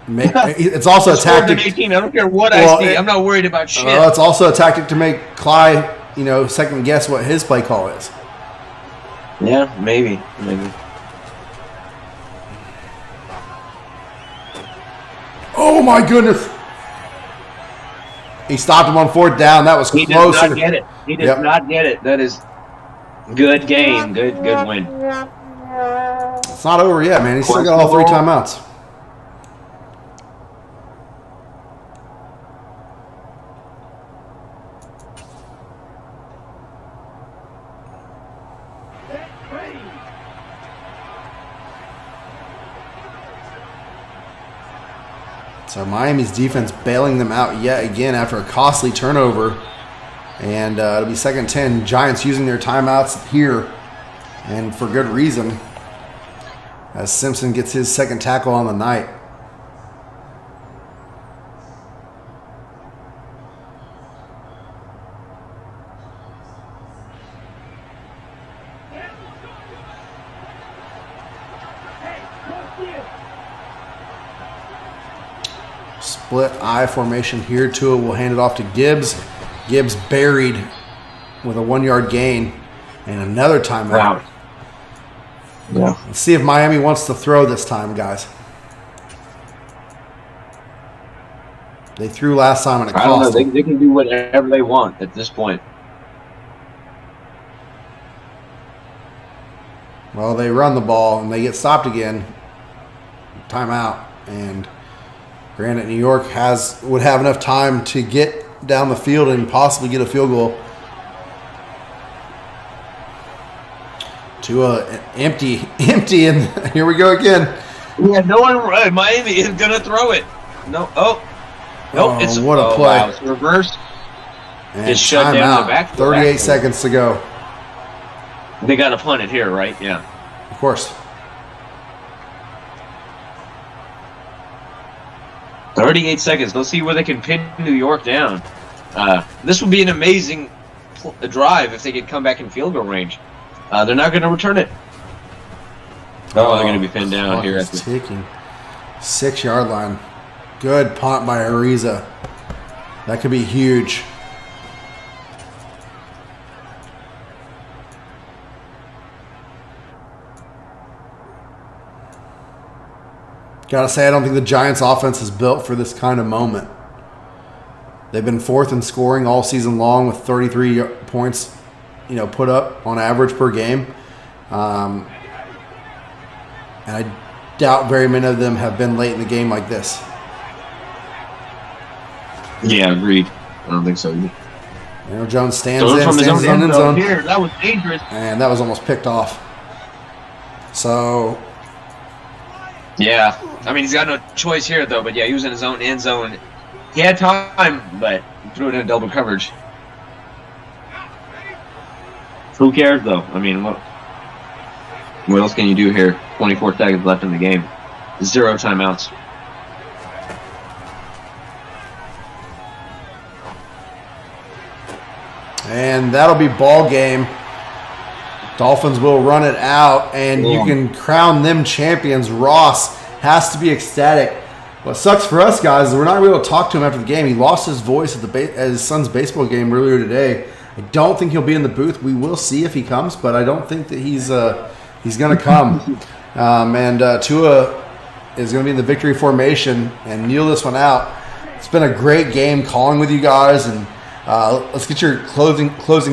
it's also a tactic. 18. I don't care what I see. I'm not worried about shit. It's also a tactic to make Cly, second guess what his play call is. Yeah, maybe. Oh my goodness! He stopped him on 4th down. That was close. He does not get it. He does not get it. That is good game. Good win. It's not over yet, man. He's still got all 3 timeouts. So Miami's defense bailing them out yet again after a costly turnover. And it'll be 2nd and 10. Giants using their timeouts here, and for good reason, as Simpson gets his 2nd tackle on the night. Split I formation here. Tua will hand it off to Gibbs. Gibbs buried with a 1-yard gain and another timeout. Wow. Yeah. Let's see if Miami wants to throw this time, guys. They threw last time and it I don't know. cost. They can do whatever they want at this point. Well, they run the ball and they get stopped again. Timeout. And granted, New York would have enough time to get down the field and possibly get a field goal. To empty, and here we go again. Yeah, no one. Miami is gonna throw it. No, nope. It's what a play! Wow, it's reversed. And Just shut down the back. 38 seconds to go. They got to punt it here, right? Yeah. Of course. 38 seconds. Let's see where they can pin New York down. This would be an amazing drive if they could come back in field goal range. They're not going to return it. Oh, they're going to be pinned down here. It's ticking. 6-yard line. Good punt by Ariza. That could be huge. Gotta say, I don't think the Giants' offense is built for this kind of moment. They've been fourth in scoring all season long with 33 points, put up on average per game. And I doubt very many of them have been late in the game like this. Yeah, agreed. I don't think so either. Daniel Jones stands From his own in end zone. here, that was dangerous. And that was almost picked off. So, yeah. I mean, he's got no choice here, though. But, yeah, he was in his own end zone. He had time, but he threw it in double coverage. Who cares, though? I mean, what else can you do here? 24 seconds left in the game. 0 timeouts. and that'll be ball game. Dolphins will run it out, and you can crown them champions. Ross has to be ecstatic. What sucks for us guys is we're not able to talk to him after the game. He lost his voice at his son's baseball game earlier today. I don't think he'll be in the booth. We will see if he comes, but I don't think that he's going to come. And Tua is going to be in the victory formation and kneel this one out. It's been a great game calling with you guys, and let's get your closing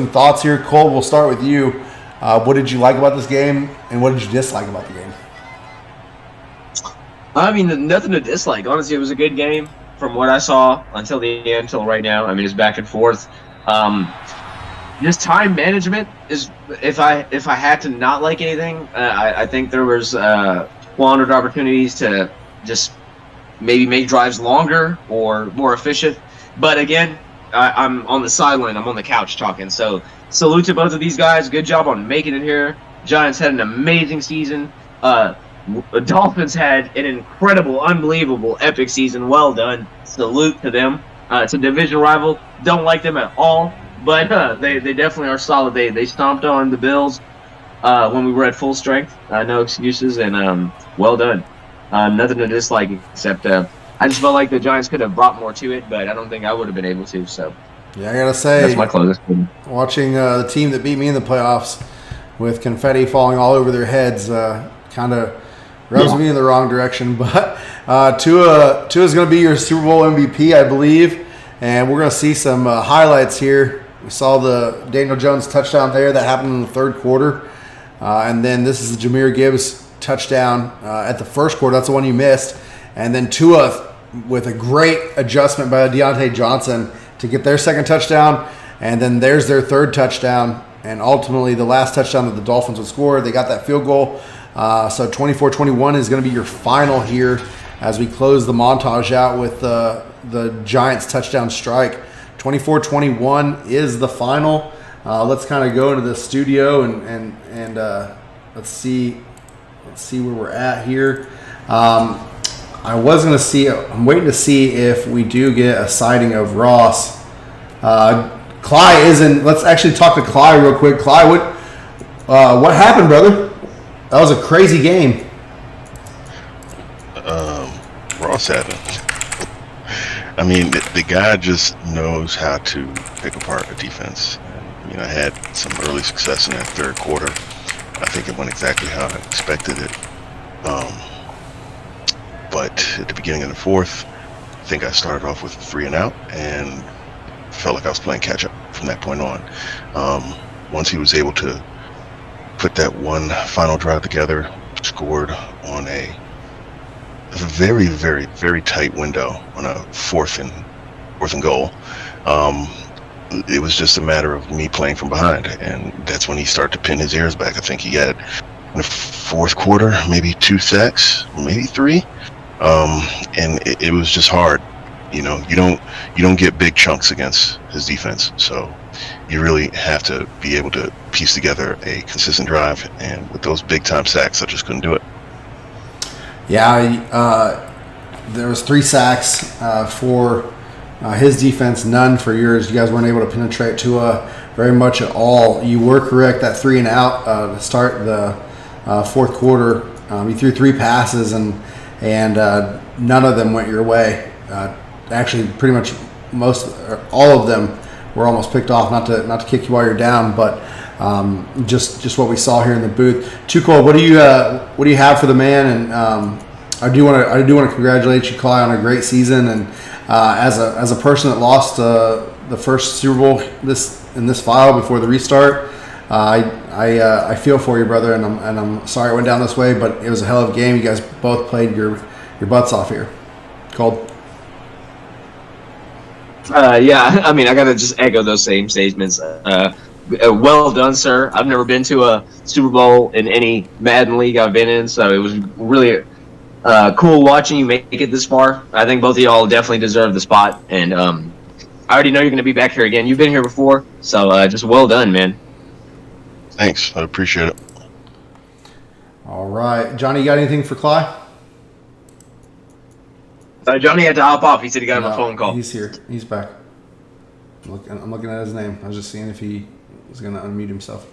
thoughts here. Cole, we'll start with you. What did you like about this game, and what did you dislike about the game? I mean, nothing to dislike. Honestly, it was a good game from what I saw until the end, until right now. I mean, it's back and forth. Just time management is, if I had to not like anything, I think there was squandered opportunities to just maybe make drives longer or more efficient. But again, I'm on the sideline. I'm on the couch talking. So salute to both of these guys. Good job on making it here. Giants had an amazing season. Dolphins had an incredible, unbelievable, epic season. Well done. Salute to them. It's a division rival. Don't like them at all, but they definitely are solid. They stomped on the Bills when we were at full strength. No excuses, and well done. Nothing to dislike except I just felt like the Giants could have brought more to it, but I don't think I would have been able to. So yeah, I gotta say, that's my closest. Watching the team that beat me in the playoffs with confetti falling all over their heads kind of rubs me in the wrong direction. But Tua is going to be your Super Bowl MVP, I believe, and we're going to see some highlights here. We saw the Daniel Jones touchdown there that happened in the third quarter, and then this is the Jahmyr Gibbs touchdown at the first quarter. That's the one you missed, and then Tua with a great adjustment by Deontay Johnson to get their second touchdown, and then there's their third touchdown, and ultimately the last touchdown that the Dolphins would score. They got that field goal. So 24-21 is going to be your final here as we close the montage out with the Giants touchdown strike. 24-21 is the final. Let's kind of go into the studio and let's see where we're at here. I'm waiting to see if we do get a sighting of Ross. Cly isn't. Let's actually talk to Cly real quick. Cly, what happened, brother? That was a crazy game. Ross happened. I mean, the guy just knows how to pick apart a defense. And, had some early success in that third quarter. I think it went exactly how I expected it. But at the beginning of the fourth, I think I started off with a 3 and out and felt like I was playing catch up from that point on. Once he was able to put that one final drive together, scored on a very, very, very tight window on a fourth and goal. It was just a matter of me playing from behind, and that's when he started to pin his ears back. I think he had in the fourth quarter maybe 2 sacks, maybe 3, and it was just hard. You don't get big chunks against his defense, so you really have to be able to piece together a consistent drive, and with those big time sacks, I just couldn't do it. Yeah, there was 3 sacks for his defense, none for yours. You guys weren't able to penetrate Tua very much at all. You were correct, that 3 and out to start the fourth quarter. You threw 3 passes, and none of them went your way. Actually, pretty much all of them were almost picked off. Not to kick you while you're down, but just what we saw here in the booth. Too Cole, what do you have for the man, I do want to congratulate you, Clyde, on a great season, and as a person that lost the first Super Bowl in this file before the restart, I feel for you, brother, and I'm sorry it went down this way, but it was a hell of a game. You guys both played your butts off here. Cold. Yeah, I mean, I gotta just echo those same statements. Well done, sir. I've never been to a Super Bowl in any Madden league I've been in, so it was really cool watching you make it this far. I think both of y'all definitely deserve the spot, and I already know you're going to be back here again. You've been here before, so just well done, man. Thanks. I appreciate it. All right. Johnny, you got anything for Clyde? Johnny had to hop off. He said he got him a phone call. He's here. He's back. I'm looking at his name. I was just seeing if he was going to unmute himself.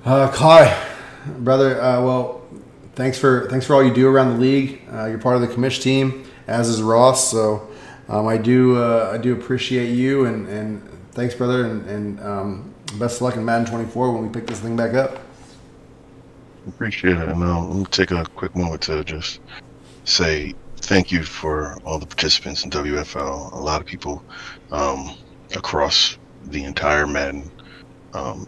Clyde, brother, well, thanks for all you do around the league. You're part of the commish team, as is Ross. So I do appreciate you, and thanks, brother, and best of luck in Madden 24 when we pick this thing back up. Appreciate it. And let me take a quick moment to just say thank you for all the participants in WFL. A lot of people across the entire Madden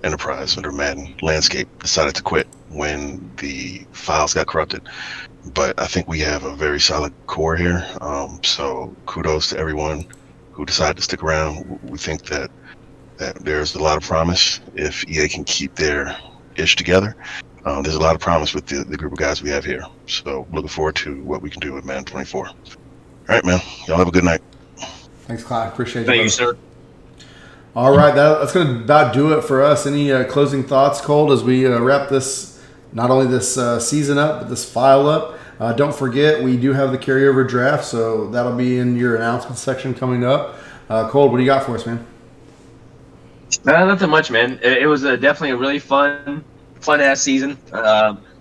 enterprise under Madden landscape decided to quit when the files got corrupted. But I think we have a very solid core here. So kudos to everyone who decided to stick around. We think that there's a lot of promise if EA can keep their ish together. There's a lot of promise with the group of guys we have here. So looking forward to what we can do with Madden 24. All right, man. Y'all have a good night. Thanks, Clyde. Appreciate it. Thank you, sir. All right, that's going to about do it for us. Any closing thoughts, Colt, as we wrap this, not only this season up, but this file up? Don't forget, we do have the carryover draft, so that'll be in your announcement section coming up. Colt, what do you got for us, man? Nothing much, man. It was definitely a really fun-ass season.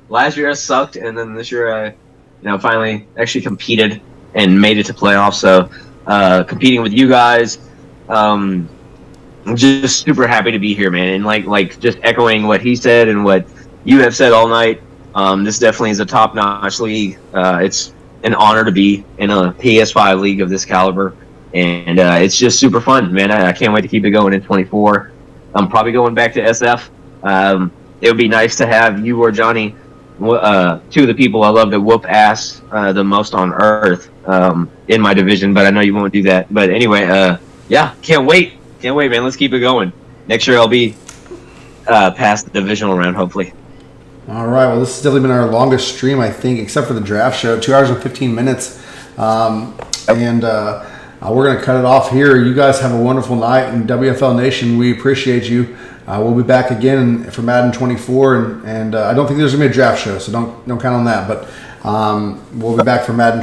Last year I sucked, and then this year I finally actually competed and made it to playoffs. So competing with you guys, I'm just super happy to be here, man. And like just echoing what he said and what you have said all night, this definitely is a top-notch league. It's an honor to be in a PS5 league of this caliber, and it's just super fun, man. I can't wait to keep it going in 24. I'm probably going back to SF. It would be nice to have you or Johnny, two of the people I love to whoop ass the most on earth in my division, but I know you won't do that. But anyway, yeah, can't wait, man. Let's keep it going. Next year I'll be past the divisional round, hopefully. All right. Well, this has definitely been our longest stream, I think, except for the draft show. 2 hours and 15 minutes. And we're going to cut it off here. You guys have a wonderful night. And WFL Nation, we appreciate you. We'll be back again for Madden 24. And I don't think there's going to be a draft show, so don't count on that. But we'll be back for Madden 24.